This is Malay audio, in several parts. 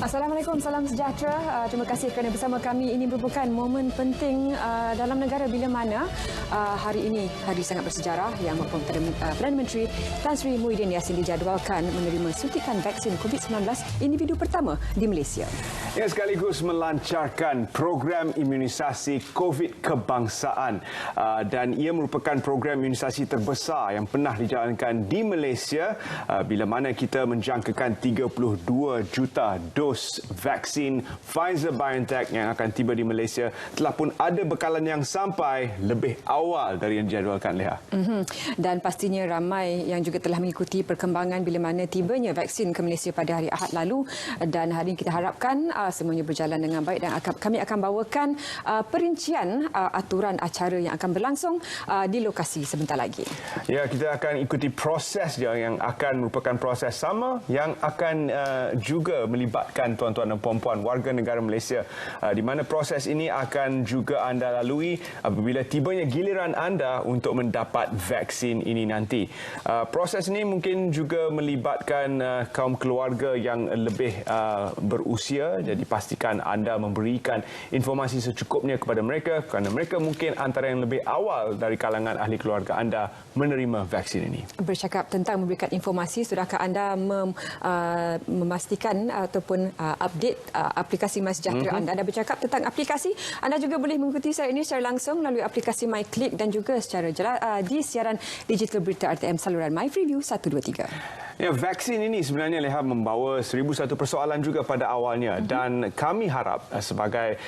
Assalamualaikum, salam sejahtera. Terima kasih kerana bersama kami. Ini merupakan momen penting dalam negara bila mana hari ini, hari sangat bersejarah yang Perdana Menteri Tan Sri Muhyiddin Yassin dijadualkan menerima suntikan vaksin COVID-19 individu pertama di Malaysia. Yang sekaligus melancarkan program imunisasi COVID kebangsaan dan ia merupakan program imunisasi terbesar yang pernah dijalankan di Malaysia bila mana kita menjangkakan 32 juta dos vaksin Pfizer-BioNTech yang akan tiba di Malaysia. Telah pun ada bekalan yang sampai lebih awal dari yang dijadualkan, Leah. Dan pastinya ramai yang juga telah mengikuti perkembangan bila mana tibanya vaksin ke Malaysia pada hari Ahad lalu, dan hari ini kita harapkan semuanya berjalan dengan baik dan kami akan bawakan perincian aturan acara yang akan berlangsung di lokasi sebentar lagi. Ya, kita akan ikuti proses dia yang akan merupakan proses sama yang akan juga melibatkan tuan-tuan dan puan-puan warga negara Malaysia, di mana proses ini akan juga anda lalui apabila tibanya giliran anda untuk mendapat vaksin ini nanti. Proses ini mungkin juga melibatkan kaum keluarga yang lebih berusia, jadi pastikan anda memberikan informasi secukupnya kepada mereka kerana mereka mungkin antara yang lebih awal dari kalangan ahli keluarga anda menerima vaksin ini. Bercakap tentang memberikan informasi, sudahkah anda memastikan ataupun update aplikasi MySejahtera anda? Anda bercakap tentang aplikasi, anda juga boleh mengikuti saya ini secara langsung melalui aplikasi MyClick dan juga secara di siaran digital berita RTM saluran MyFreeview 123. Ya, vaksin ini sebenarnya, Leha, membawa 1001 persoalan juga pada awalnya dan kami harap sebagai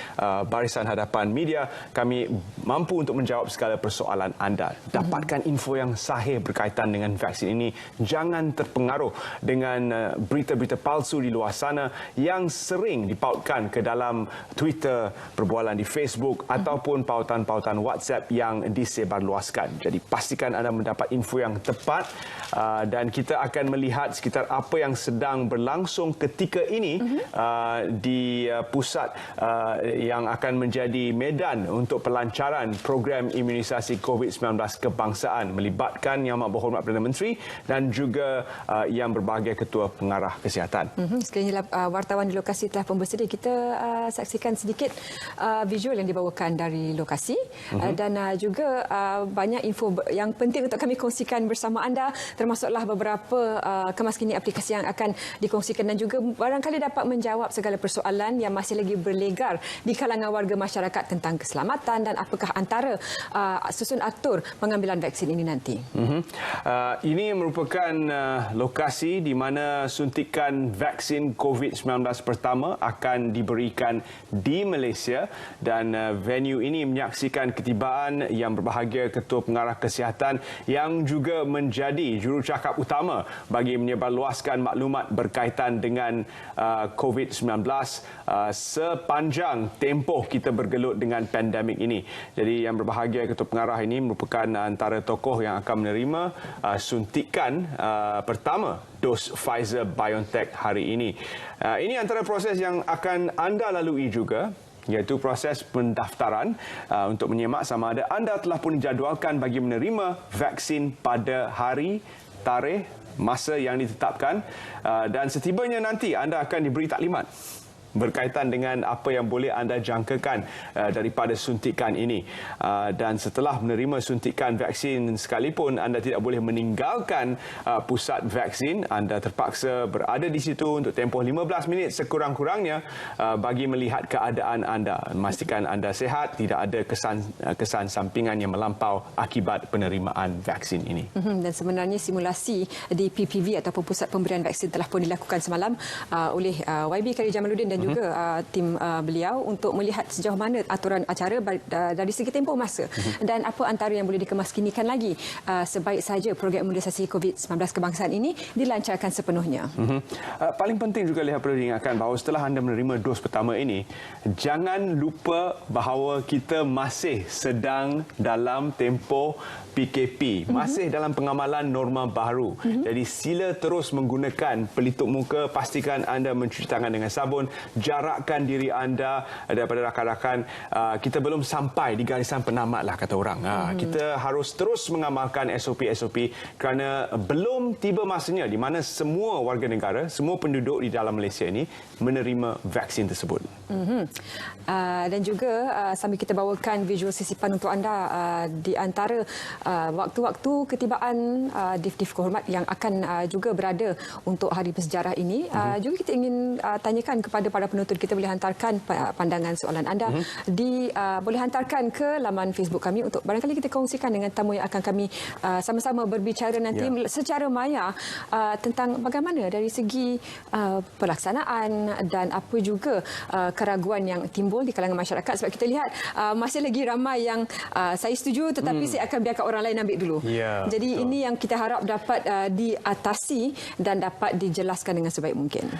barisan hadapan media kami mampu untuk menjawab segala persoalan anda. Dapatkan info yang sahih berkaitan dengan vaksin ini. Jangan terpengaruh dengan berita-berita palsu di luar sana yang sering dipautkan ke dalam Twitter, perbualan di Facebook ataupun pautan-pautan WhatsApp yang disebarluaskan. Jadi pastikan anda mendapat info yang tepat dan kita akan melihat sekitar apa yang sedang berlangsung ketika ini di pusat yang akan menjadi medan untuk pelancaran program imunisasi COVID-19 kebangsaan melibatkan Yang Amat Berhormat Perdana Menteri dan juga yang berbahagia Ketua Pengarah Kesihatan. Sekiranya wartawan di lokasi telah pun bersedia, kita saksikan sedikit visual yang dibawakan dari lokasi dan juga banyak info yang penting untuk kami kongsikan bersama anda, termasuklah beberapa kemaskini aplikasi yang akan dikongsikan dan juga barangkali dapat menjawab segala persoalan yang masih lagi berlegar di kalangan warga masyarakat tentang keselamatan dan apakah antara susun atur pengambilan vaksin ini nanti. Ini merupakan lokasi di mana suntikan vaksin COVID-19 pertama akan diberikan di Malaysia dan venue ini menyaksikan ketibaan yang berbahagia Ketua Pengarah Kesihatan yang juga menjadi jurucakap utama bagi menyebarluaskan maklumat berkaitan dengan COVID-19 sepanjang tempoh kita bergelut dengan pandemik ini. Jadi yang berbahagia Ketua Pengarah ini merupakan antara tokoh yang akan menerima suntikan pertama dos Pfizer-BioNTech hari ini. Ini antara proses yang akan anda lalui juga, iaitu proses pendaftaran untuk menyemak sama ada anda telah pun dijadualkan bagi menerima vaksin pada hari, tarikh, masa yang ditetapkan dan setibanya nanti anda akan diberi taklimat berkaitan dengan apa yang boleh anda jangkakan daripada suntikan ini. Dan setelah menerima suntikan vaksin sekalipun anda tidak boleh meninggalkan pusat vaksin, anda terpaksa berada di situ untuk tempoh 15 minit sekurang-kurangnya bagi melihat keadaan anda, memastikan anda sihat, tidak ada kesan sampingan yang melampau akibat penerimaan vaksin ini. Dan sebenarnya simulasi di PPV ataupun pusat pemberian vaksin telah pun dilakukan semalam oleh YB Kari Jamaluddin dan juga tim beliau untuk melihat sejauh mana aturan acara dari segi tempoh masa dan apa antara yang boleh dikemaskinikan lagi sebaik saja program imunisasi COVID-19 kebangsaan ini dilancarkan sepenuhnya. Paling penting juga, Lihat, perlu diingatkan bahawa setelah anda menerima dos pertama ini, jangan lupa bahawa kita masih sedang dalam tempoh PKP, masih dalam pengamalan norma baru. Jadi sila terus menggunakan pelitup muka, pastikan anda mencuci tangan dengan sabun jarakkan diri anda daripada rakan-rakan. Kita belum sampai di garisan penamat lah, kata orang. Kita harus terus mengamalkan SOP-SOP kerana belum tiba masanya di mana semua warga negara, semua penduduk di dalam Malaysia ini menerima vaksin tersebut. Dan juga sambil kita bawakan visual sisipan untuk anda di antara waktu-waktu ketibaan div-div kehormat yang akan juga berada untuk hari bersejarah ini. Juga kita ingin tanyakan kepada para penonton, kita boleh hantarkan pandangan soalan anda boleh hantarkan ke laman Facebook kami untuk barangkali kita kongsikan dengan tamu yang akan kami sama-sama berbicara nanti secara maya tentang bagaimana dari segi pelaksanaan dan apa juga keraguan yang timbul di kalangan masyarakat, sebab kita lihat masih lagi ramai yang saya setuju tetapi saya akan biarkan orang lain ambil dulu. Jadi ini yang kita harap dapat diatasi dan dapat dijelaskan dengan sebaik mungkin.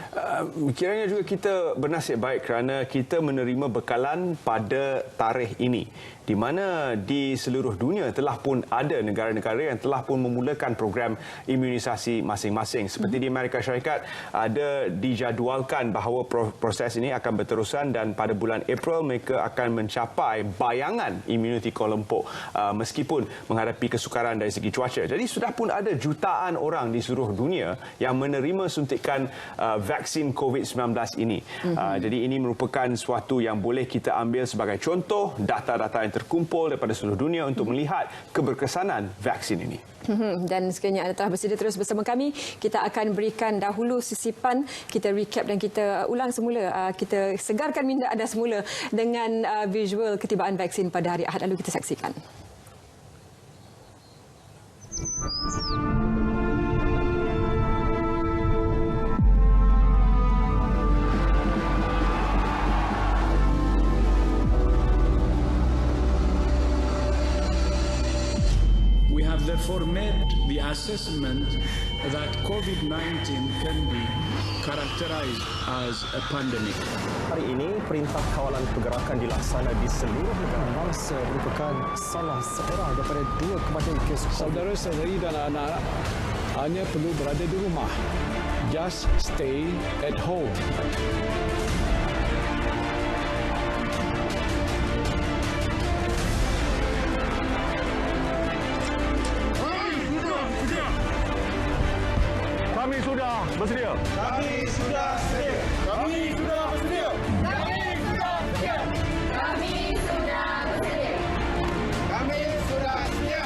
Kiranya juga kita bernasib baik kerana kita menerima bekalan pada tarikh ini, di mana di seluruh dunia telah pun ada negara-negara yang telah pun memulakan program imunisasi masing-masing. Seperti di Amerika Syarikat, ada dijadualkan bahawa proses ini akan berterusan dan pada bulan April mereka akan mencapai bayangan immunity kelompok meskipun menghadapi kesukaran dari segi cuaca. Jadi sudah pun ada jutaan orang di seluruh dunia yang menerima suntikan vaksin COVID-19 ini. Jadi ini merupakan suatu yang boleh kita ambil sebagai contoh data-data yang terkumpul daripada seluruh dunia untuk melihat keberkesanan vaksin ini. Dan sekiranya anda telah bersedia terus bersama kami, kita akan berikan dahulu sisipan, kita recap dan kita ulang semula. Kita segarkan minda anda semula dengan visual ketibaan vaksin pada hari Ahad lalu. Kita saksikan. Therefore made the assessment that COVID-19 can be characterized as a pandemic. Hari ini, Perintah Kawalan Pergerakan dilaksana di seluruh negara bangsa merupakan salah seorang daripada 2 kematian kes. Saudara-saudari dan anak-anak hanya perlu berada di rumah. Just stay at home. Kami sudah bersedia. Kami sudah sedia. Kami sudah bersedia. Kami sudah sedia. Kami sudah bersedia. Kami sudah sedia.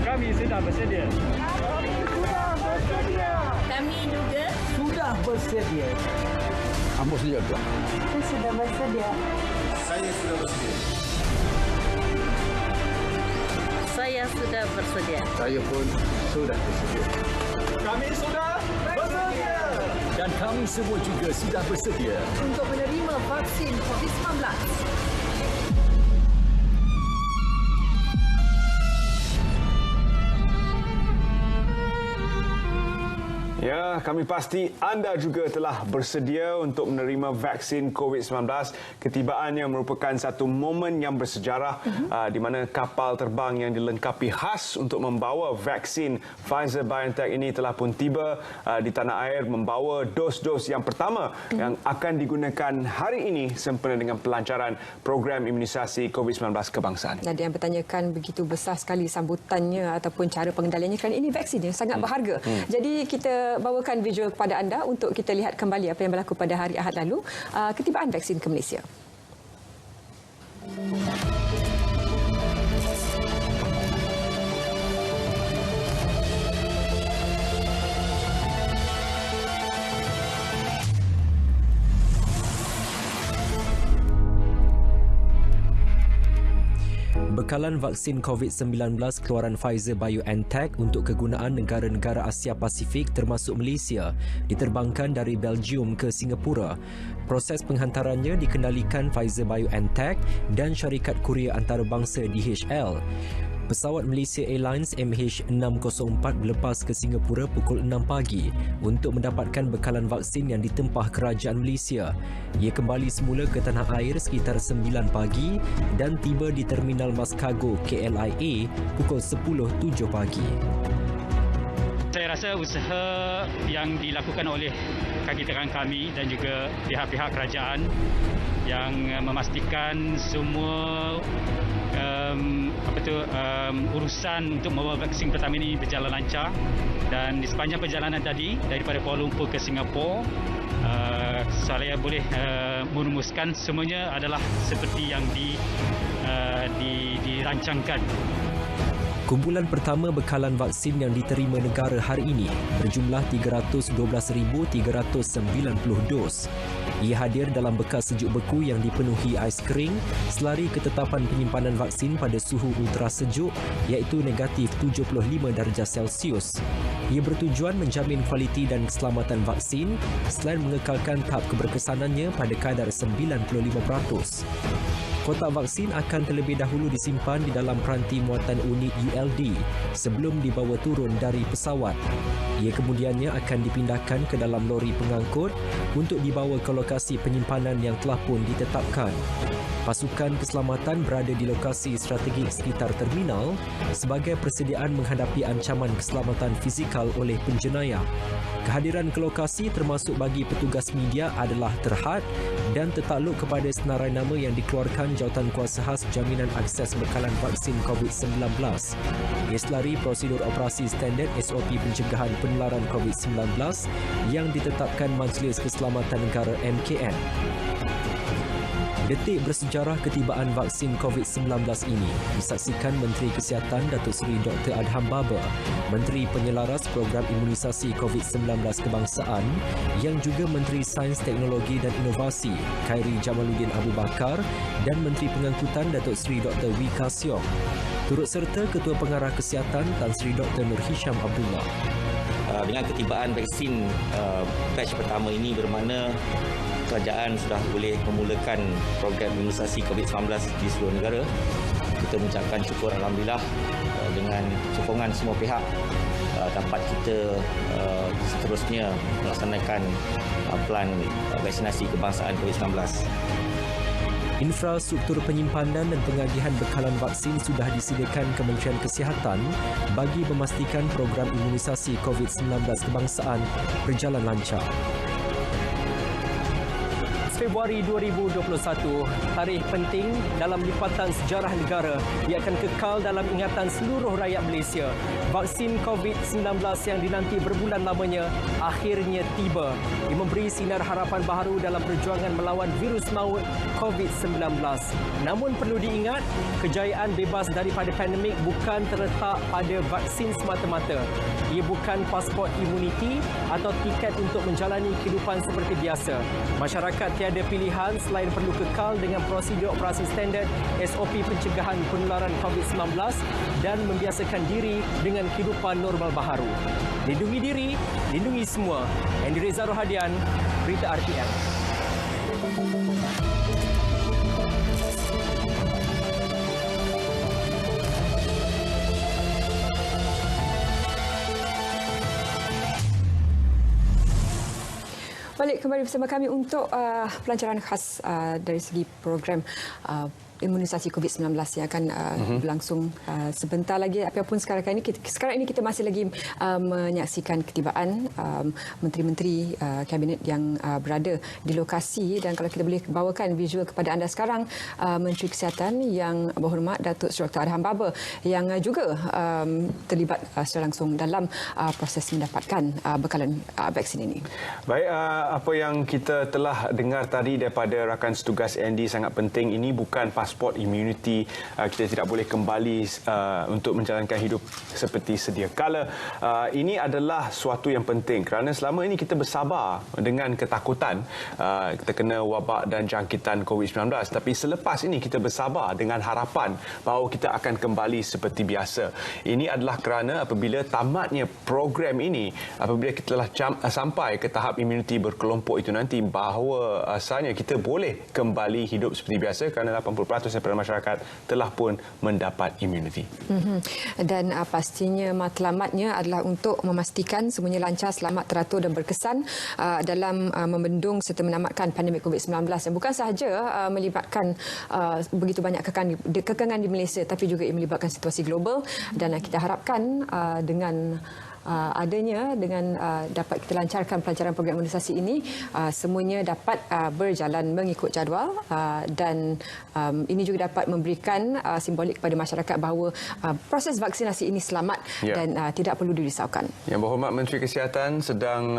Kami sudah bersedia. Kami sudah bersedia. Kami juga Sudah bersedia. Kamu sedia ke? kita sudah bersedia. Saya sudah bersedia. Saya sudah bersedia. Saya pun sudah bersedia. Kami sudah bersedia. Dan kami semua juga sudah bersedia. Untuk menerima vaksin COVID-19. Ya, kami pasti anda juga telah bersedia untuk menerima vaksin COVID-19. Ketibaannya merupakan satu momen yang bersejarah di mana kapal terbang yang dilengkapi khas untuk membawa vaksin Pfizer-BioNTech ini telah pun tiba di tanah air membawa dos-dos yang pertama yang akan digunakan hari ini sempena dengan pelancaran program imunisasi COVID-19 kebangsaan. Ada yang bertanyakan begitu besar sekali sambutannya ataupun cara pengendaliannya kerana ini vaksin yang sangat berharga. Jadi kita bawakan visual kepada anda untuk kita lihat kembali apa yang berlaku pada hari Ahad lalu, ketibaan vaksin ke Malaysia. Bekalan vaksin COVID-19 keluaran Pfizer-BioNTech untuk kegunaan negara-negara Asia Pasifik termasuk Malaysia diterbangkan dari Belgium ke Singapura. Proses penghantarannya dikendalikan Pfizer-BioNTech dan syarikat Kurier Antarabangsa DHL. Pesawat Malaysia Airlines MH604 berlepas ke Singapura pukul 6 pagi untuk mendapatkan bekalan vaksin yang ditempah Kerajaan Malaysia. Ia kembali semula ke tanah air sekitar 9 pagi dan tiba di Terminal Mas Kargo KLIA pukul 10.07 pagi. Saya rasa usaha yang dilakukan oleh kaki tangan kami dan juga pihak-pihak kerajaan yang memastikan semua urusan untuk membawa vaksin pertama ini berjalan lancar, dan di sepanjang perjalanan tadi daripada Kuala Lumpur ke Singapura, saya boleh merumuskan semuanya adalah seperti yang dirancangkan. Kumpulan pertama bekalan vaksin yang diterima negara hari ini berjumlah 312,390 dos. Ia hadir dalam bekas sejuk beku yang dipenuhi ais kering selari ketetapan penyimpanan vaksin pada suhu ultra sejuk iaitu negatif 75 darjah Celsius. Ia bertujuan menjamin kualiti dan keselamatan vaksin selain mengekalkan tahap keberkesanannya pada kadar 95%. Kotak vaksin akan terlebih dahulu disimpan di dalam peranti muatan unit ULD sebelum dibawa turun dari pesawat. Ia kemudiannya akan dipindahkan ke dalam lori pengangkut untuk dibawa ke lokasi penyimpanan yang telah pun ditetapkan. Pasukan keselamatan berada di lokasi strategik sekitar terminal sebagai persediaan menghadapi ancaman keselamatan fizikal oleh penjenayah. Kehadiran ke lokasi termasuk bagi petugas media adalah terhad dan tertakluk kepada senarai nama yang dikeluarkan Jawatankuasa Khas Jaminan Akses Bekalan Vaksin COVID-19. Ia selari prosedur operasi standard SOP pencegahan penularan COVID-19 yang ditetapkan Majlis Keselamatan Negara MKN. Detik bersejarah ketibaan vaksin COVID-19 ini disaksikan Menteri Kesihatan Datuk Seri Dr. Adham Baba, Menteri Penyelaras Program Imunisasi COVID-19 Kebangsaan yang juga Menteri Sains, Teknologi dan Inovasi Khairi Jamaluddin Abu Bakar dan Menteri Pengangkutan Datuk Seri Dr. Wee Ka Siong. Turut serta Ketua Pengarah Kesihatan Tan Sri Dr. Nur Hisham Abdullah. Dengan ketibaan vaksin batch pertama ini bermakna kerajaan sudah boleh memulakan program imunisasi COVID-19 di seluruh negara. Kita mengucapkan syukur Alhamdulillah dengan sokongan semua pihak dapat kita seterusnya melaksanakan plan vaksinasi kebangsaan COVID-19. Infrastruktur penyimpanan dan pengagihan bekalan vaksin sudah disediakan Kementerian Kesihatan bagi memastikan program imunisasi COVID-19 kebangsaan berjalan lancar. Februari 2021, tarikh penting dalam lipatan sejarah negara. Ia akan kekal dalam ingatan seluruh rakyat Malaysia. Vaksin COVID-19 yang dinanti berbulan lamanya akhirnya tiba. Ia memberi sinar harapan baharu dalam perjuangan melawan virus maut COVID-19. Namun perlu diingat, kejayaan bebas daripada pandemik bukan terletak pada vaksin semata-mata. Ia bukan pasport imuniti atau tiket untuk menjalani kehidupan seperti biasa. Masyarakat tiada pilihan selain perlu kekal dengan prosedur operasi standard SOP pencegahan penularan COVID-19 dan membiasakan diri dengan kehidupan normal baharu. Lindungi diri, lindungi semua. Andy Reza Rohadian, Berita RTM. Balik kembali bersama kami untuk pelancaran khas dari segi program imunisasi COVID-19 yang akan berlangsung sebentar lagi. Apapun sekarang ini kita masih lagi menyaksikan ketibaan menteri-menteri kabinet yang berada di lokasi, dan kalau kita boleh bawakan visual kepada anda sekarang, Menteri Kesihatan yang berhormat Datuk Seri Dr. Adham Baba yang juga terlibat secara langsung dalam proses mendapatkan bekalan vaksin ini. Baik, apa yang kita telah dengar tadi daripada rakan setugas Andy sangat penting. Ini bukan pasport immunity. Kita tidak boleh kembali untuk menjalankan hidup seperti sedia kala. Ini adalah suatu yang penting kerana selama ini kita bersabar dengan ketakutan terkena wabak dan jangkitan COVID-19. Tapi selepas ini kita bersabar dengan harapan bahawa kita akan kembali seperti biasa. Ini adalah kerana apabila tamatnya program ini, apabila kita telah sampai ke tahap immunity berkelompok itu nanti, bahawa asalnya kita boleh kembali hidup seperti biasa kerana 80% daripada masyarakat telah pun mendapat immunity. Dan pastinya matlamatnya adalah untuk memastikan semuanya lancar, selamat, teratur dan berkesan dalam membendung serta menamatkan pandemik COVID-19 yang bukan sahaja melibatkan begitu banyak kekangan di Malaysia, tapi juga melibatkan situasi global, dan kita harapkan dengan adanya dengan dapat kita lancarkan pelancaran program imunisasi ini, semuanya dapat berjalan mengikut jadual dan ini juga dapat memberikan simbolik kepada masyarakat bahawa proses vaksinasi ini selamat dan tidak perlu dirisaukan. Yang Berhormat Menteri Kesihatan sedang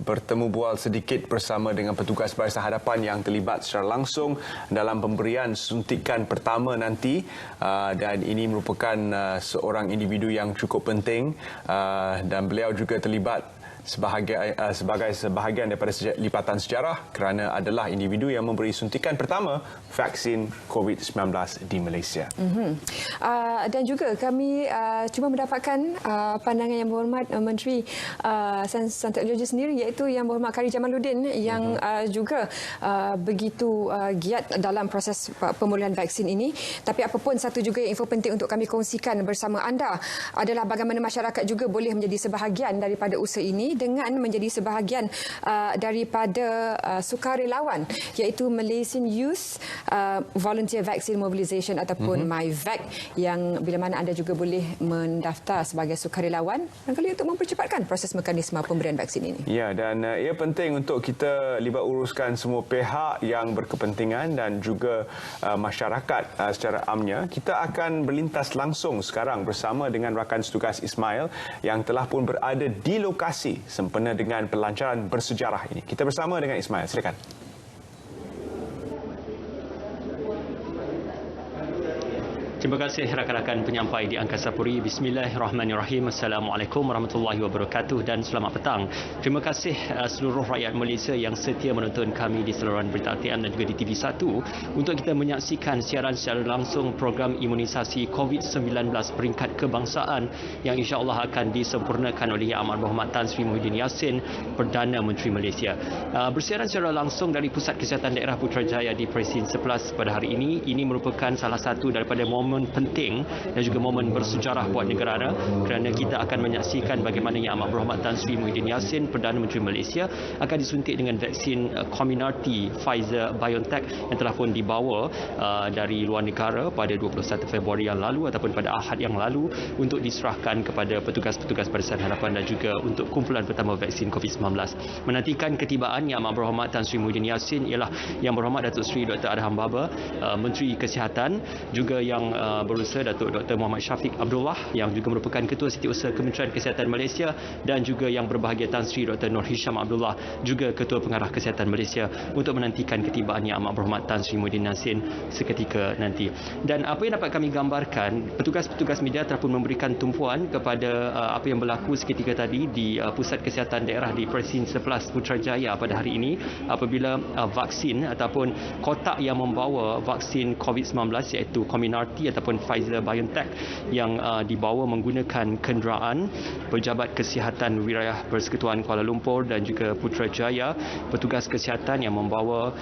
bertemu bual sedikit bersama dengan petugas Barisan Hadapan yang terlibat secara langsung dalam pemberian suntikan pertama nanti, dan ini merupakan seorang individu yang cukup penting dan beliau juga terlibat sebagai sebahagian daripada lipatan sejarah kerana adalah individu yang memberi suntikan pertama vaksin COVID-19 di Malaysia. Dan juga kami cuba mendapatkan pandangan Yang Berhormat Menteri Sains dan Teknologi sendiri, iaitu Yang Berhormat Kari Jamaluddin yang juga begitu giat dalam proses pemulihan vaksin ini. Tapi apapun, satu juga info penting untuk kami kongsikan bersama anda adalah bagaimana masyarakat juga boleh menjadi sebahagian daripada usaha ini dengan menjadi sebahagian daripada sukarelawan, iaitu Malaysian Youth Volunteer Vaccine Mobilisation ataupun MyVac, yang bila mana anda juga boleh mendaftar sebagai sukarelawan barangkali untuk mempercepatkan proses mekanisme pemberian vaksin ini. Ya, dan ia penting untuk kita libat uruskan semua pihak yang berkepentingan dan juga masyarakat secara amnya. Kita akan berlintas langsung sekarang bersama dengan rakan setugas Ismail yang telah pun berada di lokasi sempena dengan pelancaran bersejarah ini. Kita bersama dengan Ismail. Silakan. Terima kasih rakan-rakan penyampai di Angkasa Puri. Bismillahirrahmanirrahim. Assalamualaikum warahmatullahi wabarakatuh dan selamat petang. Terima kasih seluruh rakyat Malaysia yang setia menonton kami di saluran berita RTM dan juga di TV1 untuk kita menyaksikan siaran secara langsung program imunisasi COVID-19 peringkat kebangsaan yang insya-Allah akan disempurnakan oleh Yang Amat Berhormat Tan Sri Muhyiddin Yassin, Perdana Menteri Malaysia. Bersiaran secara langsung dari Pusat Kesihatan Daerah Putrajaya di Presiden 11 pada hari ini. Ini merupakan salah satu daripada momen penting dan juga momen bersejarah buat negara kerana kita akan menyaksikan bagaimana Yang Amat Berhormat Tan Sri Muhyiddin Yassin, Perdana Menteri Malaysia, akan disuntik dengan vaksin Comirnaty Pfizer-BioNTech yang telah pun dibawa dari luar negara pada 21 Februari yang lalu ataupun pada Ahad yang lalu untuk diserahkan kepada petugas-petugas Barisan Hadapan dan juga untuk kumpulan pertama vaksin COVID-19. Menantikan ketibaan Yang Amat Berhormat Tan Sri Muhyiddin Yassin ialah Yang Berhormat Datuk Seri Dr. Adham Baba, Menteri Kesihatan, juga yang berusaha Datuk Dr. Muhammad Syafiq Abdullah yang juga merupakan Ketua Setiausaha Kementerian Kesihatan Malaysia, dan juga yang berbahagia Tan Sri Dr. Nur Hisham Abdullah, juga Ketua Pengarah Kesihatan Malaysia, untuk menantikan ketibaan Yang Amat Berhormat Tan Sri Muhyiddin Yassin seketika nanti. Dan apa yang dapat kami gambarkan, petugas-petugas media telah pun memberikan tumpuan kepada apa yang berlaku seketika tadi di Pusat Kesihatan Daerah di Presiden 11 Putrajaya pada hari ini, apabila vaksin ataupun kotak yang membawa vaksin COVID-19 iaitu Comirnaty ataupun Pfizer-BioNTech yang dibawa menggunakan kenderaan Pejabat Kesihatan Wilayah Persekutuan Kuala Lumpur dan juga Putrajaya, petugas kesihatan yang membawa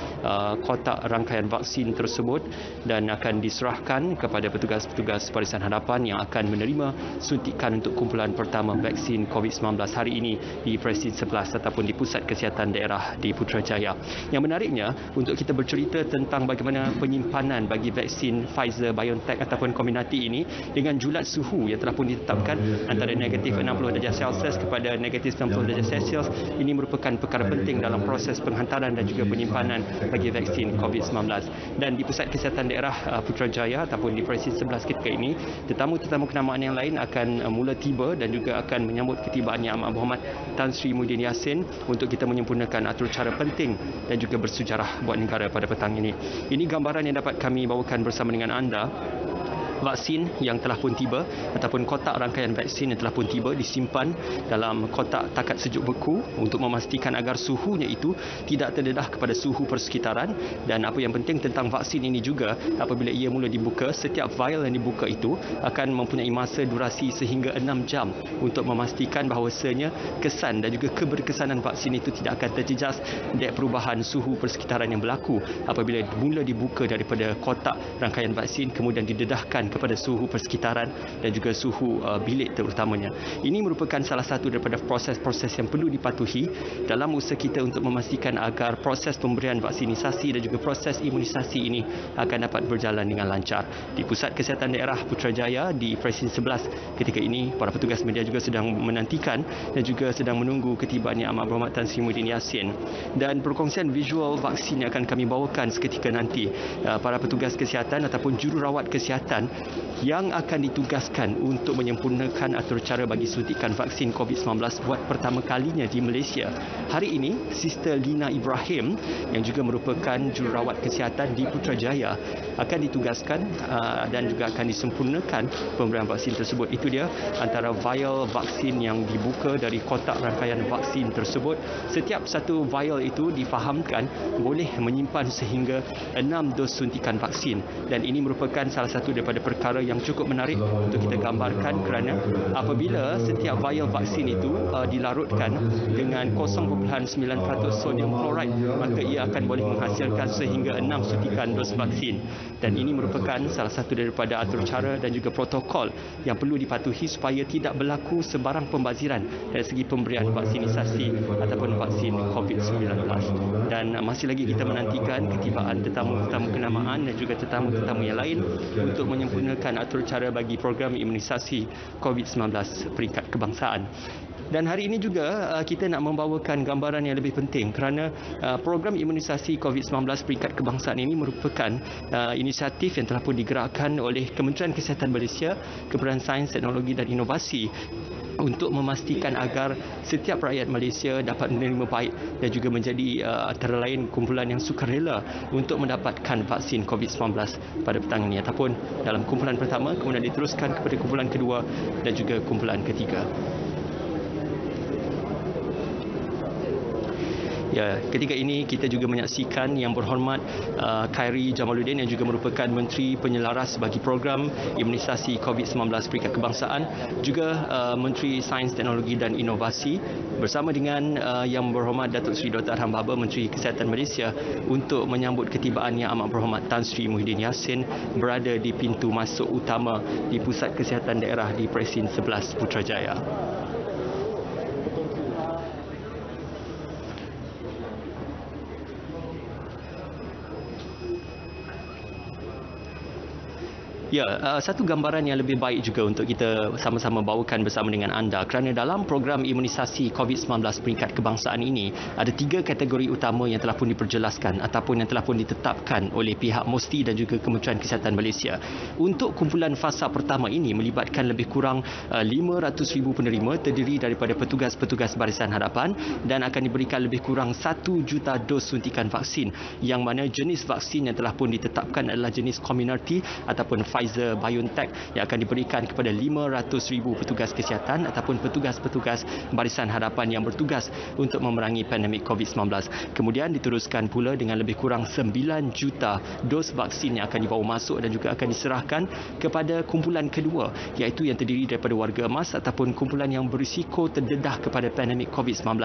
kotak rangkaian vaksin tersebut dan akan diserahkan kepada petugas-petugas Barisan Hadapan yang akan menerima suntikan untuk kumpulan pertama vaksin COVID-19 hari ini di Presiden 11 ataupun di Pusat Kesihatan Daerah di Putrajaya. Yang menariknya, untuk kita bercerita tentang bagaimana penyimpanan bagi vaksin Pfizer-BioNTech ataupun Comirnaty ini dengan julat suhu yang telah pun ditetapkan antara negatif 60 darjah Celsius kepada negatif 90 darjah Celsius. Ini merupakan perkara penting dalam proses penghantaran dan juga penyimpanan bagi vaksin COVID-19. Dan di Pusat Kesihatan Daerah Putrajaya ataupun di Presiden 11 ketika ini, tetamu-tetamu kenamaan yang lain akan mula tiba dan juga akan menyambut ketibaan Yang Amat Berhormat Tan Sri Muhyiddin Yassin untuk kita menyempurnakan acara penting dan juga bersejarah buat negara pada petang ini. Ini gambaran yang dapat kami bawakan bersama dengan anda. Vaksin yang telah pun tiba ataupun kotak rangkaian vaksin yang telah pun tiba disimpan dalam kotak takat sejuk beku untuk memastikan agar suhunya itu tidak terdedah kepada suhu persekitaran. Dan apa yang penting tentang vaksin ini juga, apabila ia mula dibuka, setiap vial yang dibuka itu akan mempunyai masa durasi sehingga 6 jam untuk memastikan bahawasanya kesan dan juga keberkesanan vaksin itu tidak akan terjejas dari perubahan suhu persekitaran yang berlaku apabila mula dibuka daripada kotak rangkaian vaksin kemudian didedahkan kepada suhu persekitaran dan juga suhu bilik terutamanya. Ini merupakan salah satu daripada proses-proses yang perlu dipatuhi dalam usaha kita untuk memastikan agar proses pemberian vaksinisasi dan juga proses imunisasi ini akan dapat berjalan dengan lancar. Di Pusat Kesihatan Daerah Putrajaya di Presin 11 ketika ini, para petugas media juga sedang menantikan dan juga sedang menunggu ketibaan Yang Amat Berhormat Tan Sri Muhyiddin Yassin. Dan perkongsian visual vaksin yang akan kami bawakan seketika nanti. Para petugas kesihatan ataupun jururawat kesihatan yang akan ditugaskan untuk menyempurnakan atur cara bagi suntikan vaksin COVID-19 buat pertama kalinya di Malaysia. Hari ini, Sister Lina Ibrahim yang juga merupakan jururawat kesihatan di Putrajaya akan ditugaskan dan juga akan disempurnakan pemberian vaksin tersebut. Itu dia antara vial vaksin yang dibuka dari kotak rangkaian vaksin tersebut. Setiap satu vial itu difahamkan boleh menyimpan sehingga 6 dos suntikan vaksin, dan ini merupakan salah satu daripada perkara yang cukup menarik untuk kita gambarkan, kerana apabila setiap vial vaksin itu dilarutkan dengan 0.9% sodium chloride, maka ia akan boleh menghasilkan sehingga 6 suntikan dos vaksin. Dan ini merupakan salah satu daripada atur cara dan juga protokol yang perlu dipatuhi supaya tidak berlaku sebarang pembaziran dari segi pemberian vaksinisasi ataupun vaksin COVID-19. Dan masih lagi kita menantikan ketibaan tetamu-tetamu kenamaan dan juga tetamu-tetamu yang lain untuk menyempurnakan atur cara bagi program imunisasi COVID-19 peringkat kebangsaan. Dan hari ini juga kita nak membawakan gambaran yang lebih penting, kerana program imunisasi COVID-19 peringkat kebangsaan ini merupakan inisiatif yang telah pun digerakkan oleh Kementerian Kesihatan Malaysia, Kementerian Sains, Teknologi dan Inovasi untuk memastikan agar setiap rakyat Malaysia dapat menerima baik dan juga menjadi antara lain kumpulan yang sukarela untuk mendapatkan vaksin COVID-19 pada petang ini, ataupun dalam kumpulan pertama kemudian diteruskan kepada kumpulan kedua dan juga kumpulan ketiga. Ya, ketika ini kita juga menyaksikan Yang Berhormat Khairi Jamaluddin yang juga merupakan Menteri Penyelaras bagi program imunisasi COVID-19 peringkat kebangsaan, juga Menteri Sains, Teknologi dan Inovasi bersama dengan Yang Berhormat Datuk Seri Dr. Arham Baba, Menteri Kesihatan Malaysia, untuk menyambut ketibaan Yang Amat Berhormat Tan Sri Muhyiddin Yassin berada di pintu masuk utama di Pusat Kesihatan Daerah di Presin 11 Putrajaya. Ya, satu gambaran yang lebih baik juga untuk kita sama-sama bawakan bersama dengan anda, kerana dalam program imunisasi COVID-19 peringkat kebangsaan ini ada 3 kategori utama yang telah pun diperjelaskan ataupun yang telah pun ditetapkan oleh pihak MOSTI dan juga Kementerian Kesihatan Malaysia. Untuk kumpulan fasa pertama ini melibatkan lebih kurang 500,000 penerima terdiri daripada petugas-petugas barisan hadapan, dan akan diberikan lebih kurang 1 juta dos suntikan vaksin, yang mana jenis vaksin yang telah pun ditetapkan adalah jenis Comirnaty ataupun Pfizer-BioNTech yang akan diberikan kepada 500,000 petugas kesihatan ataupun petugas-petugas barisan hadapan yang bertugas untuk memerangi pandemik COVID-19. Kemudian diteruskan pula dengan lebih kurang 9 juta dos vaksin yang akan dibawa masuk dan juga akan diserahkan kepada kumpulan kedua, iaitu yang terdiri daripada warga emas ataupun kumpulan yang berisiko terdedah kepada pandemik COVID-19.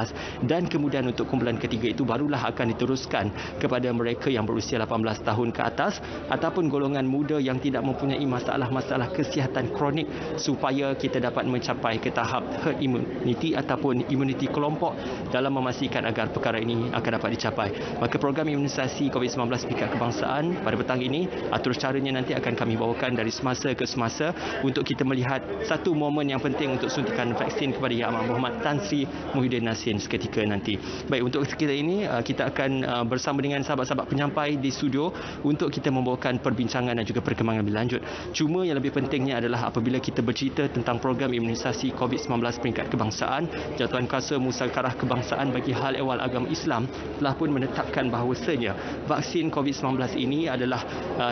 Dan kemudian untuk kumpulan ketiga itu barulah akan diteruskan kepada mereka yang berusia 18 tahun ke atas ataupun golongan muda yang tidak mempunyai masalah-masalah kesihatan kronik, supaya kita dapat mencapai ke tahap herd immunity ataupun imuniti kelompok dalam memastikan agar perkara ini akan dapat dicapai. Maka program imunisasi COVID-19 peringkat kebangsaan pada petang ini, atur caranya nanti akan kami bawakan dari semasa ke semasa untuk kita melihat satu momen yang penting untuk suntikan vaksin kepada Yang Amat Berhormat Tan Sri Muhyiddin Yassin seketika nanti. Baik, untuk kita ini kita akan bersama dengan sahabat-sahabat penyampai di studio untuk kita membawakan perbincangan dan juga perkembangan lebih lanjut. Cuma yang lebih pentingnya adalah apabila kita bercerita tentang program imunisasi COVID-19 peringkat kebangsaan, Jatuan Kuasa Musakarah Kebangsaan bagi Hal Ehwal Agama Islam telah pun menetapkan bahawasanya vaksin COVID-19 ini adalah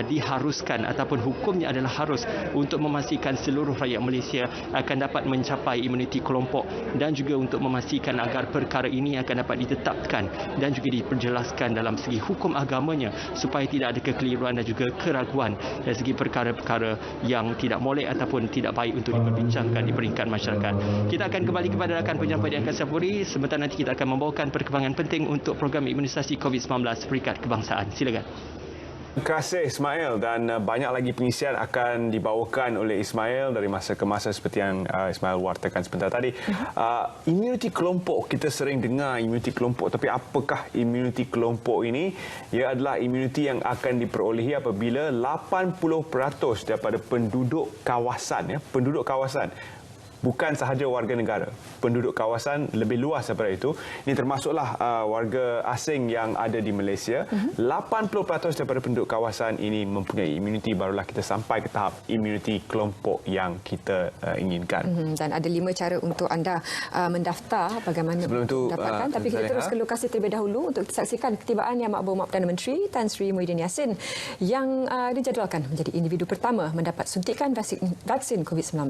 diharuskan ataupun hukumnya adalah harus untuk memastikan seluruh rakyat Malaysia akan dapat mencapai imuniti kelompok, dan juga untuk memastikan agar perkara ini akan dapat ditetapkan dan juga diperjelaskan dalam segi hukum agamanya supaya tidak ada kekeliruan dan juga keraguan dari segi perkara-perkara yang tidak molek ataupun tidak baik untuk diperbincangkan di peringkat masyarakat. Kita akan kembali kepada rakan penyampai di Angkasa Puri. Sebentar nanti kita akan membawakan perkembangan penting untuk program imunisasi COVID-19 peringkat kebangsaan. Silakan. Terima kasih Ismail, dan banyak lagi pengisian akan dibawakan oleh Ismail dari masa ke masa seperti yang Ismail wartakan sebentar tadi. Imuniti kelompok, kita sering dengar imuniti kelompok, tapi apakah imuniti kelompok ini? Ia adalah imuniti yang akan diperolehi apabila 80% daripada penduduk kawasan, penduduk kawasan, bukan sahaja warga negara, penduduk kawasan lebih luas daripada itu. Ini termasuklah warga asing yang ada di Malaysia. 80% daripada penduduk kawasan ini mempunyai imuniti, barulah kita sampai ke tahap imuniti kelompok yang kita inginkan. Dan ada 5 cara untuk anda mendaftar bagaimana mendapatkan. Tapi kita terus ke lokasi terlebih dahulu untuk saksikan ketibaan Yang Amat Perdana Menteri Tan Sri Muhyiddin Yassin yang dijadualkan menjadi individu pertama mendapat suntikan vaksin COVID-19.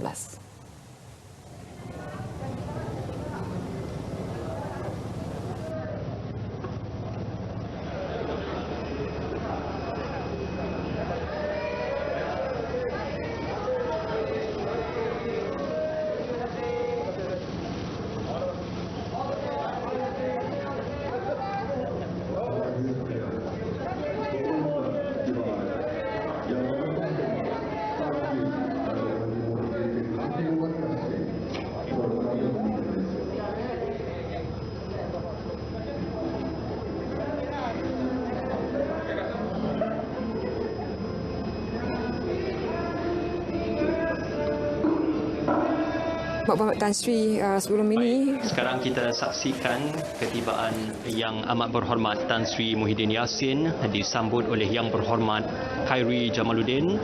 Pak Muhammad Tan Sri, sebelum ini... Sekarang kita saksikan ketibaan Yang Amat Berhormat Tan Sri Muhyiddin Yassin disambut oleh Yang Berhormat Khairi Jamaluddin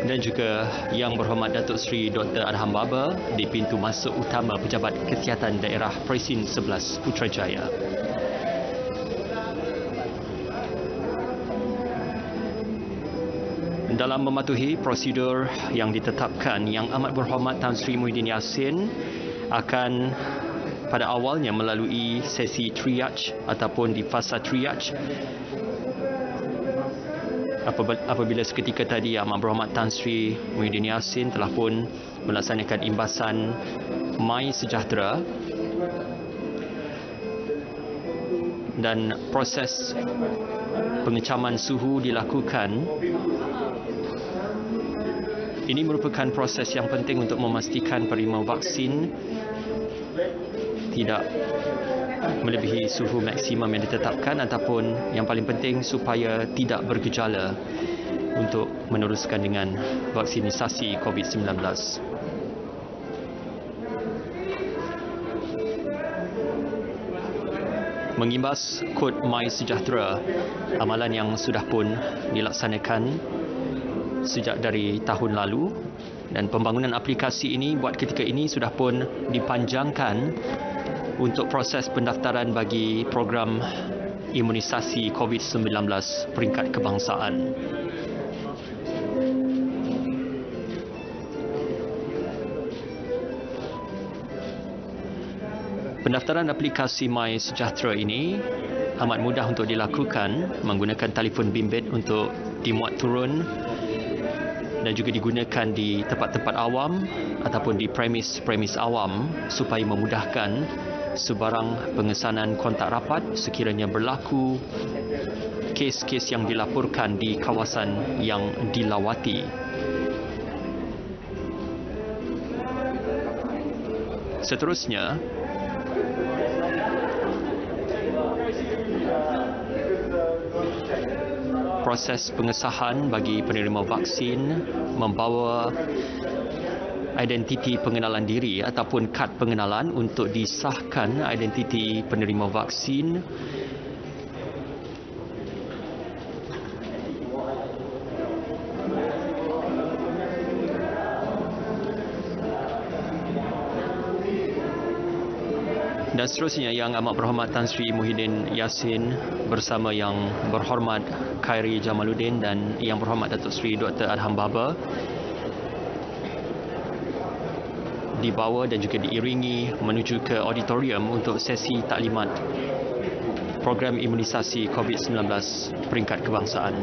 dan juga Yang Berhormat Datuk Seri Dr. Adham Baba di pintu masuk utama Pejabat Kesihatan Daerah Presin 11 Putrajaya. Dalam mematuhi prosedur yang ditetapkan, Yang Amat Berhormat Tan Sri Muhyiddin Yassin akan pada awalnya melalui sesi triage ataupun di fasa triage. Apabila seketika tadi Yang Amat Berhormat Tan Sri Muhyiddin Yassin telah pun melaksanakan imbasan My Sejahtera dan proses pengecaman suhu dilakukan. Ini merupakan proses yang penting untuk memastikan penerima vaksin tidak melebihi suhu maksimum yang ditetapkan ataupun yang paling penting supaya tidak bergejala untuk meneruskan dengan vaksinisasi COVID-19. Mengimbas kod My Sejahtera, amalan yang sudah pun dilaksanakan sejak dari tahun lalu, dan pembangunan aplikasi ini buat ketika ini sudah pun dipanjangkan untuk proses pendaftaran bagi program imunisasi COVID-19 peringkat kebangsaan. Pendaftaran aplikasi My Sejahtera ini amat mudah untuk dilakukan menggunakan telefon bimbit untuk dimuat turun dan juga digunakan di tempat-tempat awam ataupun di premis awam supaya memudahkan sebarang pengesanan kontak rapat sekiranya berlaku kes-kes yang dilaporkan di kawasan yang dilawati. Seterusnya, proses pengesahan bagi penerima vaksin membawa identiti pengenalan diri ataupun kad pengenalan untuk disahkan identiti penerima vaksin. Dan seterusnya, Yang Amat Berhormat Tan Sri Muhyiddin Yassin bersama Yang Berhormat Khairi Jamaluddin dan Yang Berhormat Datuk Seri Dr. Adham Baba dibawa dan juga diiringi menuju ke auditorium untuk sesi taklimat program imunisasi COVID-19 peringkat kebangsaan.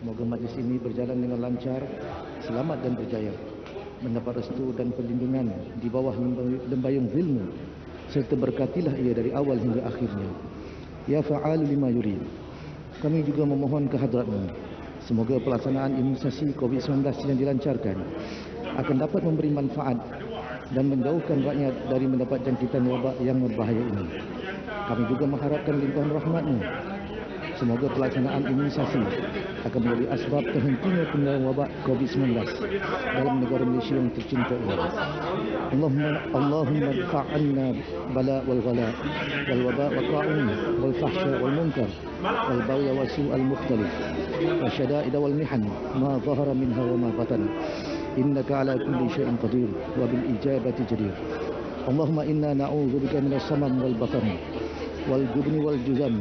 Semoga majlis ini berjalan dengan lancar, selamat dan berjaya, mendapat restu dan perlindungan di bawah lembayung ilmu, serta berkatilah ia dari awal hingga akhirnya. Ya fa'alu lima yurid. Kami juga memohon ke hadratmu, semoga pelaksanaan imunisasi COVID-19 yang dilancarkan akan dapat memberi manfaat dan menjauhkan rakyat dari mendapat jangkitan wabak yang berbahaya ini. Kami juga mengharapkan limpahan rahmat-Mu. Semoga pelaksanaan imunisasi akan menjadi asbab terhentinya penularan wabak COVID-19 dalam negara Malaysia yang tercinta ini. Allahumma dfa'anna bala wal ghala wal waba wa ta'un wal fahsya wal munkar wal baghy wa su'al mukhtalif wa syada'id wal mihan ma zahara minha wa ma batan. Innaka ala kulli syai'in qadir wa bil ijabati jadir. Allahumma inna na'udzubika minas samam wal batam والجبن والجزم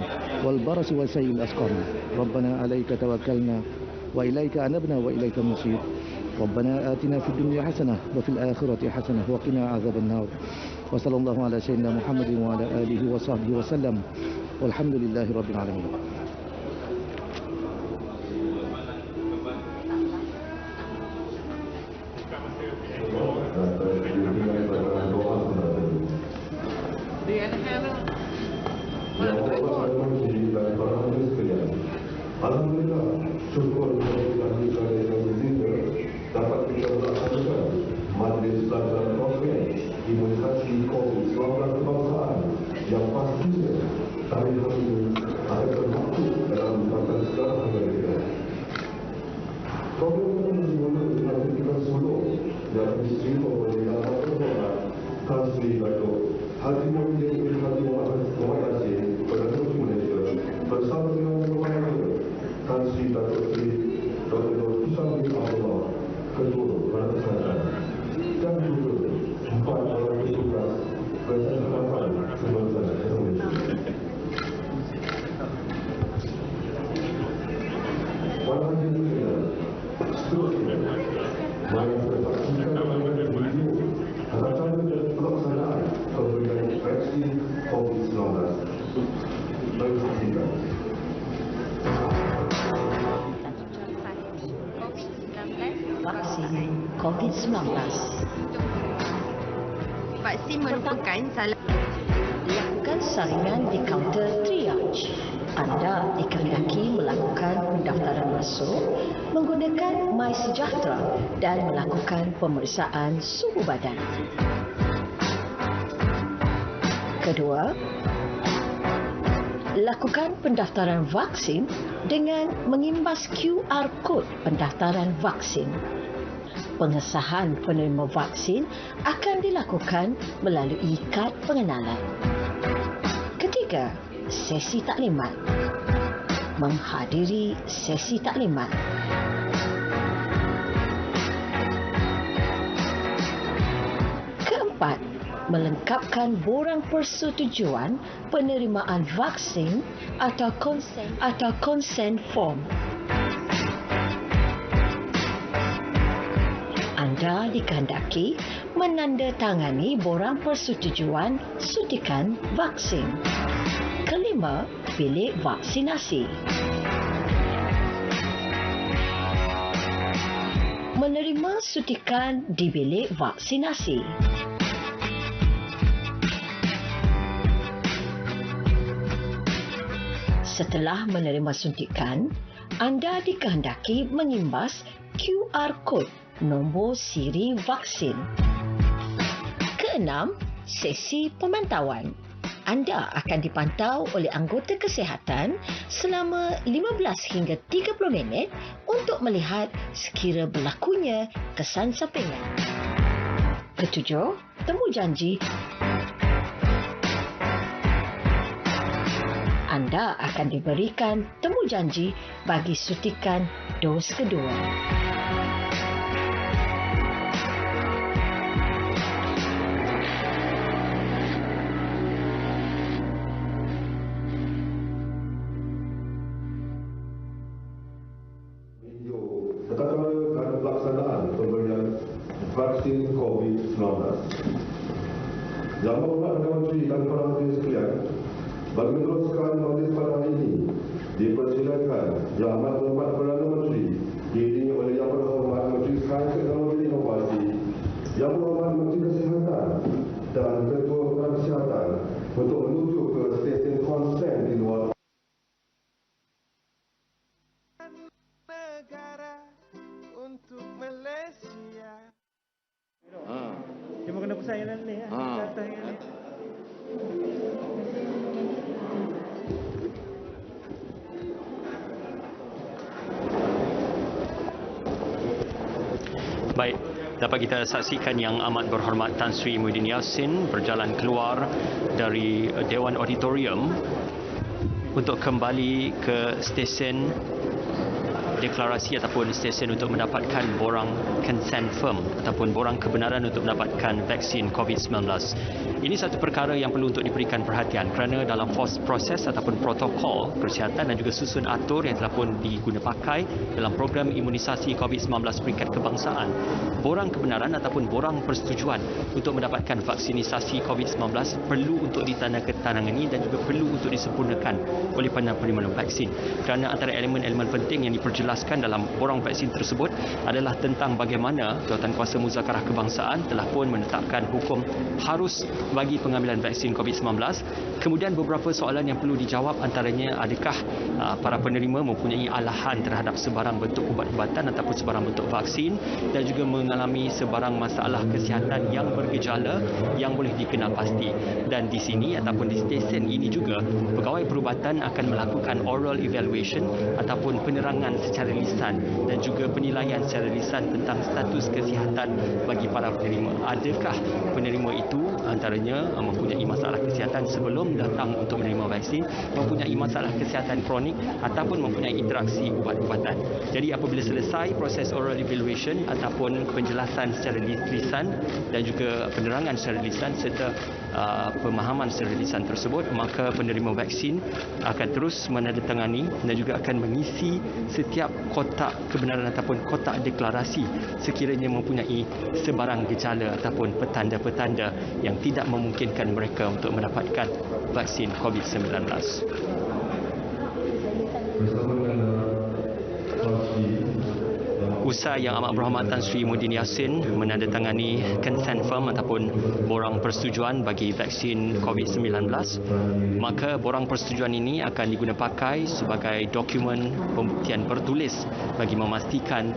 والبرص وسيء الأسقام. ربنا عليك توكلنا وإليك أنبنا وإليك المصير. ربنا آتنا في الدنيا حسنة وفي الآخرة حسنة وقنا عذاب النار. وصلى الله على سيدنا محمد وعلى آله وصحبه وسلم والحمد لله رب العالمين. Alhamdulillah, syukur kepada dapat kita melaksanakan majlis pelaksanaan program imunisasi COVID-19 kebangsaan yang pastinya tarikh ini akan termaktub dalam catatan sejarah negara kita. Program ini dimulai dengan aktivitas sulung yang diterima oleh Datuk Tan Sri Dato' Haji Muhyiddin bin Haji Muhammad Yasin Perdana Menteri Malaysia bersama dengan Tan Sri Dato' Sri Dr. Nur Hisam bin Abdullah, Ketua Badan Kesihatan, dan juga 4 orang petugas kesihatan sebangsa Malaysia. Para hadirin sekalian, seterusnya, mari kita saksikan video tentang pelaksanaan pemberian vaksin COVID-19. Mari saksikan. Vaksin COVID-19. Vaksin merupakan lakukan saringan di kaunter triage. Anda dikehendaki melakukan pendaftaran masuk menggunakan MySejahtera dan melakukan pemeriksaan suhu badan. Kedua, lakukan pendaftaran vaksin dengan mengimbas QR kod pendaftaran vaksin. Pengesahan penerima vaksin akan dilakukan melalui kad pengenalan. Ketiga, sesi taklimat. Menghadiri sesi taklimat. Keempat, melengkapkan borang persetujuan penerimaan vaksin atau consent form. Anda dikehendaki menandatangani borang persetujuan suntikan vaksin. Kelima, bilik vaksinasi. Menerima suntikan di bilik vaksinasi. Setelah menerima suntikan, anda dikehendaki mengimbas QR Code nombor siri vaksin. Keenam, sesi pemantauan. Anda akan dipantau oleh anggota kesihatan selama 15 hingga 30 minit untuk melihat sekira berlakunya kesan sampingan. Ketujuh, temu janji. Anda akan diberikan temu janji bagi suntikan dos kedua. Vaksin COVID-19. Yang berhormat Perdana Menteri dan para hadirin sekalian, bagi meneruskan majlis pada hari ini, dipersilakan Yang Amat Berhormat Perdana Menteri diiringi oleh Yang Berhormat Menteri Sains Teknologi dan Inovasi, Yang Berhormat Menteri Kesihatan dan Ketua Pemerintah Kesihatan untuk menuju ke stesen konsen di luar negara untuk Malaysia. Cuma kena persaingan ni ya. Baik, dapat kita saksikan Yang Amat Berhormat Tan Sri Muhyiddin Yassin berjalan keluar dari Dewan Auditorium untuk kembali ke stesen deklarasi ataupun stesen untuk mendapatkan borang consent form ataupun borang kebenaran untuk mendapatkan vaksin COVID-19. Ini satu perkara yang perlu untuk diberikan perhatian kerana dalam proses ataupun protokol kesihatan dan juga susun atur yang telah pun diguna pakai dalam program imunisasi COVID-19 peringkat kebangsaan, borang kebenaran ataupun borang persetujuan untuk mendapatkan vaksinisasi COVID-19 perlu untuk ditandatangani dan juga perlu untuk disempurnakan oleh penerima vaksin kerana antara elemen-elemen penting yang diperjelaskan dalam borang vaksin tersebut adalah tentang bagaimana Jawatankuasa Muzakarah Kebangsaan telah pun menetapkan hukum harus bagi pengambilan vaksin COVID-19. Kemudian beberapa soalan yang perlu dijawab antaranya adakah para penerima mempunyai alahan terhadap sebarang bentuk ubat-ubatan ataupun sebarang bentuk vaksin dan juga mengalami sebarang masalah kesihatan yang bergejala yang boleh dikenal pasti. Dan di sini ataupun di stesen ini juga pegawai perubatan akan melakukan oral evaluation ataupun penerangan secara lisan dan juga penilaian secara lisan tentang status kesihatan bagi para penerima. Adakah penerima itu antaranya mempunyai masalah kesihatan sebelum datang untuk menerima vaksin, mempunyai masalah kesihatan kronik ataupun mempunyai interaksi ubat-ubatan. Jadi apabila selesai proses oral evaluation ataupun penjelasan secara lisan dan juga penerangan secara lisan serta pemahaman secara lisan tersebut, maka penerima vaksin akan terus menandatangani dan juga akan mengisi setiap kotak kebenaran ataupun kotak deklarasi sekiranya mempunyai sebarang gejala ataupun petanda-petanda yang tidak memungkinkan mereka untuk mendapatkan vaksin COVID-19. Usai Yang Amat Berhormat Tan Sri Muhyiddin Yassin menandatangani consent form ataupun borang persetujuan bagi vaksin COVID-19, maka borang persetujuan ini akan diguna pakai sebagai dokumen pembuktian bertulis bagi memastikan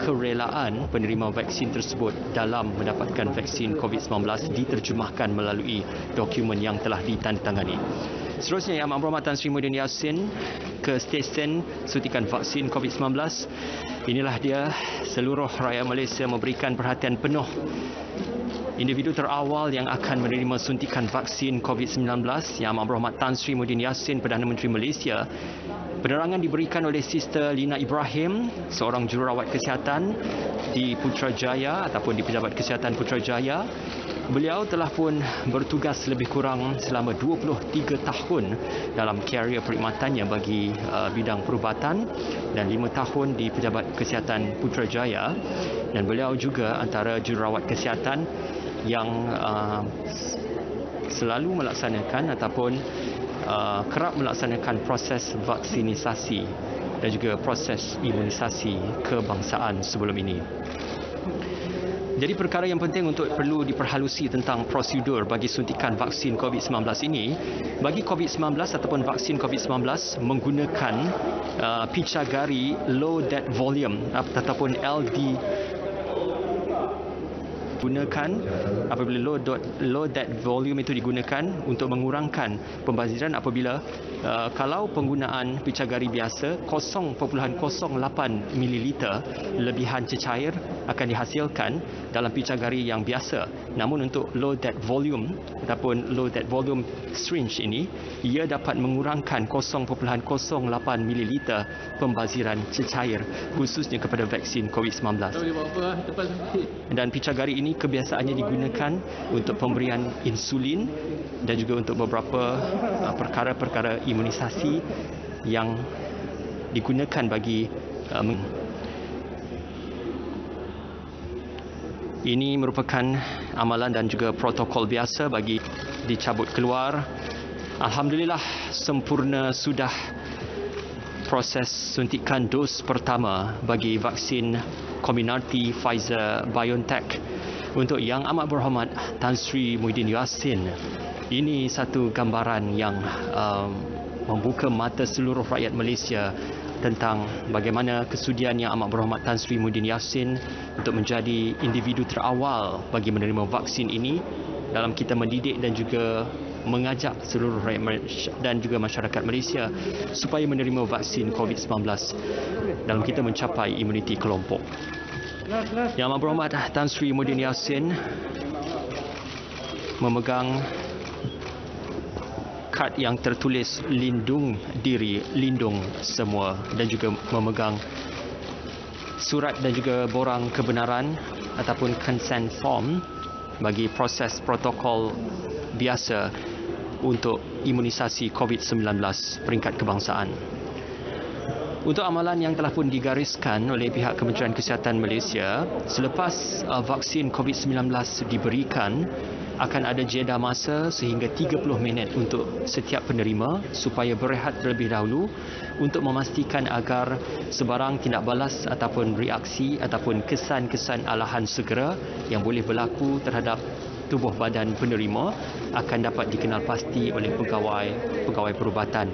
kerelaan penerima vaksin tersebut dalam mendapatkan vaksin COVID-19 diterjemahkan melalui dokumen yang telah ditandatangani. Seterusnya Yang Amat Berhormat Tan Sri Muhyiddin Yassin ke stesen suntikan vaksin COVID-19. Inilah dia, seluruh rakyat Malaysia memberikan perhatian penuh. Individu terawal yang akan menerima suntikan vaksin COVID-19, Yang Amat Berhormat Tan Sri Muhyiddin Yassin, Perdana Menteri Malaysia. Penerangan diberikan oleh Sister Lina Ibrahim, seorang jururawat kesihatan di Putrajaya ataupun di Pejabat Kesihatan Putrajaya. Beliau telah pun bertugas lebih kurang selama 23 tahun dalam karier perkhidmatannya bagi bidang perubatan dan 5 tahun di Pejabat Kesihatan Putrajaya, dan beliau juga antara jururawat kesihatan yang selalu melaksanakan ataupun kerap melaksanakan proses vaksinisasi dan juga proses imunisasi kebangsaan sebelum ini. Jadi perkara yang penting untuk perlu diperhalusi tentang prosedur bagi suntikan vaksin COVID-19 ini, bagi COVID-19 ataupun vaksin COVID-19 menggunakan picagari low dead volume ataupun LD gunakan apabila low dead volume itu digunakan untuk mengurangkan pembaziran apabila kalau penggunaan picagari biasa 0.08 ml lebihan cecair akan dihasilkan dalam picagari yang biasa. Namun untuk low dead volume ataupun low dead volume syringe ini, ia dapat mengurangkan 0.08 ml pembaziran cecair khususnya kepada vaksin COVID-19. Dan picagari ini kebiasaannya digunakan untuk pemberian insulin dan juga untuk beberapa perkara-perkara imunisasi yang digunakan bagi ini merupakan amalan dan juga protokol biasa bagi dicabut keluar. Alhamdulillah sempurna sudah proses suntikan dos pertama bagi vaksin Comirnaty Pfizer-BioNTech untuk Yang Amat Berhormat Tan Sri Muhyiddin Yassin. Ini satu gambaran yang membuka mata seluruh rakyat Malaysia tentang bagaimana kesudian Yang Amat Berhormat Tan Sri Muhyiddin Yassin untuk menjadi individu terawal bagi menerima vaksin ini dalam kita mendidik dan juga mengajak seluruh rakyat dan juga masyarakat Malaysia supaya menerima vaksin COVID-19 dalam kita mencapai imuniti kelompok. Yang Amat Berhormat Tan Sri Muhyiddin Yassin memegang kad yang tertulis lindung diri, lindung semua, dan juga memegang surat dan juga borang kebenaran ataupun consent form bagi proses protokol biasa untuk imunisasi COVID-19 peringkat kebangsaan. Untuk amalan yang telah pun digariskan oleh pihak Kementerian Kesihatan Malaysia, selepas vaksin COVID-19 diberikan, akan ada jeda masa sehingga 30 minit untuk setiap penerima supaya berehat terlebih dahulu untuk memastikan agar sebarang tindak balas ataupun reaksi ataupun kesan-kesan alahan segera yang boleh berlaku terhadap tubuh badan penerima akan dapat dikenal pasti oleh pegawai perubatan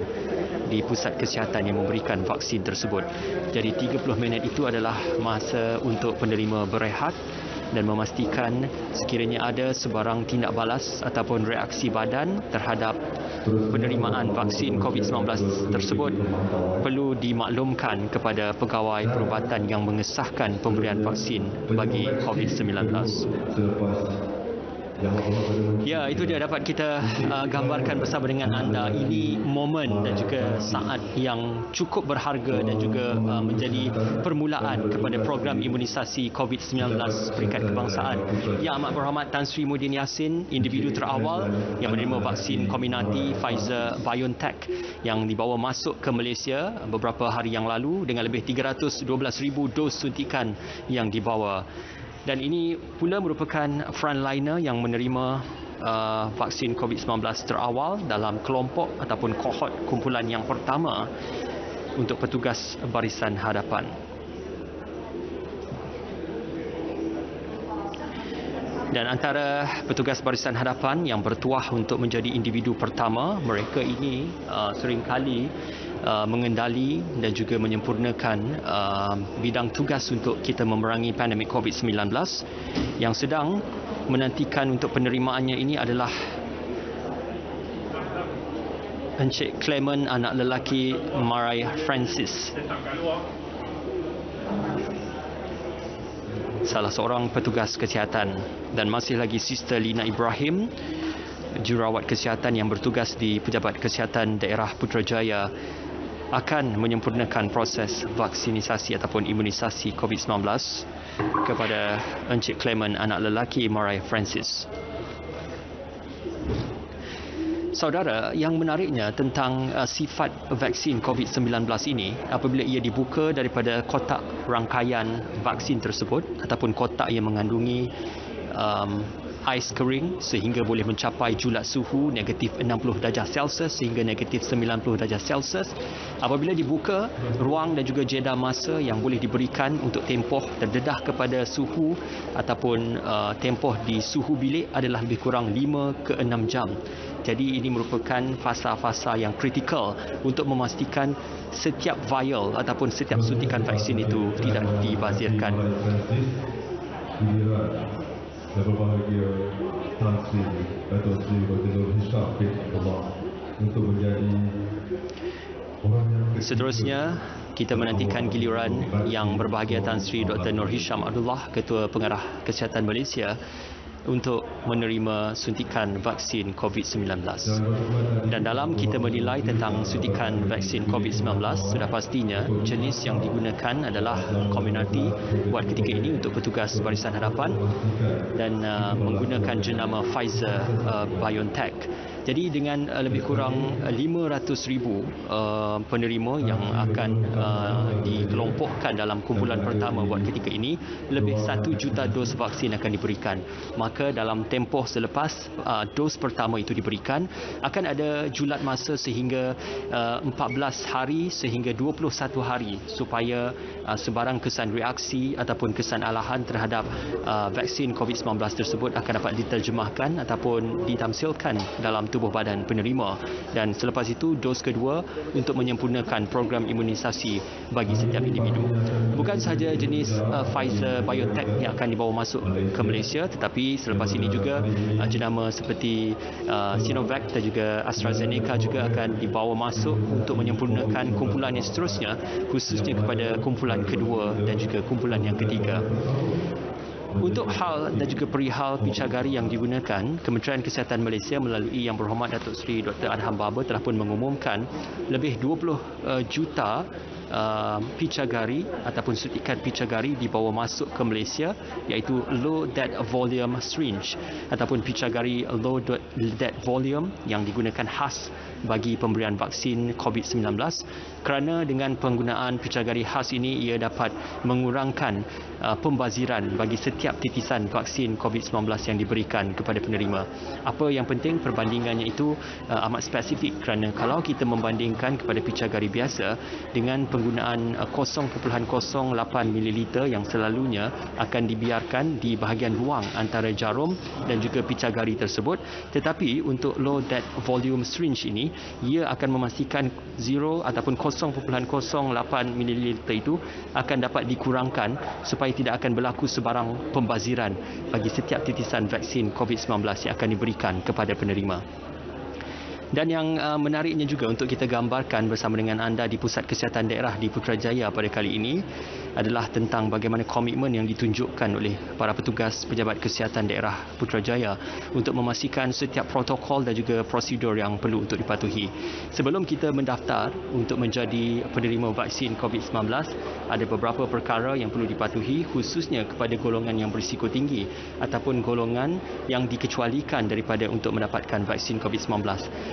di pusat kesihatan yang memberikan vaksin tersebut. Jadi 30 minit itu adalah masa untuk penerima berehat dan memastikan sekiranya ada sebarang tindak balas ataupun reaksi badan terhadap penerimaan vaksin COVID-19 tersebut perlu dimaklumkan kepada pegawai perubatan yang mengesahkan pemberian vaksin bagi COVID-19. Ya, itu dia dapat kita gambarkan bersama dengan anda. Ini momen dan juga saat yang cukup berharga dan juga menjadi permulaan kepada program imunisasi COVID-19 peringkat kebangsaan. Yang Amat Berhormat Tan Sri Muhyiddin Yassin, individu terawal yang menerima vaksin Comirnaty Pfizer-BioNTech yang dibawa masuk ke Malaysia beberapa hari yang lalu dengan lebih 312,000 dos suntikan yang dibawa. Dan ini pula merupakan frontliner yang menerima vaksin COVID-19 terawal dalam kelompok ataupun kohort kumpulan yang pertama untuk petugas barisan hadapan. Dan antara petugas barisan hadapan yang bertuah untuk menjadi individu pertama, mereka ini seringkali mengendali dan juga menyempurnakan bidang tugas untuk kita memerangi pandemik COVID-19. Yang sedang menantikan untuk penerimaannya ini adalah Encik Clement, anak lelaki Marai Francis, salah seorang petugas kesihatan, dan masih lagi Sister Lina Ibrahim, jururawat kesihatan yang bertugas di Pejabat Kesihatan Daerah Putrajaya, akan menyempurnakan proses vaksinisasi ataupun imunisasi COVID-19 kepada Encik Clement, anak lelaki Marai Francis. Saudara, yang menariknya tentang sifat vaksin COVID-19 ini, apabila ia dibuka daripada kotak rangkaian vaksin tersebut ataupun kotak yang mengandungi ais kering sehingga boleh mencapai julat suhu negatif 60 darjah Celsius sehingga negatif 90 darjah Celsius. Apabila dibuka, ruang dan juga jeda masa yang boleh diberikan untuk tempoh terdedah kepada suhu ataupun tempoh di suhu bilik adalah lebih kurang 5 ke 6 jam. Jadi ini merupakan fasa-fasa yang kritikal untuk memastikan setiap vial ataupun setiap suntikan vaksin itu tidak dibazirkan. Dan berbahagia Tan Sri Dato' Sri Dr. Nur Hisham bin Abdullah untuk menjadi orang yang... Seterusnya, kita menantikan giliran yang berbahagia Tan Sri Dr. Nur Hisham Abdullah, Ketua Pengarah Kesihatan Malaysia, untuk menerima suntikan vaksin COVID-19. Dan dalam kita menilai tentang suntikan vaksin COVID-19, sudah pastinya jenis yang digunakan adalah Comirnaty buat ketika ini untuk petugas barisan hadapan dan menggunakan jenama Pfizer BioNTech. Jadi dengan lebih kurang 500,000 penerima yang akan dikelompokkan dalam kumpulan pertama buat ketika ini, lebih 1 juta dos vaksin akan diberikan. Maka dalam tempoh selepas dos pertama itu diberikan, akan ada julat masa sehingga 14 hari sehingga 21 hari supaya sebarang kesan reaksi ataupun kesan alahan terhadap vaksin COVID-19 tersebut akan dapat diterjemahkan ataupun ditamsilkan dalam tubuh badan penerima. Dan selepas itu dos kedua untuk menyempurnakan program imunisasi bagi setiap individu. Bukan sahaja jenis Pfizer BioNTech yang akan dibawa masuk ke Malaysia, tetapi selepas ini juga jenama seperti Sinovac dan juga AstraZeneca juga akan dibawa masuk untuk menyempurnakan kumpulan yang seterusnya, khususnya kepada kumpulan kedua dan juga kumpulan yang ketiga. Untuk hal dan juga perihal picagari yang digunakan, Kementerian Kesihatan Malaysia melalui Yang Berhormat Datuk Seri Dr. Adham Baba telah pun mengumumkan lebih 20 juta picagari ataupun suntikan picagari dibawa masuk ke Malaysia, iaitu low dead volume syringe ataupun picagari low dead volume yang digunakan khas bagi pemberian vaksin COVID-19, kerana dengan penggunaan picagari khas ini ia dapat mengurangkan pembaziran bagi setiap titisan vaksin COVID-19 yang diberikan kepada penerima. Apa yang penting, perbandingannya itu amat spesifik, kerana kalau kita membandingkan kepada picagari biasa dengan penggunaan 0.08 ml yang selalunya akan dibiarkan di bahagian ruang antara jarum dan juga picagari tersebut, tetapi untuk low dead volume syringe ini ia akan memastikan 0 ataupun 0.08 ml itu akan dapat dikurangkan supaya tidak akan berlaku sebarang pembaziran bagi setiap titisan vaksin COVID-19 yang akan diberikan kepada penerima. Dan yang menariknya juga untuk kita gambarkan bersama dengan anda di Pusat Kesihatan Daerah di Putrajaya pada kali ini adalah tentang bagaimana komitmen yang ditunjukkan oleh para petugas pejabat kesihatan daerah Putrajaya untuk memastikan setiap protokol dan juga prosedur yang perlu untuk dipatuhi. Sebelum kita mendaftar untuk menjadi penerima vaksin COVID-19, ada beberapa perkara yang perlu dipatuhi, khususnya kepada golongan yang berisiko tinggi ataupun golongan yang dikecualikan daripada untuk mendapatkan vaksin COVID-19.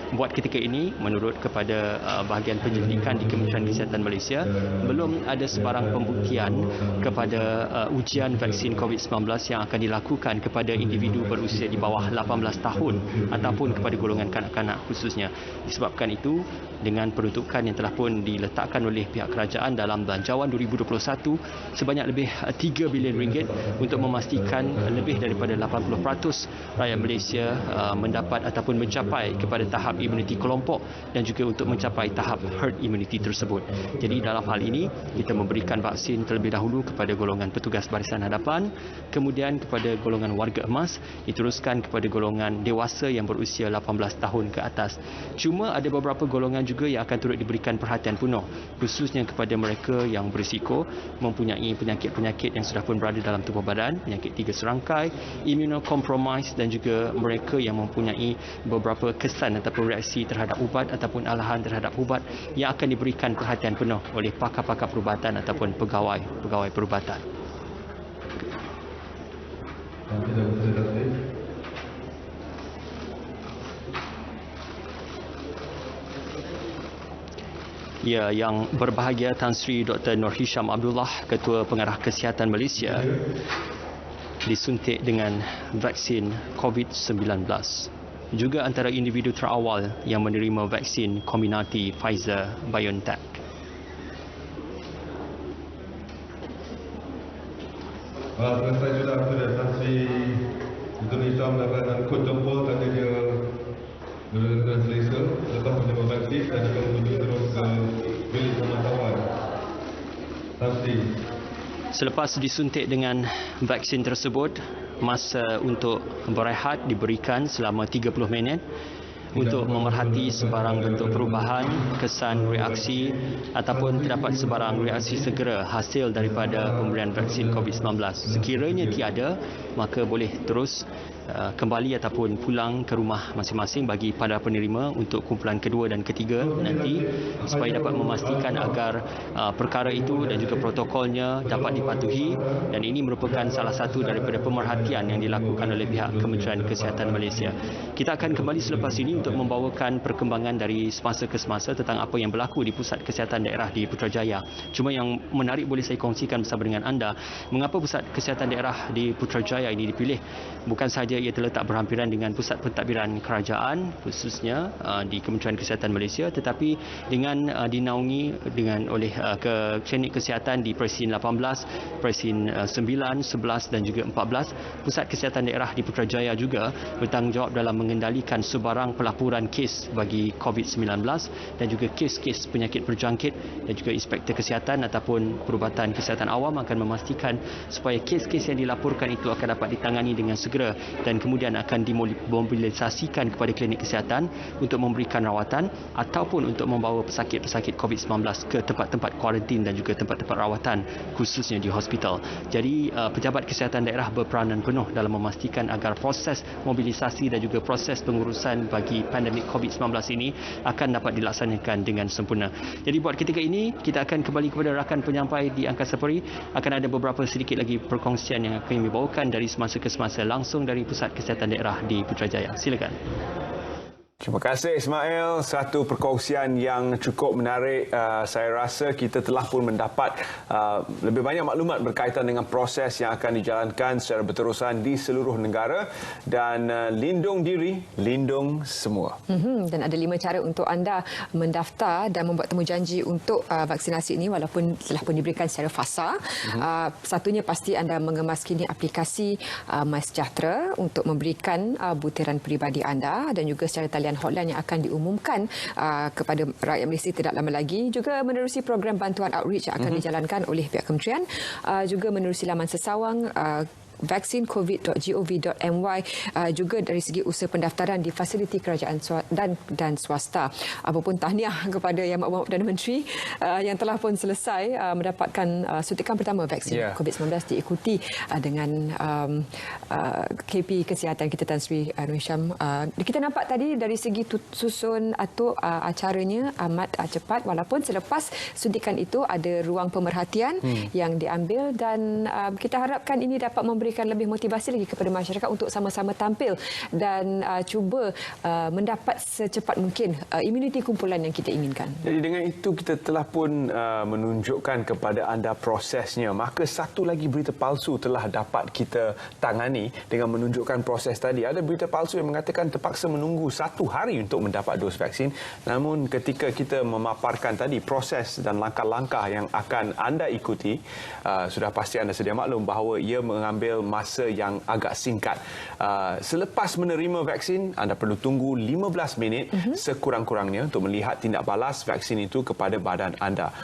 Buat ketika ini, menurut kepada bahagian penyelidikan di Kementerian Kesihatan Malaysia, belum ada sebarang pembuktian kepada ujian vaksin COVID-19 yang akan dilakukan kepada individu berusia di bawah 18 tahun ataupun kepada golongan kanak-kanak khususnya. Disebabkan itu, dengan peruntukan yang telah pun diletakkan oleh pihak kerajaan dalam belanjawan 2021 sebanyak lebih 3 bilion ringgit untuk memastikan lebih daripada 80% rakyat Malaysia mendapat ataupun mencapai kepada tahap imuniti kelompok dan juga untuk mencapai tahap herd immunity tersebut. Jadi dalam hal ini kita memberikan vaksin terlebih dahulu kepada golongan petugas barisan hadapan, kemudian kepada golongan warga emas, diteruskan kepada golongan dewasa yang berusia 18 tahun ke atas. Cuma ada beberapa golongan juga yang akan turut diberikan perhatian penuh, khususnya kepada mereka yang berisiko mempunyai penyakit-penyakit yang sudah pun berada dalam tubuh badan, penyakit 3 serangkai, immunocompromised dan juga mereka yang mempunyai beberapa kesan ataupun reaksi terhadap ubat ataupun alahan terhadap ubat yang akan diberikan perhatian penuh oleh pakar-pakar perubatan ataupun pegawai perubatan. Ya, yang berbahagia Tan Sri Dr. Nur Hisham Abdullah, Ketua Pengarah Kesihatan Malaysia, disuntik dengan vaksin COVID-19. Juga antara individu terawal yang menerima vaksin kombinasi Pfizer-BioNTech. Selesai sudah sudah Tan Sri Dr. Hisham mendapatkan kod jempol tanda dia selesa lepas menerima vaksin dan akan menuju terus ke bilik pemantauan. Tan Sri. Selepas disuntik dengan vaksin tersebut, masa untuk berehat diberikan selama 30 minit untuk memerhati sebarang bentuk perubahan, kesan reaksi ataupun terdapat sebarang reaksi segera hasil daripada pemberian vaksin COVID-19. Sekiranya tiada, maka boleh terus kembali ataupun pulang ke rumah masing-masing bagi para penerima untuk kumpulan kedua dan ketiga nanti, supaya dapat memastikan agar perkara itu dan juga protokolnya dapat dipatuhi, dan ini merupakan salah satu daripada pemerhatian yang dilakukan oleh pihak Kementerian Kesihatan Malaysia. Kita akan kembali selepas ini untuk membawakan perkembangan dari semasa ke semasa tentang apa yang berlaku di Pusat Kesihatan Daerah di Putrajaya. Cuma yang menarik boleh saya kongsikan bersama dengan anda, mengapa Pusat Kesihatan Daerah di Putrajaya ini dipilih. Bukan sahaja ia terletak berhampiran dengan pusat pentadbiran kerajaan, khususnya di Kementerian Kesihatan Malaysia, tetapi dengan dinaungi dengan oleh ke klinik kesihatan di Presin 18, Presin 9, 11 dan juga 14. Pusat Kesihatan Daerah di Putrajaya juga bertanggungjawab dalam mengendalikan sebarang pelaporan kes bagi COVID-19 dan juga kes-kes penyakit berjangkit, dan juga inspektor kesihatan ataupun perubatan kesihatan awam akan memastikan supaya kes-kes yang dilaporkan itu akan dapat ditangani dengan segera dan kemudian akan dimobilisasikan kepada klinik kesihatan untuk memberikan rawatan ataupun untuk membawa pesakit-pesakit COVID-19 ke tempat-tempat kuarantin dan juga tempat-tempat rawatan, khususnya di hospital. Jadi pejabat kesihatan daerah berperanan penuh dalam memastikan agar proses mobilisasi dan juga proses pengurusan bagi pandemik COVID-19 ini akan dapat dilaksanakan dengan sempurna. Jadi buat ketika ini kita akan kembali kepada rakan penyampai di Angkasa Puri. Akan ada beberapa sedikit lagi perkongsian yang akan dibawakan dari semasa ke semasa langsung dari Pusat Kesihatan Daerah di Putrajaya. Silakan. Terima kasih Ismail. Satu perkongsian yang cukup menarik. Saya rasa kita telah pun mendapat lebih banyak maklumat berkaitan dengan proses yang akan dijalankan secara berterusan di seluruh negara, dan lindung diri, lindung semua. Dan ada 5 cara untuk anda mendaftar dan membuat temujanji untuk vaksinasi ini walaupun telah pun diberikan secara fasa. Satunya pasti anda mengemas kini aplikasi MySejahtera untuk memberikan butiran peribadi anda, dan juga secara talian hotline yang akan diumumkan kepada rakyat Malaysia tidak lama lagi. Juga menerusi program bantuan outreach yang akan dijalankan oleh pihak kementerian. Juga menerusi laman sesawang vaksincovid.gov.my, juga dari segi usaha pendaftaran di fasiliti kerajaan dan swasta. Apapun tahniah kepada Yang Amat Perdana Menteri yang telah pun selesai mendapatkan suntikan pertama vaksin COVID-19, diikuti dengan KP Kesihatan kita Tan Sri Nur Hisham. Kita nampak tadi dari segi susun atau acaranya amat cepat, walaupun selepas suntikan itu ada ruang pemerhatian yang diambil, dan kita harapkan ini dapat memberikan lebih motivasi lagi kepada masyarakat untuk sama-sama tampil dan cuba mendapat secepat mungkin imuniti kumpulan yang kita inginkan. Jadi dengan itu kita telah pun menunjukkan kepada anda prosesnya. Maka satu lagi berita palsu telah dapat kita tangani dengan menunjukkan proses tadi. Ada berita palsu yang mengatakan terpaksa menunggu 1 hari untuk mendapat dos vaksin. Namun ketika kita memaparkan tadi proses dan langkah-langkah yang akan anda ikuti, sudah pasti anda sedia maklum bahawa ia mengambil masa yang agak singkat. Selepas menerima vaksin, anda perlu tunggu 15 minit sekurang-kurangnya untuk melihat tindak balas vaksin itu kepada badan anda.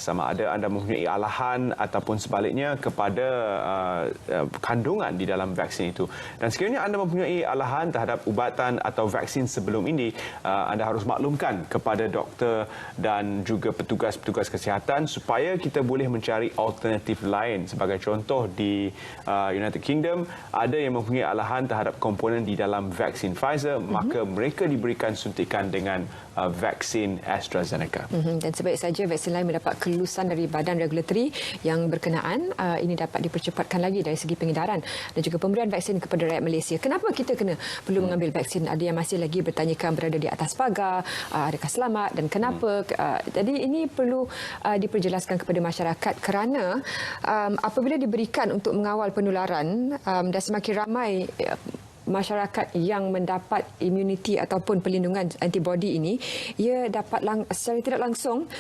Sama ada anda mempunyai alahan ataupun sebaliknya kepada kandungan di dalam vaksin itu. Dan sekiranya anda mempunyai alahan terhadap ubatan atau vaksin sebelum ini, anda harus maklumkan kepada doktor dan juga petugas-petugas kesihatan supaya kita boleh mencari alternatif lain. Sebagai contoh, di United Kingdom ada yang mempunyai alahan terhadap komponen di dalam vaksin Pfizer, maka mereka diberikan suntikan dengan vaksin AstraZeneca. Dan sebaik saja vaksin lain mendapat kelulusan dari badan regulatory yang berkenaan, ini dapat dipercepatkan lagi dari segi pengedaran dan juga pemberian vaksin kepada rakyat Malaysia. Kenapa kita perlu mengambil vaksin? Ada yang masih lagi bertanyakan berada di atas pagar, adakah selamat dan kenapa? Jadi ini perlu diperjelaskan kepada masyarakat kerana apabila diberikan untuk mengawal penularan dan semakin ramai masyarakat yang mendapat imuniti ataupun perlindungan antibody ini, ia dapat secara tidak langsung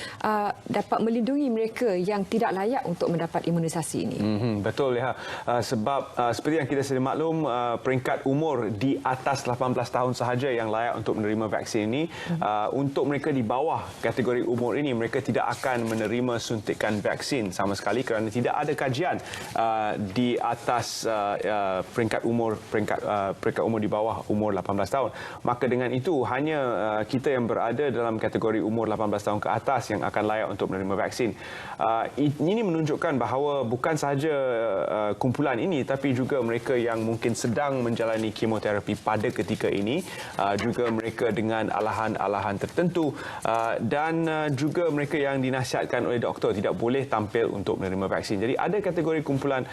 dapat melindungi mereka yang tidak layak untuk mendapat imunisasi ini. Betul ya. Sebab seperti yang kita sedia maklum, peringkat umur di atas 18 tahun sahaja yang layak untuk menerima vaksin ini. Untuk mereka di bawah kategori umur ini, mereka tidak akan menerima suntikan vaksin sama sekali kerana tidak ada kajian di atas peringkat umur di bawah umur 18 tahun. Maka dengan itu hanya kita yang berada dalam kategori umur 18 tahun ke atas yang akan layak untuk menerima vaksin. Ini menunjukkan bahawa bukan sahaja kumpulan ini tapi juga mereka yang mungkin sedang menjalani kemoterapi pada ketika ini, juga mereka dengan alahan-alahan tertentu dan juga mereka yang dinasihatkan oleh doktor tidak boleh tampil untuk menerima vaksin. Jadi ada kategori kumpulan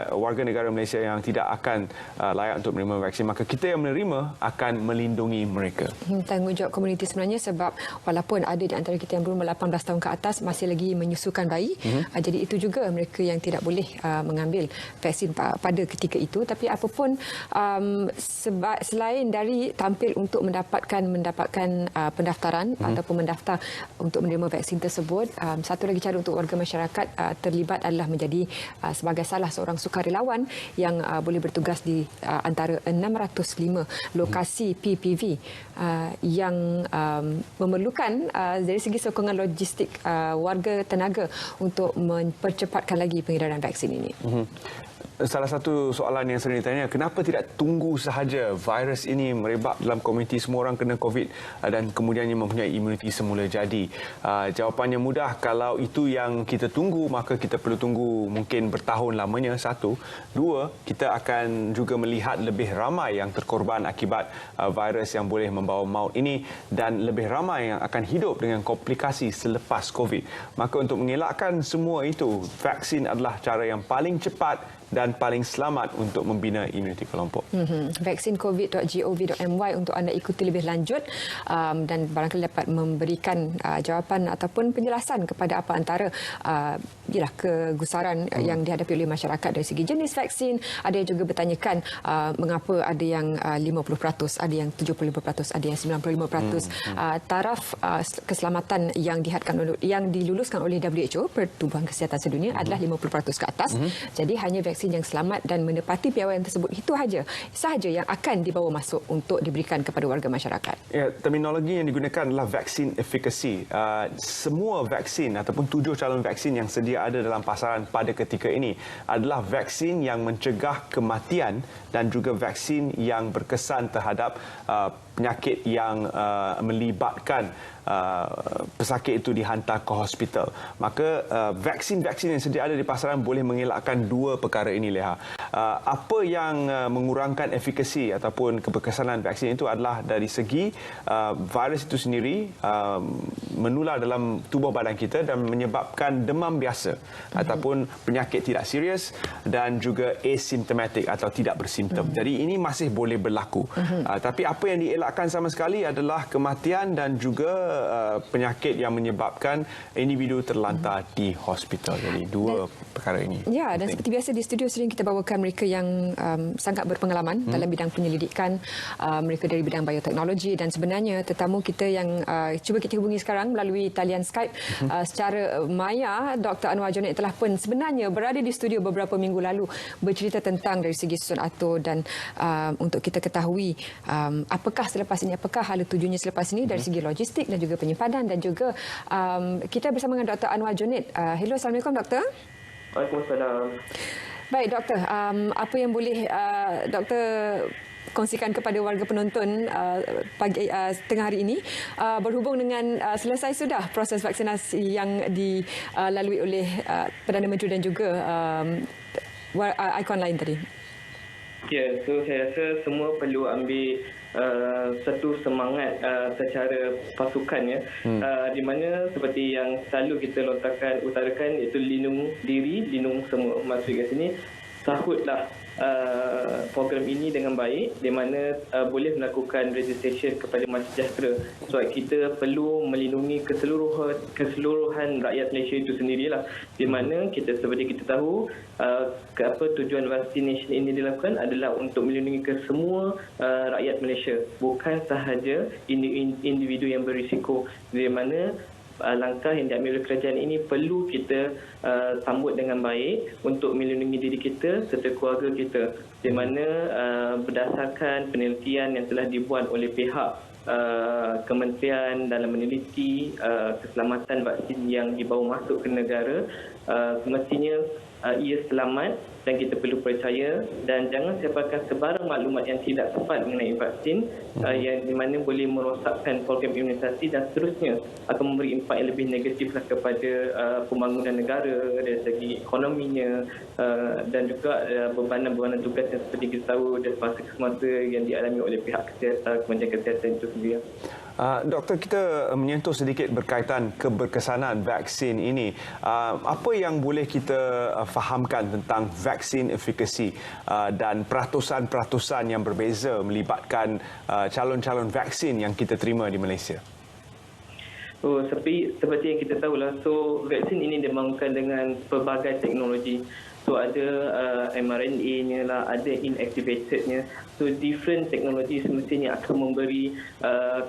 warga negara Malaysia yang tidak akan layak untuk menerima vaksin, maka kita yang menerima akan melindungi mereka. Tanggungjawab komuniti sebenarnya, sebab walaupun ada di antara kita yang berumur 18 tahun ke atas masih lagi menyusukan bayi, jadi itu juga mereka yang tidak boleh mengambil vaksin pada ketika itu. Tapi apapun selain dari tampil untuk mendapatkan pendaftaran ataupun mendaftar untuk menerima vaksin tersebut, satu lagi cara untuk warga masyarakat terlibat adalah menjadi sebagai salah seorang sukarelawan yang boleh bertugas di antara 605 lokasi PPV yang memerlukan dari segi sokongan logistik warga tenaga untuk mempercepatkan lagi pengedaran vaksin ini. Salah satu soalan yang sering ditanya, kenapa tidak tunggu sahaja virus ini merebak dalam komuniti, semua orang kena COVID dan kemudiannya mempunyai imuniti semula jadi? Jawapannya mudah, kalau itu yang kita tunggu, maka kita perlu tunggu mungkin bertahun lamanya, satu. Dua, kita akan juga melihat lebih ramai yang terkorban akibat virus yang boleh membawa maut ini dan lebih ramai yang akan hidup dengan komplikasi selepas COVID. Maka untuk mengelakkan semua itu, vaksin adalah cara yang paling cepat dan paling selamat untuk membina imuniti kelompok. Vaksincovid.gov.my untuk anda ikuti lebih lanjut dan barangkali dapat memberikan jawapan ataupun penjelasan kepada apa antara kegusaran yang dihadapi oleh masyarakat dari segi jenis vaksin. Ada yang juga bertanyakan mengapa ada yang 50%, ada yang 75%, ada yang 95%. Taraf keselamatan yang diluluskan oleh WHO, Pertubuhan Kesihatan Sedunia, adalah 50% ke atas. Jadi hanya vaksin yang selamat dan menepati piawaian tersebut itu sahaja yang akan dibawa masuk untuk diberikan kepada warga masyarakat. Ya, terminologi yang digunakan adalah vaksin efficacy. Semua vaksin ataupun 7 calon vaksin yang sedia ada dalam pasaran pada ketika ini adalah vaksin yang mencegah kematian dan juga vaksin yang berkesan terhadap penyakit yang melibatkan pesakit itu dihantar ke hospital. Maka vaksin-vaksin yang sedia ada di pasaran boleh mengelakkan dua perkara ini, Leha. Apa yang mengurangkan efikasi ataupun keberkesanan vaksin itu adalah dari segi virus itu sendiri menular dalam tubuh badan kita dan menyebabkan demam biasa ataupun penyakit tidak serius dan juga asymptomatic atau tidak bersimptom. Jadi ini masih boleh berlaku. Tapi apa yang dielakkan sama sekali adalah kematian dan juga penyakit yang menyebabkan individu terlantar di hospital. Jadi dua perkara ini. Ya, dan seperti biasa di studio sering kita bawakan mereka yang sangat berpengalaman dalam bidang penyelidikan, mereka dari bidang bioteknologi, dan sebenarnya tetamu kita yang cuba kita hubungi sekarang melalui talian Skype secara maya, Dr. Anwar Jonet telah pun sebenarnya berada di studio beberapa minggu lalu bercerita tentang dari segi susun atur dan untuk kita ketahui apakah selepas ini, apakah hala tujuannya selepas ini dari segi logistik dan juga penyimpanan dan juga kita bersama dengan Dr. Anwar Jonet. Hello, Assalamualaikum Doktor. Waalaikumsalam. Baik Doktor, apa yang boleh Doktor kongsikan kepada warga penonton pagi tengah hari ini berhubung dengan selesai sudah proses vaksinasi yang dilalui oleh Perdana Menteri dan juga ikon lain tadi. Ya, so saya rasa semua perlu ambil satu semangat secara pasukan ya, di mana seperti yang selalu kita utarakan iaitu lindung diri, lindung semua. Maksud kat sini, sahutlah program ini dengan baik, di mana boleh melakukan registration kepada MySejahtera. Sebab kita perlu melindungi keseluruhan rakyat Malaysia itu sendirilah, di mana kita seperti kita tahu tujuan vaccination ini dilakukan adalah untuk melindungi kesemua rakyat Malaysia, bukan sahaja individu yang berisiko, di mana langkah yang diambil oleh kerajaan ini perlu kita sambut dengan baik untuk melindungi diri kita serta keluarga kita, di mana berdasarkan penelitian yang telah dibuat oleh pihak Kementerian dalam meneliti keselamatan vaksin yang dibawa masuk ke negara, semestinya ia selamat dan kita perlu percaya, dan jangan sebarkan sebarang maklumat yang tidak tepat mengenai vaksin yang di mana boleh merosakkan program imunisasi dan seterusnya akan memberi impak yang lebih negatiflah kepada pembangunan negara dari segi ekonominya dan juga bebanan-bebanan tugas yang seperti kita tahu dan semasa yang dialami oleh pihak Kementerian Kesihatan itu sendiri. Doktor, kita menyentuh sedikit berkaitan keberkesanan vaksin ini. Apa yang boleh kita fahamkan tentang vaksin efikasi dan peratusan-peratusan yang berbeza melibatkan calon-calon vaksin yang kita terima di Malaysia? Seperti yang kita tahulah, vaksin ini dibangunkan dengan pelbagai teknologi. Ada mRNA-nya lah, ada inactivated-nya. Different teknologi semestinya akan memberi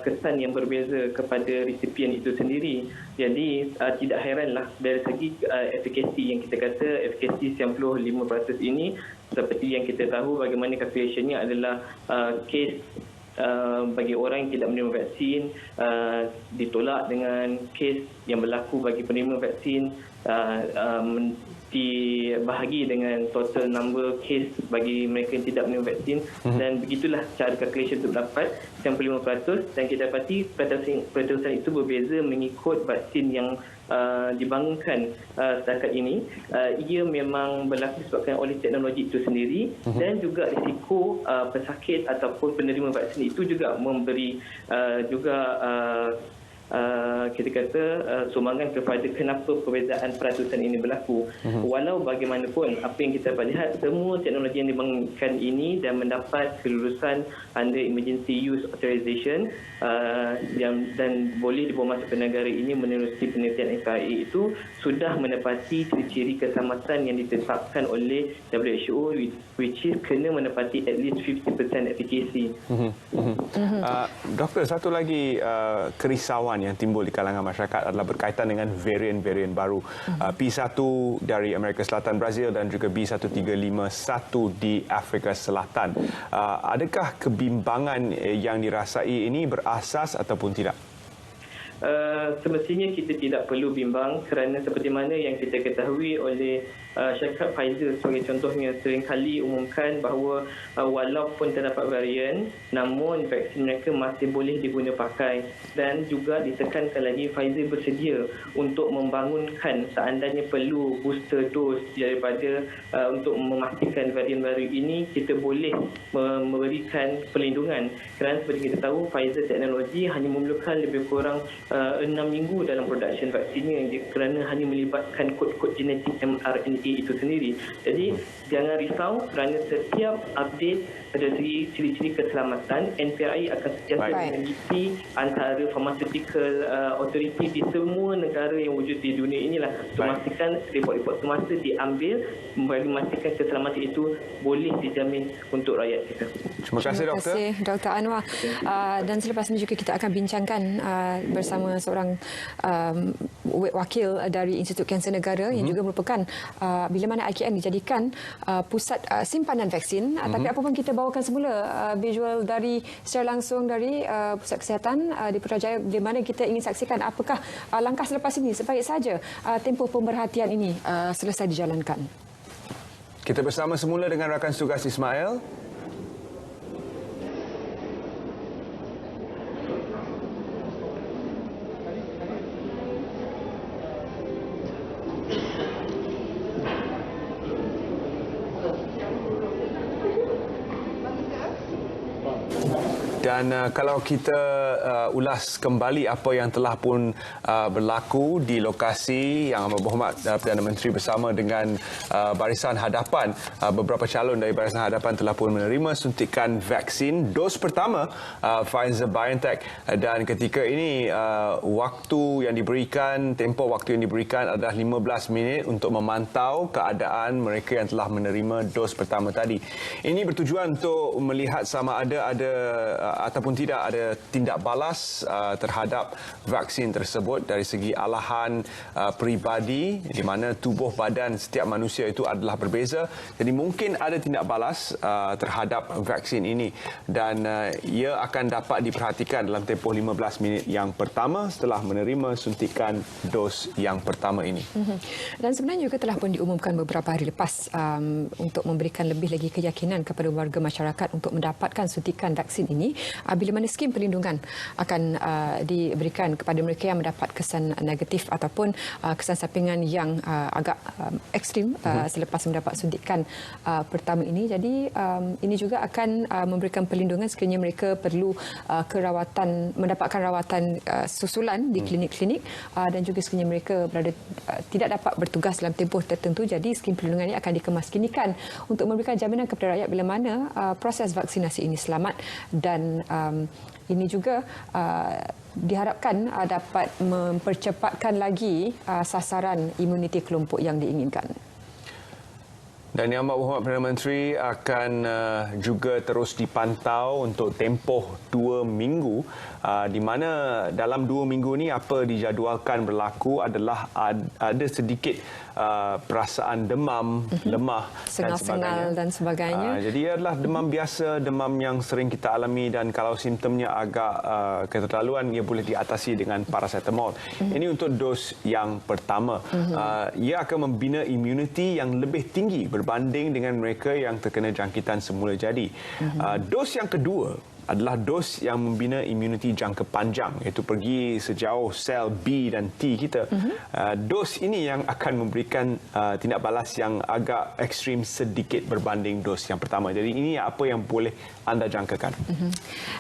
kesan yang berbeza kepada resipien itu sendiri. Jadi tidak heranlah dari segi efikasi yang kita kata, efikasi 95% ini, seperti yang kita tahu bagaimana calculation-nya adalah kes bagi orang yang tidak menerima vaksin ditolak dengan kes yang berlaku bagi penerima vaksin dibahagi dengan total number case bagi mereka yang tidak menerima vaksin, dan begitulah cara calculation itu dapat 95%, dan kita dapati peratusan itu berbeza mengikut vaksin yang dibangunkan setakat ini. Ia memang berlaku disebabkan oleh teknologi itu sendiri, dan juga risiko pesakit ataupun penerima vaksin itu juga memberi kita kata sumbangan kepada kenapa perbezaan peratusan ini berlaku. Walau bagaimanapun, apa yang kita dapat lihat, semua teknologi yang dibangunkan ini dan mendapat kelulusan under emergency use authorization dan boleh dibawa masuk ke negara ini menerusi penelitian FIA itu sudah menepati ciri-ciri keselamatan yang ditetapkan oleh WHO, which is kena menepati at least 50% efficacy. Doktor, satu lagi kerisauan yang timbul di kalangan masyarakat adalah berkaitan dengan varian-varian baru P1 dari Amerika Selatan, Brazil, dan juga B1351 di Afrika Selatan. Adakah kebimbangan yang dirasai ini berasas ataupun tidak? Semestinya kita tidak perlu bimbang, kerana seperti mana yang kita ketahui oleh syarikat Pfizer sebagai contohnya seringkali umumkan bahawa walaupun terdapat varian, namun vaksin mereka masih boleh diguna pakai, dan juga ditekankan lagi Pfizer bersedia untuk membangunkan seandainya perlu booster dose daripada untuk memastikan varian baru ini kita boleh memberikan perlindungan, kerana seperti kita tahu Pfizer teknologi hanya memerlukan lebih kurang 6 minggu dalam production vaksinnya, kerana hanya melibatkan kod-kod genetik mRNA itu sendiri. Jadi jangan risau, kerana setiap update dari segi ciri-ciri keselamatan, NPRI akan sentiasa meneliti antara pharmaceutical authority di semua negara yang wujud di dunia inilah, memastikan report-report semasa diambil bagi memastikan keselamatan itu boleh dijamin untuk rakyat kita. Terima kasih, Doktor. Terima kasih, Dr. Anwar. Dan selepas ini juga kita akan bincangkan bersama seorang wakil dari Institut Kanser Negara yang juga merupakan bila mana IKN dijadikan pusat simpanan vaksin. Tapi apa pun kita bawakan semula visual dari secara langsung dari pusat kesihatan di Putrajaya, di mana kita ingin saksikan apakah langkah selepas ini, sebaik saja tempoh pemerhatian ini selesai dijalankan. Kita bersama semula dengan rakan tugas Ismail. Dan kalau kita ulas kembali apa yang telah pun berlaku di lokasi yang Amat Berhormat Perdana Menteri bersama dengan Barisan Hadapan, beberapa calon dari Barisan Hadapan telah pun menerima suntikan vaksin dos pertama Pfizer-BioNTech, dan ketika ini waktu yang diberikan, tempoh waktu yang diberikan adalah 15 minit untuk memantau keadaan mereka yang telah menerima dos pertama tadi. Ini bertujuan untuk melihat sama ada ataupun tidak ada tindak balas terhadap vaksin tersebut dari segi alahan peribadi, di mana tubuh badan setiap manusia itu adalah berbeza. Jadi mungkin ada tindak balas terhadap vaksin ini, dan ia akan dapat diperhatikan dalam tempoh 15 minit yang pertama setelah menerima suntikan dos yang pertama ini. Dan sebenarnya juga telah pun diumumkan beberapa hari lepas untuk memberikan lebih lagi keyakinan kepada warga masyarakat untuk mendapatkan suntikan vaksin ini, bila mana skim perlindungan akan diberikan kepada mereka yang mendapat kesan negatif ataupun kesan sampingan yang agak ekstrim selepas mendapat suntikan pertama ini. Jadi ini juga akan memberikan perlindungan sekiranya mereka perlu mendapatkan rawatan susulan di klinik-klinik, dan juga sekiranya mereka tidak dapat bertugas dalam tempoh tertentu. Jadi skim perlindungan ini akan dikemaskinikan untuk memberikan jaminan kepada rakyat bila mana proses vaksinasi ini selamat, dan ini juga diharapkan dapat mempercepatkan lagi sasaran imuniti kelompok yang diinginkan. Dan Yang Amat Berhormat Perdana Menteri akan juga terus dipantau untuk tempoh 2 minggu, di mana dalam 2 minggu ini apa dijadualkan berlaku adalah ada sedikit perasaan demam, lemah sengal-sengal dan sebagainya. Jadi ia adalah demam biasa, demam yang sering kita alami, dan kalau simptomnya agak keterlaluan, ia boleh diatasi dengan paracetamol. Ini untuk dos yang pertama. Ia akan membina imuniti yang lebih tinggi berbanding dengan mereka yang terkena jangkitan semula jadi. Dos yang kedua adalah dos yang membina imuniti jangka panjang, iaitu pergi sejauh sel B dan T kita. Dos ini yang akan memberikan tindak balas yang agak ekstrim sedikit berbanding dos yang pertama. Jadi ini apa yang boleh anda jangkakan.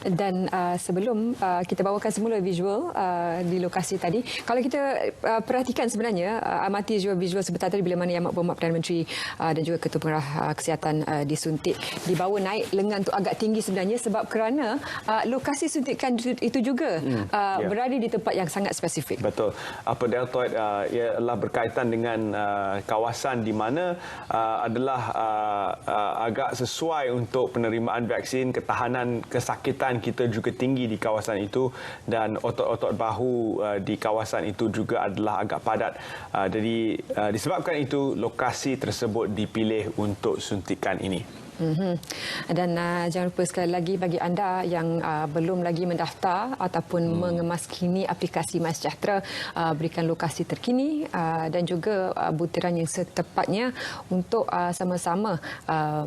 Dan sebelum kita bawakan semula visual di lokasi tadi, kalau kita perhatikan sebenarnya, amati juga visual sebentar tadi bila mana Yang Amat Berhormat Perdana Menteri dan juga Ketua Pengarah Kesihatan disuntik, dibawa naik lengan tu agak tinggi sebenarnya, sebab kerana lokasi suntikan itu juga berada di tempat yang sangat spesifik. Betul. Upper deltoid ialah berkaitan dengan kawasan di mana adalah agak sesuai untuk penerimaan vaksin. Ketahanan kesakitan kita juga tinggi di kawasan itu, dan otot-otot bahu di kawasan itu juga adalah agak padat. Jadi disebabkan itu lokasi tersebut dipilih untuk suntikan ini. Dan jangan lupa sekali lagi bagi anda yang belum lagi mendaftar ataupun mengemaskini aplikasi MySejahtera, berikan lokasi terkini dan juga butiran yang setepatnya untuk sama-sama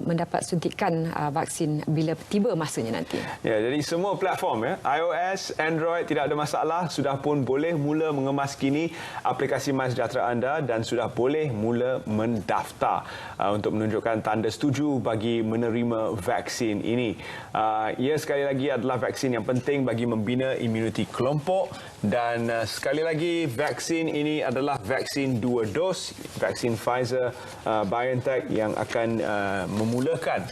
mendapat suntikan vaksin bila tiba masanya nanti. Ya, jadi semua platform, iOS, Android, tidak ada masalah, sudah pun boleh mula mengemaskini aplikasi MySejahtera anda dan sudah boleh mula mendaftar untuk menunjukkan tanda setuju bagi menerima vaksin ini. Ia sekali lagi adalah vaksin yang penting bagi membina imuniti kelompok, dan sekali lagi vaksin ini adalah vaksin 2 dos, vaksin Pfizer-BioNTech yang akan memulakan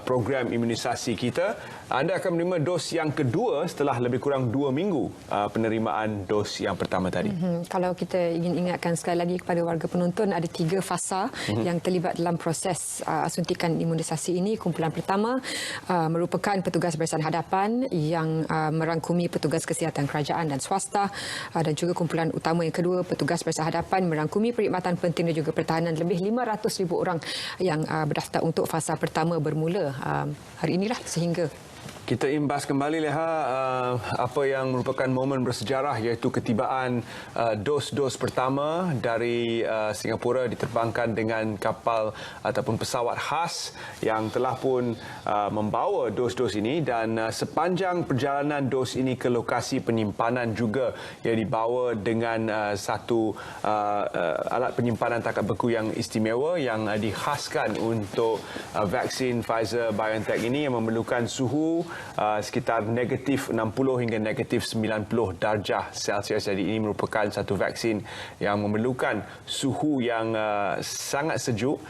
program imunisasi kita. Anda akan menerima dos yang kedua setelah lebih kurang 2 minggu penerimaan dos yang pertama tadi. Kalau kita ingin ingatkan sekali lagi kepada warga penonton, ada 3 fasa yang terlibat dalam proses suntikan imunisasi ini. Kumpulan pertama merupakan petugas Barisan Hadapan yang merangkumi petugas kesihatan kerajaan dan swasta, dan juga kumpulan utama yang kedua, petugas Barisan Hadapan merangkumi perkhidmatan penting dan juga pertahanan. Lebih 500,000 orang yang berdaftar untuk fasa pertama bermula hari inilah sehingga Kita imbas kembali apa yang merupakan momen bersejarah, iaitu ketibaan dos-dos pertama dari Singapura diterbangkan dengan kapal ataupun pesawat khas yang telah pun membawa dos-dos ini, dan sepanjang perjalanan dos ini ke lokasi penyimpanan juga ia dibawa dengan satu alat penyimpanan takat beku yang istimewa yang dikhaskan untuk vaksin Pfizer-BioNTech ini, yang memerlukan suhu sekitar negatif 60 hingga negatif 90 darjah Celsius. Jadi ini merupakan satu vaksin yang memerlukan suhu yang sangat sejuk.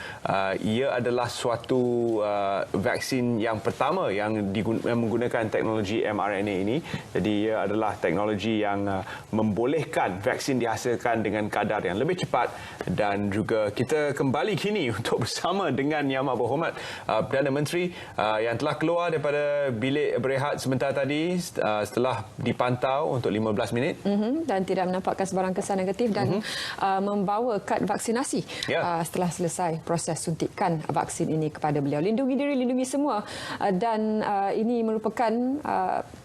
Ia adalah suatu vaksin yang pertama yang menggunakan teknologi mRNA ini. Jadi ia adalah teknologi yang membolehkan vaksin dihasilkan dengan kadar yang lebih cepat. Dan juga kita kembali kini untuk bersama dengan Yang Amat Berhormat Perdana Menteri yang telah keluar daripada bilik berehat sebentar tadi setelah dipantau untuk 15 minit dan tidak menampakkan sebarang kesan negatif dan membawa kad vaksinasi setelah selesai proses suntikan vaksin ini kepada beliau. Lindungi diri, lindungi semua, dan ini merupakan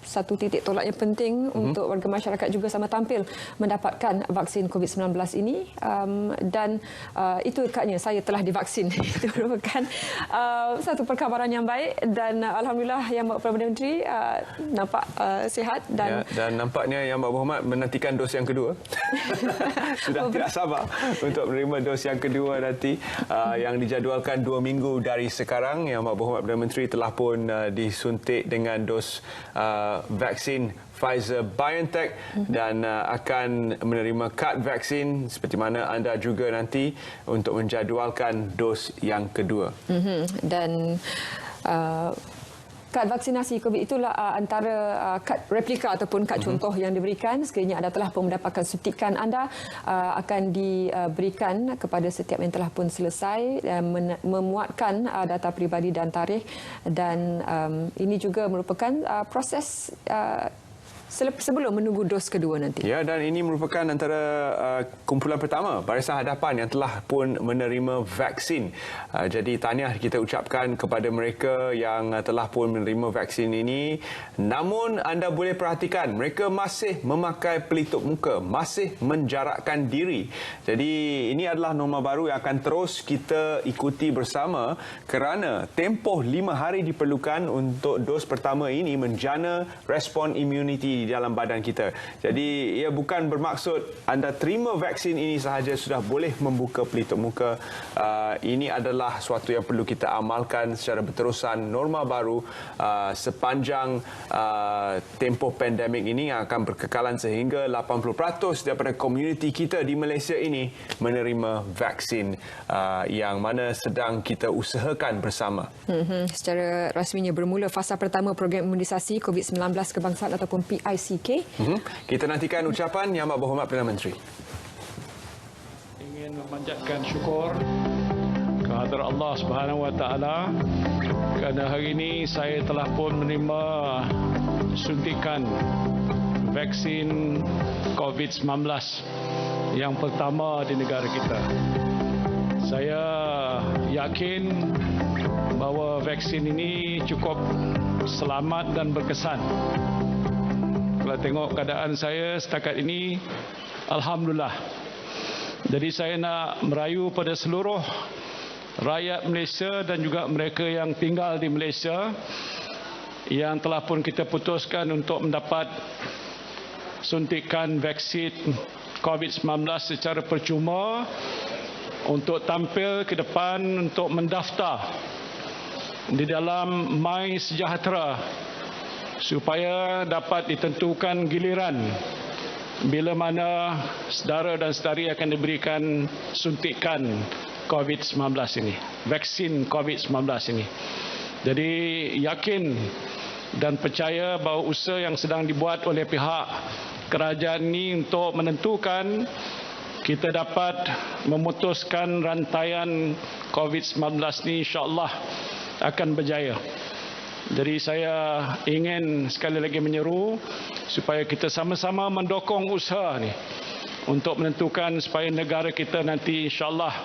satu titik tolak yang penting untuk warga masyarakat juga sama tampil mendapatkan vaksin COVID-19 ini, dan itu ikatnya saya telah divaksin. Itu merupakan satu perkabaran yang baik, dan alhamdulillah Yang Perdana Menteri nampak sihat dan nampaknya Yang Berhormat menantikan dos yang kedua. Sudah tidak sabar untuk menerima dos yang kedua nanti yang dijadualkan 2 minggu dari sekarang. Yang Berhormat Perdana Menteri telah pun disuntik dengan dos vaksin Pfizer-BioNTech dan akan menerima kad vaksin seperti mana anda juga nanti untuk menjadualkan dos yang kedua. Dan kad vaksinasi COVID itulah antara kad replika ataupun kad contoh yang diberikan sekiranya anda telah pun mendapatkan suntikan anda, akan diberikan kepada setiap yang telah pun selesai, memuatkan data peribadi dan tarikh, dan ini juga merupakan proses sebelum menunggu dos kedua nanti. Ya, dan ini merupakan antara kumpulan pertama barisan hadapan yang telah pun menerima vaksin. Jadi tahniah kita ucapkan kepada mereka yang telah pun menerima vaksin ini. Namun anda boleh perhatikan mereka masih memakai pelitup muka, masih menjarakkan diri. Jadi ini adalah norma baru yang akan terus kita ikuti bersama, kerana tempoh 5 hari diperlukan untuk dos pertama ini menjana respon immuniti di dalam badan kita. Jadi ia bukan bermaksud anda terima vaksin ini sahaja sudah boleh membuka pelitup muka. Ini adalah suatu yang perlu kita amalkan secara berterusan, norma baru sepanjang tempoh pandemik ini yang akan berkekalan sehingga 80% daripada komuniti kita di Malaysia ini menerima vaksin yang mana sedang kita usahakan bersama. Secara rasminya bermula fasa pertama program imunisasi COVID-19 kebangsaan ataupun PICK. Kita nantikan ucapan Yang Amat Berhormat Perdana Menteri. Ingin memanjatkan syukur kehadrat Allah Subhanahu Wa Taala kerana hari ini saya telah pun menerima suntikan vaksin COVID-19 yang pertama di negara kita. Saya yakin bahawa vaksin ini cukup selamat dan berkesan. Kalau tengok keadaan saya setakat ini, alhamdulillah. Jadi saya nak merayu pada seluruh rakyat Malaysia dan juga mereka yang tinggal di Malaysia yang telah pun kita putuskan untuk mendapat suntikan vaksin COVID-19 secara percuma untuk tampil ke depan untuk mendaftar di dalam MySejahtera supaya dapat ditentukan giliran bila mana saudara dan saudari akan diberikan suntikan COVID-19 ini, vaksin COVID-19 ini. Jadi yakin dan percaya bahawa usaha yang sedang dibuat oleh pihak kerajaan ini untuk menentukan kita dapat memutuskan rantaian COVID-19 ini, insya-Allah akan berjaya. Jadi saya ingin sekali lagi menyeru supaya kita sama-sama mendukung usaha ni untuk menentukan supaya negara kita nanti insya-Allah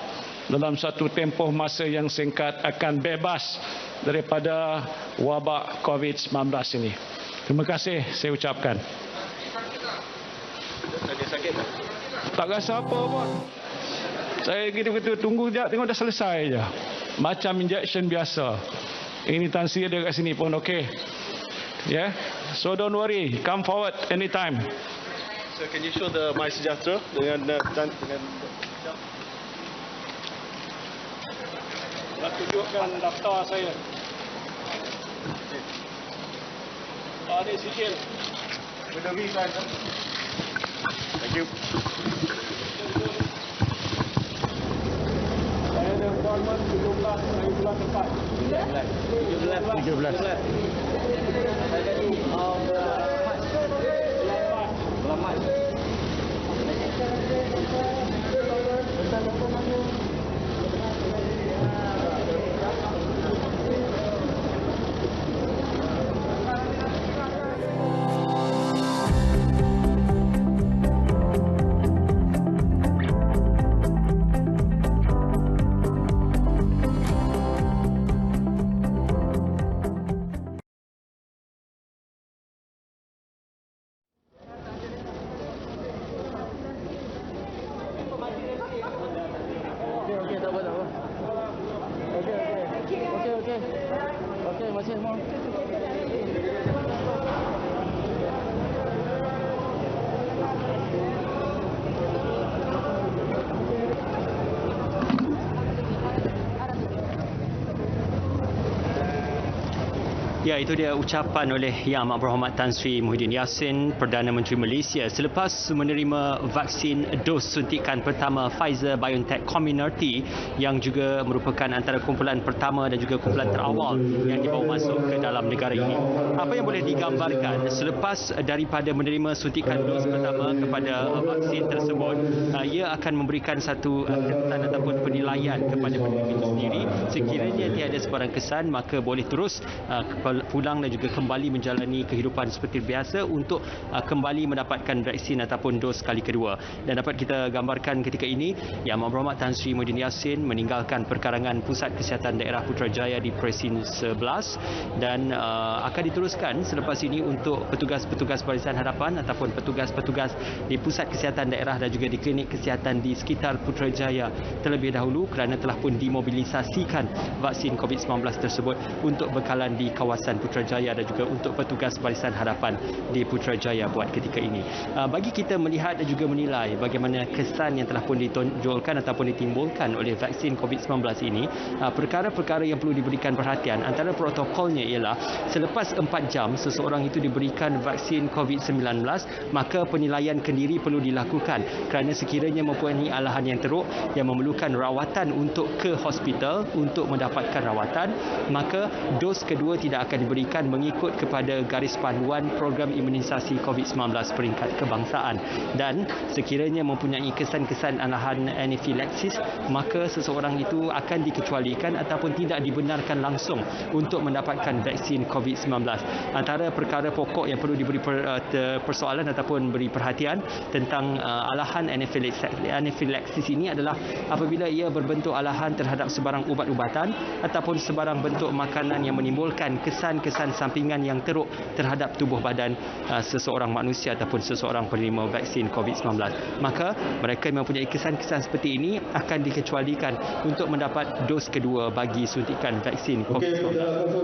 dalam satu tempoh masa yang singkat akan bebas daripada wabak COVID-19 ini. Terima kasih saya ucapkan. Tak rasa apa pun. Saya gitu-gitu tunggu je, tengok dah selesai je. Macam injection biasa. Ini Tan Sri ada kat sini pun okey. Yeah. So don't worry, come forward anytime. So can you show the MySejahtera dengan nak tunjukkan daftar saya. Ini sikit. Thank you. Saya ada appointment 17 hari bulan depan. 17. Bulan Mac. Okey, masih semua. Ya, itu dia ucapan oleh Yang Amat Berhormat Tan Sri Muhyiddin Yassin, Perdana Menteri Malaysia selepas menerima vaksin dos suntikan pertama Pfizer-BioNTech Community yang juga merupakan antara kumpulan pertama dan juga kumpulan terawal yang dibawa masuk ke dalam negara ini. Apa yang boleh digambarkan selepas daripada menerima suntikan dos pertama kepada vaksin tersebut, ia akan memberikan satu kesan ataupun penilaian kepada penerima itu sendiri. Sekiranya tiada sebarang kesan, maka boleh terus pulang dan juga kembali menjalani kehidupan seperti biasa untuk kembali mendapatkan vaksin ataupun dos kali kedua. Dan dapat kita gambarkan ketika ini Yang Amat Berhormat Tan Sri Muhyiddin Yassin meninggalkan perkarangan Pusat Kesihatan Daerah Putrajaya di Presin 11 dan akan diteruskan selepas ini untuk petugas-petugas Barisan Harapan ataupun petugas-petugas di Pusat Kesihatan Daerah dan juga di klinik kesihatan di sekitar Putrajaya terlebih dahulu kerana telah pun dimobilisasikan vaksin COVID-19 tersebut untuk bekalan di kawasan Putrajaya dan juga untuk petugas Barisan Harapan di Putrajaya buat ketika ini. Bagi kita melihat dan juga menilai bagaimana kesan yang telah pun ditonjolkan ataupun ditimbulkan oleh vaksin COVID-19 ini, perkara-perkara yang perlu diberikan perhatian antara protokolnya ialah selepas 4 jam seseorang itu diberikan vaksin COVID-19, maka penilaian kendiri perlu dilakukan kerana sekiranya mempunyai alahan yang teruk yang memerlukan rawatan untuk ke hospital untuk mendapatkan rawatan, maka dos kedua tidak akan diberikan mengikut kepada garis panduan program imunisasi COVID-19 peringkat kebangsaan. Dan sekiranya mempunyai kesan-kesan alahan anafilaksis, maka seseorang itu akan dikecualikan ataupun tidak dibenarkan langsung untuk mendapatkan vaksin COVID-19. Antara perkara pokok yang perlu diberi persoalan ataupun beri perhatian tentang alahan anafilaksis ini adalah apabila ia berbentuk alahan terhadap sebarang ubat-ubatan ataupun sebarang bentuk makanan yang menimbulkan kesan-kesan sampingan yang teruk terhadap tubuh badan seseorang manusia ataupun seseorang penerima vaksin COVID-19. Maka mereka yang mempunyai kesan-kesan seperti ini akan dikecualikan untuk mendapat dos kedua bagi suntikan vaksin COVID-19.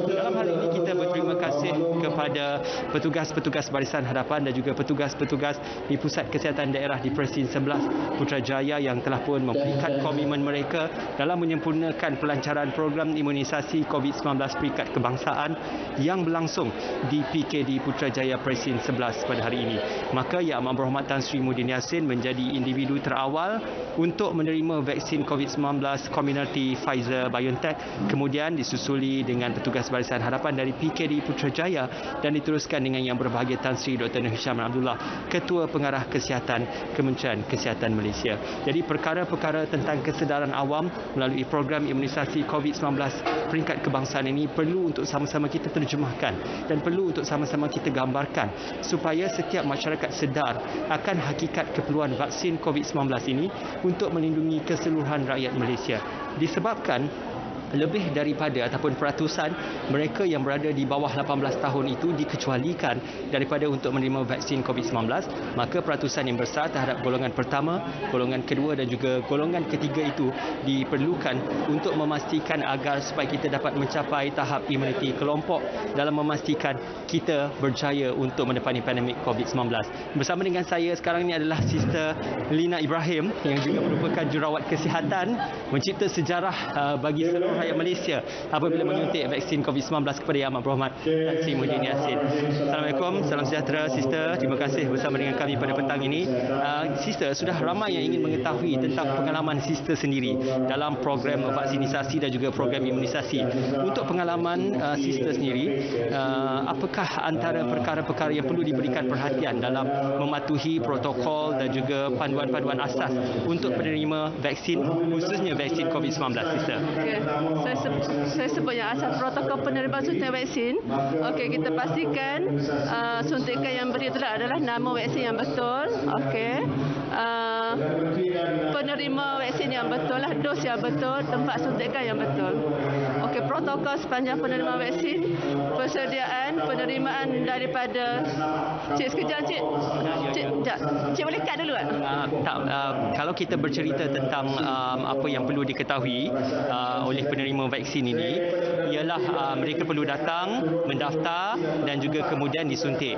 Dalam hal ini kita berterima kasih kepada petugas-petugas Barisan Harapan dan juga petugas-petugas di Pusat Kesihatan Daerah di Presin 11 Putrajaya yang telah pun memberikan komitmen mereka dalam menyempurnakan pelancaran program imunisasi COVID-19 peringkat kebangsaan yang berlangsung di PKD Putrajaya Presin 11 pada hari ini. Maka Yang Amat Berhormat Tan Sri Muhyiddin Yassin menjadi individu terawal untuk menerima vaksin COVID-19 Community Pfizer-BioNTech, kemudian disusuli dengan petugas Barisan Harapan dari PKD Putrajaya dan diteruskan dengan Yang Berbahagia Tan Sri Dr. Nur Hisham Abdullah, Ketua Pengarah Kesihatan Kementerian Kesihatan Malaysia. Jadi perkara-perkara tentang kesedaran awam melalui program imunisasi COVID-19 peringkat kebangsaan ini perlu untuk sama-sama kita terjemahkan dan perlu untuk sama-sama kita gambarkan supaya setiap masyarakat sedar akan hakikat keperluan vaksin COVID-19 ini untuk melindungi keseluruhan rakyat Malaysia. Disebabkan lebih daripada ataupun peratusan mereka yang berada di bawah 18 tahun itu dikecualikan daripada untuk menerima vaksin COVID-19, maka peratusan yang besar terhadap golongan pertama, golongan kedua dan juga golongan ketiga itu diperlukan untuk memastikan agar supaya kita dapat mencapai tahap imuniti kelompok dalam memastikan kita berjaya untuk menepani pandemik COVID-19. Bersama dengan saya sekarang ini adalah Sister Lina Ibrahim yang juga merupakan jurawat kesihatan, mencipta sejarah bagi seluruh rakyat Malaysia apabila menyuntik vaksin COVID-19 kepada Yang Amat Berhormat Tan Sri Muhyiddin Yassin. Assalamualaikum, salam sejahtera Sister. Terima kasih bersama dengan kami pada petang ini. Sister, sudah ramai yang ingin mengetahui tentang pengalaman Sister sendiri dalam program vaksinisasi dan juga program imunisasi. Untuk pengalaman Sister sendiri, apakah antara perkara-perkara yang perlu diberikan perhatian dalam mematuhi protokol dan juga panduan-panduan asas untuk penerima vaksin, khususnya vaksin COVID-19, Sister? Okay. Saya sebut yang asas protokol penerima suntikan vaksin. Okey, kita pastikan suntikan yang beri itu adalah nama vaksin yang betul. Okey. Penerima vaksin yang betul lah, dos yang betul, tempat suntikan yang betul. Okey, protokol sepanjang penerima vaksin, persediaan penerimaan daripada sekejap Cik boleh cut dulu kan? Kalau kita bercerita tentang apa yang perlu diketahui oleh penerima vaksin ini, ialah mereka perlu datang, mendaftar dan juga kemudian disuntik.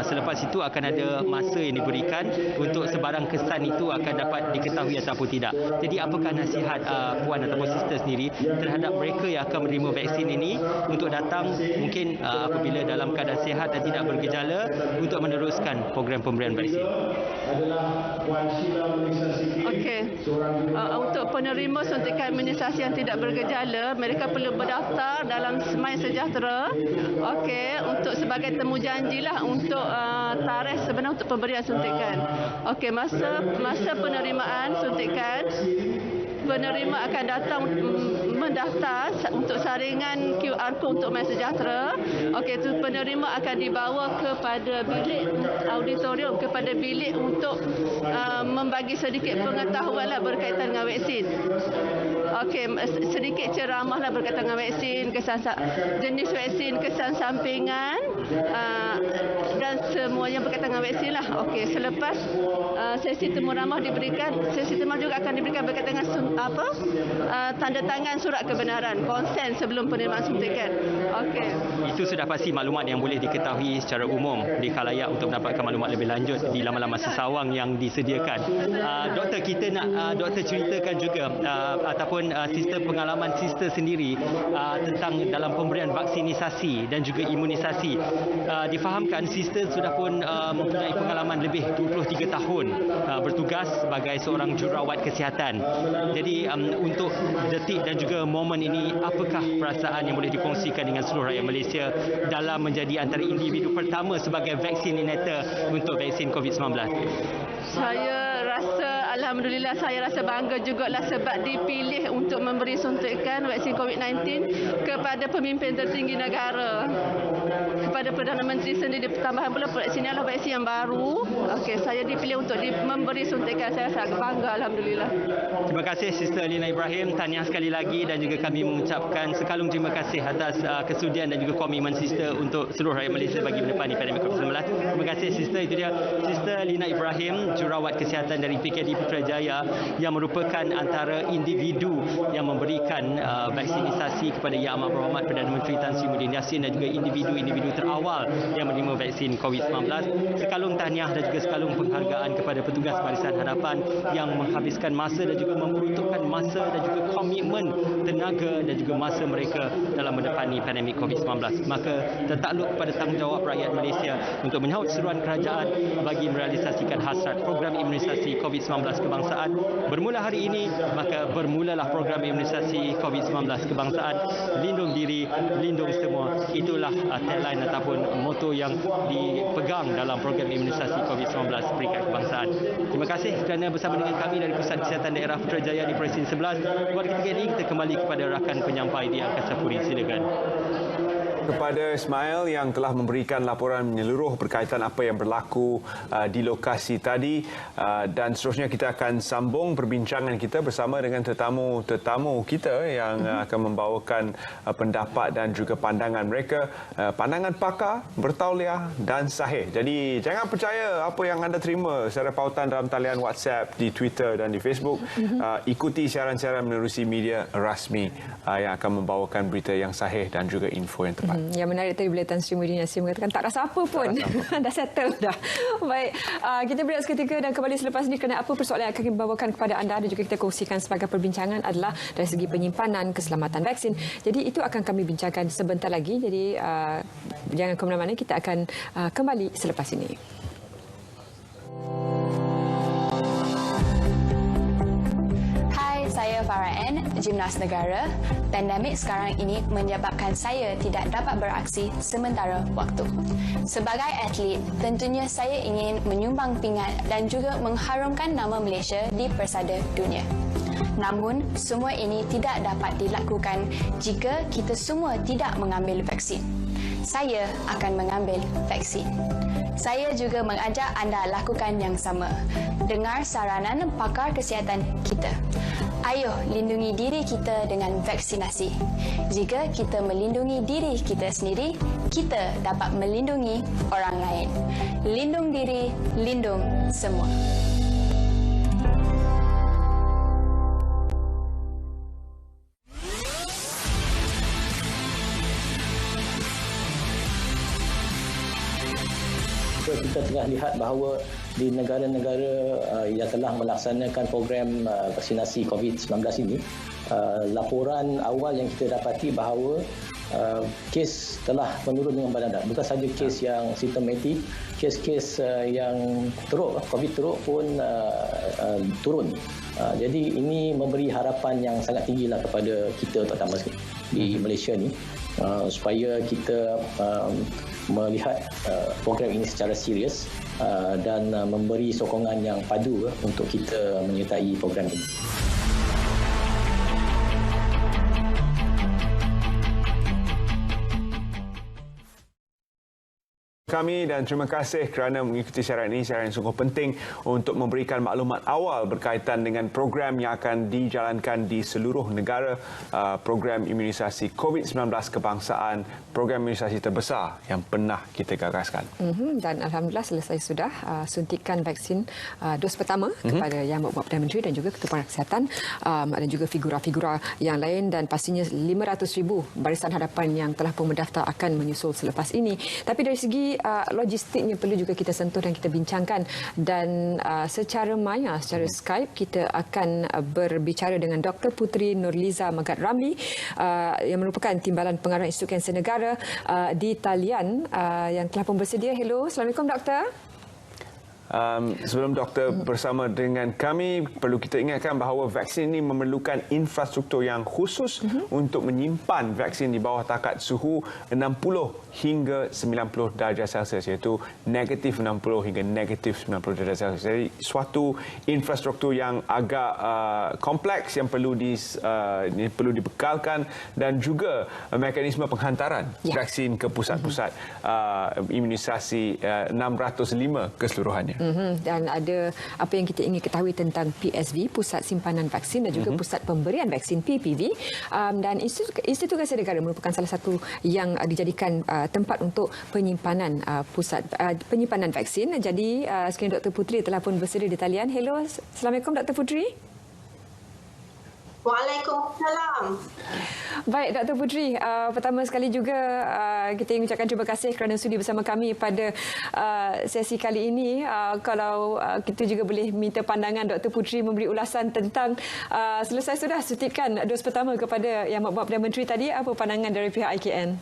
Selepas itu akan ada masa yang diberikan untuk sebarang kesan itu akan dapat diketahui ataupun tidak. Jadi apakah nasihat puan ataupun sister sendiri terhadap mereka yang akan menerima vaksin ini untuk datang mungkin apabila dalam keadaan sihat dan tidak bergejala untuk meneruskan program pemberian vaksin? Okey. Untuk penerima suntikan imunisasi yang tidak bergejala, mereka perlu berdaftar dalam Smile Sejahtera. Okey, untuk sebagai temu janjilah untuk tarikh sebenar untuk pemberian suntikan. Okey, masa penerimaan suntikan, penerima akan datang mendaftar untuk saringan QR code untuk My Sejahtera. Okey, itu penerima akan dibawa kepada bilik auditorium, kepada bilik untuk membagi sedikit pengetahuanlah berkaitan dengan vaksin. Okey, sedikit ceramahlah berkaitan dengan vaksin, jenis vaksin, kesan sampingan dan semuanya berkaitan dengan vaksin lah. Okey, selepas sesi temu ramah diberikan, sesi temu juga akan diberikan berkaitan dengan tanda tangan surat kebenaran, konsen sebelum penerimaan suntikan. Okey. Itu sudah pasti maklumat yang boleh diketahui secara umum di khalayak untuk mendapatkan maklumat lebih lanjut di laman-laman sesawang yang disediakan. Doktor, kita nak doktor ceritakan juga ataupun sister pengalaman sister sendiri tentang dalam pemberian vaksinisasi dan juga imunisasi. Difahamkan sister sudah pun mempunyai pengalaman lebih 23 tahun bertugas sebagai seorang jururawat kesihatan. Jadi untuk detik dan juga momen ini, apakah perasaan yang boleh dikongsikan dengan seluruh rakyat Malaysia dalam menjadi antara individu pertama sebagai vaksinator untuk vaksin COVID-19? Saya rasa alhamdulillah, saya rasa bangga jugalah sebab dipilih untuk memberi suntikan vaksin COVID-19 kepada pemimpin tertinggi negara, kepada Perdana Menteri sendiri. Tambahan pula vaksin adalah vaksin yang baru. Okey, saya dipilih untuk memberi suntikan. Saya sangat bangga, alhamdulillah. Terima kasih Sister Lina Ibrahim. Tahniah sekali lagi dan juga kami mengucapkan sekalung terima kasih atas kesudian dan juga komitmen Sister untuk seluruh rakyat Malaysia bagi menepani pandemik COVID-19. Terima kasih Sister. Itu dia Sister Lina Ibrahim, jururawat kesihatan dari PKD Putrajaya yang merupakan antara individu yang memberikan vaksinisasi kepada Yang Amat Berhormat Perdana Menteri Tan Sri Muhyiddin Yassin dan juga individu-individu terawal yang menerima vaksin COVID-19. Sekalung tahniah dan juga sekalung penghargaan kepada petugas barisan hadapan yang menghabiskan masa dan juga memperuntukkan masa dan juga komitmen, tenaga dan juga masa mereka dalam menepani pandemik COVID-19. Maka tertakluk kepada tanggungjawab rakyat Malaysia untuk menyahut seruan kerajaan bagi merealisasikan hasrat program imunisasi COVID-19 kebangsaan. Bermula hari ini, maka bermulalah program imunisasi COVID-19 kebangsaan. Lindung diri, lindung semua. Itulah tagline ataupun moto yang dipegang dalam program imunisasi COVID-19 peringkat kebangsaan. Terima kasih kerana bersama dengan kami dari Pusat Kesihatan Daerah Putrajaya di Presiden 11. Buat ketiga ini, kita kembali kepada rakan penyampai di Angkasa Puri. Silakan. Kepada Ismail yang telah memberikan laporan menyeluruh berkaitan apa yang berlaku di lokasi tadi, dan seterusnya kita akan sambung perbincangan kita bersama dengan tetamu kita yang akan membawakan pendapat dan juga pandangan mereka, pandangan pakar, bertauliah dan sahih. Jadi jangan percaya apa yang anda terima secara pautan dalam talian WhatsApp, di Twitter dan di Facebook. Ikuti siaran-siaran menerusi media rasmi yang akan membawakan berita yang sahih dan juga info yang tepat. Yang menarik tadi bila Tan Sri Muhyiddin Yassin mengatakan tak rasa apa pun. Dah settle dah. Baik, kita berehat seketika dan kembali selepas ini kerana apa persoalan yang akan kita bawakan kepada anda dan juga kita kongsikan sebagai perbincangan adalah dari segi penyimpanan keselamatan vaksin. Jadi itu akan kami bincangkan sebentar lagi. Jadi jangan ke mana-mana, kita akan kembali selepas ini. Saya Farah N, Gimnas Negara. Pandemik sekarang ini menyebabkan saya tidak dapat beraksi sementara waktu. Sebagai atlet, tentunya saya ingin menyumbang pingat dan juga mengharumkan nama Malaysia di persada dunia. Namun, semua ini tidak dapat dilakukan jika kita semua tidak mengambil vaksin. Saya akan mengambil vaksin. Saya juga mengajak anda lakukan yang sama. Dengar saranan pakar kesihatan kita. Ayo lindungi diri kita dengan vaksinasi. Jika kita melindungi diri kita sendiri, kita dapat melindungi orang lain. Lindung diri, lindung semua. Kita tengah lihat bahawa di negara-negara yang telah melaksanakan program vaksinasi COVID-19 ini, laporan awal yang kita dapati bahawa kes telah menurun dengan bandar. Bukan sahaja kes yang simptomatik, kes-kes yang teruk, COVID teruk pun turun. Jadi ini memberi harapan yang sangat tinggilah kepada kita, terutama di Malaysia ni, supaya kita melihat program ini secara serius dan memberi sokongan yang padu untuk kita menyertai program ini. Kami dan terima kasih kerana mengikuti siaran ini. Siaran yang sungguh penting untuk memberikan maklumat awal berkaitan dengan program yang akan dijalankan di seluruh negara, program imunisasi COVID-19 kebangsaan, program imunisasi terbesar yang pernah kita gagaskan. Dan alhamdulillah selesai sudah suntikan vaksin dos pertama kepada Yang Berhormat Perdana Menteri dan juga Ketua Kesihatan dan juga figura-figura yang lain, dan pastinya 500,000 barisan hadapan yang telah pun mendaftar akan menyusul selepas ini. Tapi dari segi logistiknya perlu juga kita sentuh dan kita bincangkan, dan secara maya, secara Skype kita akan berbicara dengan Dr. Puteri Nurliza Megat Ramli yang merupakan Timbalan Pengarah Institut Kanser Negara di talian yang telah pun bersedia. Hello, Assalamualaikum Doktor. Sebelum doktor bersama dengan kami, perlu kita ingatkan bahawa vaksin ini memerlukan infrastruktur yang khusus untuk menyimpan vaksin di bawah takat suhu 60 hingga 90 darjah Celsius, iaitu negatif 60 hingga negatif 90 darjah Celsius. Jadi suatu infrastruktur yang agak kompleks yang perlu dibekalkan, dan juga mekanisme penghantaran vaksin ke pusat-pusat imunisasi 605 keseluruhannya. Dan ada apa yang kita ingin ketahui tentang PSV, Pusat Simpanan Vaksin, dan juga Pusat Pemberian Vaksin PPV. Dan Institut Kanser Negara merupakan salah satu yang dijadikan tempat untuk penyimpanan penyimpanan vaksin. Jadi sekiranya Dr. Puteri telah pun bersedia di talian. Hello, Assalamualaikum Dr. Puteri. Waalaikumsalam. Baik, Dr. Puteri, pertama sekali juga kita ingin ucapkan terima kasih kerana sudi bersama kami pada sesi kali ini. Kalau kita juga boleh minta pandangan Dr. Puteri memberi ulasan tentang selesai sudah suntikan dos pertama kepada Yang Berhormat Perdana Menteri tadi, apa pandangan dari pihak IKN?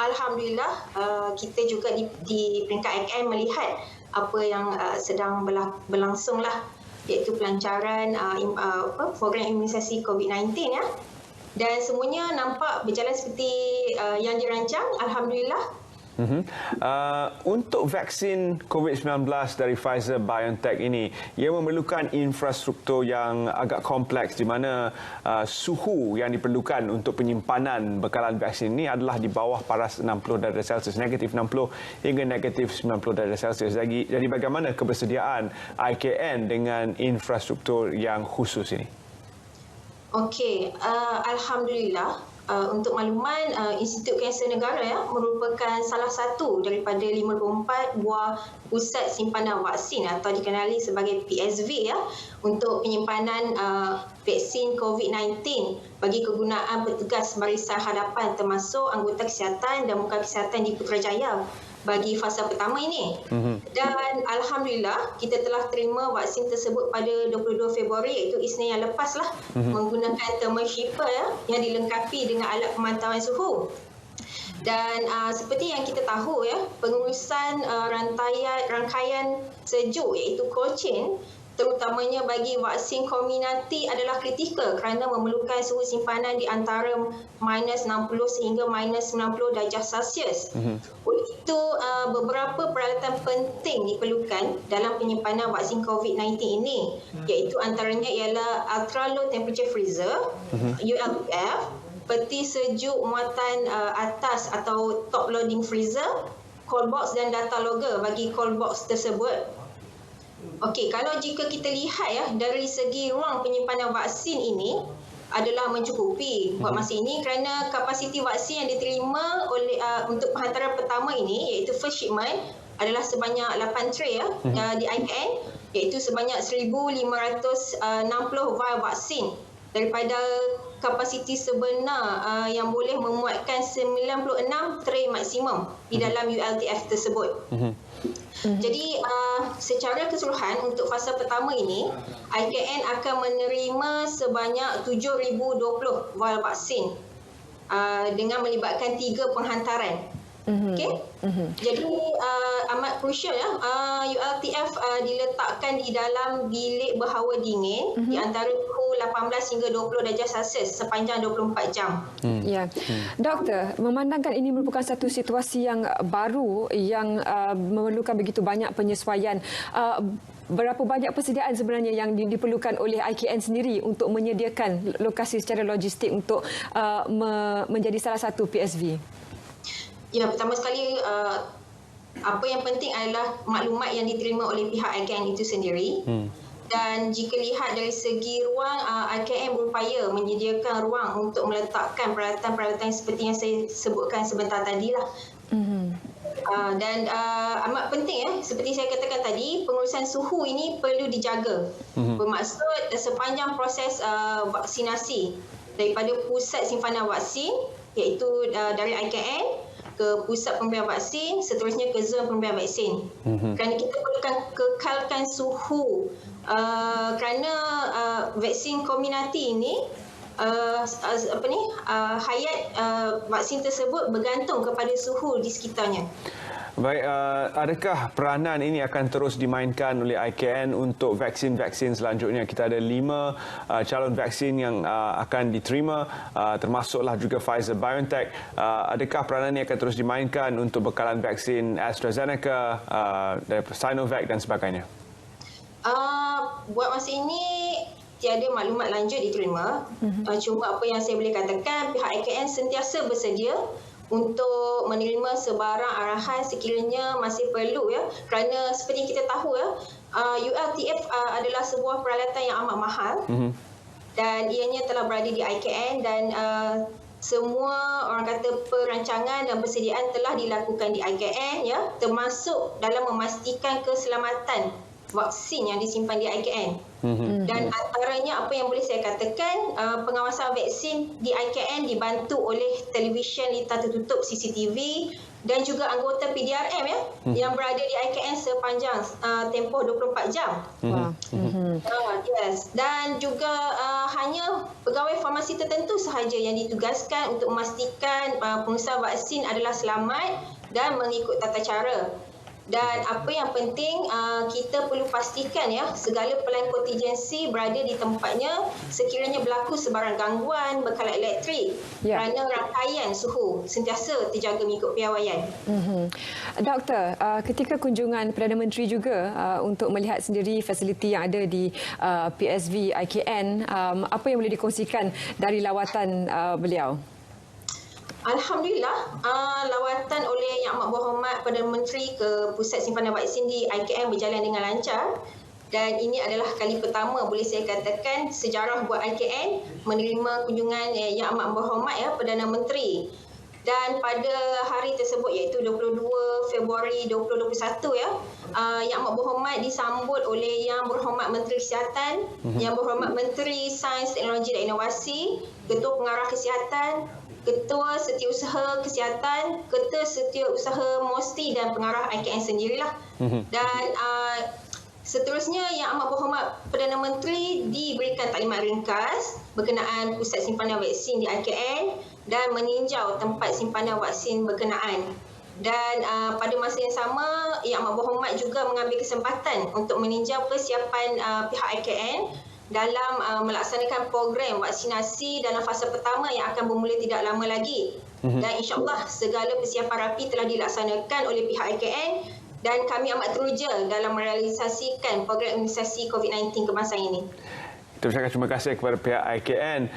Alhamdulillah, kita juga di peringkat IKN melihat apa yang sedang berlangsunglah, iaitu pelancaran program imunisasi COVID-19 ya. Dan semuanya nampak berjalan seperti yang dirancang, alhamdulillah. Untuk vaksin COVID-19 dari Pfizer BioNTech ini, ia memerlukan infrastruktur yang agak kompleks, di mana suhu yang diperlukan untuk penyimpanan bekalan vaksin ini adalah di bawah paras 60 darjah Celsius, negatif 60 hingga negatif 90 darjah Celsius. Jadi bagaimana kebersediaan IKN dengan infrastruktur yang khusus ini? Okey, alhamdulillah untuk makluman, Institut Kanser Negara merupakan salah satu daripada 54 buah pusat simpanan vaksin atau dikenali sebagai PSV untuk penyimpanan vaksin COVID-19 bagi kegunaan petugas barisan hadapan termasuk anggota kesihatan dan muka kesihatan di Putrajaya bagi fasa pertama ini. Dan alhamdulillah kita telah terima vaksin tersebut pada 22 Februari iaitu Isnin yang lepas menggunakan thermal shipper yang dilengkapi dengan alat pemantauan suhu. Dan seperti yang kita tahu pengurusan rangkaian sejuk iaitu cold chain terutamanya bagi vaksin Comirnaty adalah kritikal kerana memerlukan suhu simpanan di antara minus 60 sehingga minus 90 darjah Celsius. Oleh itu, beberapa peralatan penting diperlukan dalam penyimpanan vaksin COVID-19 ini, iaitu antaranya ialah ultra low temperature freezer, ULTF, peti sejuk muatan atas atau top loading freezer, cold box dan data logger bagi cold box tersebut. Okey, kalau jika kita lihat dari segi ruang penyimpanan vaksin ini adalah mencukupi buat masa ini kerana kapasiti vaksin yang diterima oleh untuk penghantaran pertama ini iaitu first shipment adalah sebanyak 8 tray di IKN iaitu sebanyak 1,560 vial vaksin daripada kapasiti sebenar yang boleh memuatkan 96 tray maksimum di dalam ULTF tersebut. Jadi secara keseluruhan untuk fasa pertama ini IKN akan menerima sebanyak 7,020 vial vaksin dengan melibatkan 3 penghantaran. Okey. Jadi amat krusial ULTF diletakkan di dalam bilik berhawa dingin di antara suhu 18 hingga 20 darjah Celsius sepanjang 24 jam. Ya. Doktor, memandangkan ini merupakan satu situasi yang baru yang memerlukan begitu banyak penyesuaian. Berapa banyak persediaan sebenarnya yang diperlukan oleh IKN sendiri untuk menyediakan lokasi secara logistik untuk menjadi salah satu PSV? Ya, pertama sekali apa yang penting adalah maklumat yang diterima oleh pihak IKN itu sendiri. Dan jika lihat dari segi ruang, IKN berupaya menyediakan ruang untuk meletakkan peralatan-peralatan seperti yang saya sebutkan sebentar tadi lah. Dan amat penting seperti saya katakan tadi, pengurusan suhu ini perlu dijaga. Bermaksud sepanjang proses vaksinasi daripada pusat simpanan vaksin iaitu dari IKN ke pusat pemberian vaksin, seterusnya ke zon pemberian vaksin. Kerana kita perlukan kekalkan suhu kerana vaksin Comirnaty ini hayat vaksin tersebut bergantung kepada suhu di sekitarnya. Baik, adakah peranan ini akan terus dimainkan oleh IKN untuk vaksin-vaksin selanjutnya? Kita ada 5 calon vaksin yang akan diterima, termasuklah juga Pfizer-BioNTech. Adakah peranan ini akan terus dimainkan untuk bekalan vaksin AstraZeneca, Sinovac dan sebagainya? Buat masa ini tiada maklumat lanjut diterima. Cuma apa yang saya boleh katakan, pihak IKN sentiasa bersedia untuk menerima sebarang arahan sekiranya masih perlu kerana seperti kita tahu ULTF adalah sebuah peralatan yang amat mahal dan ianya telah berada di IKN dan semua orang kata perancangan dan persediaan telah dilakukan di IKN termasuk dalam memastikan keselamatan vaksin yang disimpan di IKN. Dan antaranya apa yang boleh saya katakan, pengawasan vaksin di IKN dibantu oleh televisyen litar tertutup CCTV dan juga anggota PDRM yang berada di IKN sepanjang tempoh 24 jam. Yes. Dan juga hanya pegawai farmasi tertentu sahaja yang ditugaskan untuk memastikan pengusaha vaksin adalah selamat dan mengikut tata cara. Dan apa yang penting, kita perlu pastikan segala pelan kontingensi berada di tempatnya sekiranya berlaku sebarang gangguan bekalan elektrik kerana rangkaian suhu sentiasa terjaga mengikut piawaian. Doktor, ketika kunjungan Perdana Menteri juga untuk melihat sendiri fasiliti yang ada di PSV IKN, apa yang boleh dikongsikan dari lawatan beliau? Alhamdulillah, lawatan oleh Yang Amat Berhormat Perdana Menteri ke Pusat Simpanan Vaksin di IKN berjalan dengan lancar Dan ini adalah kali pertama boleh saya katakan sejarah buat IKN menerima kunjungan Yang Amat Berhormat Perdana Menteri. Dan pada hari tersebut iaitu 22 Februari 2021 Yang Amat Berhormat disambut oleh Yang Berhormat Menteri Kesihatan, Yang Berhormat Menteri Sains, Teknologi dan Inovasi, Ketua Pengarah Kesihatan, Ketua Setiausaha Kesihatan, Ketua Setiausaha MOSTI dan Pengarah IKN sendirilah. Dan seterusnya Yang Amat Berhormat Perdana Menteri diberikan taklimat ringkas berkenaan pusat simpanan vaksin di IKN dan meninjau tempat simpanan vaksin berkenaan. Dan pada masa yang sama, Yang Amat Berhormat juga mengambil kesempatan untuk meninjau persiapan pihak IKN dalam melaksanakan program vaksinasi dalam fasa pertama yang akan bermula tidak lama lagi. Dan insyaAllah segala persiapan rapi telah dilaksanakan oleh pihak IKN dan kami amat teruja dalam merealisasikan program imunisasi COVID-19 kebangsaan ini. Terima kasih kepada pihak IKN.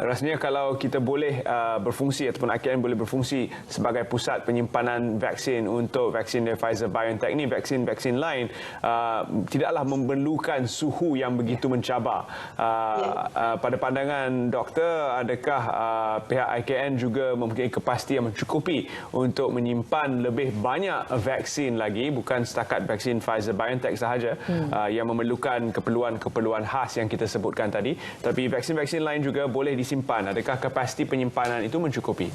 Rasanya kalau kita boleh berfungsi ataupun IKN boleh berfungsi sebagai pusat penyimpanan vaksin untuk vaksin dari Pfizer-BioNTech ini, vaksin-vaksin lain tidaklah memerlukan suhu yang begitu mencabar. Pada pandangan doktor, adakah pihak IKN juga mempunyai kapasiti yang mencukupi untuk menyimpan lebih banyak vaksin lagi, bukan setakat vaksin Pfizer-BioNTech sahaja yang memerlukan keperluan-keperluan khas yang kita sebutkan tadi, tapi vaksin-vaksin lain juga boleh disimpan. Adakah kapasiti penyimpanan itu mencukupi?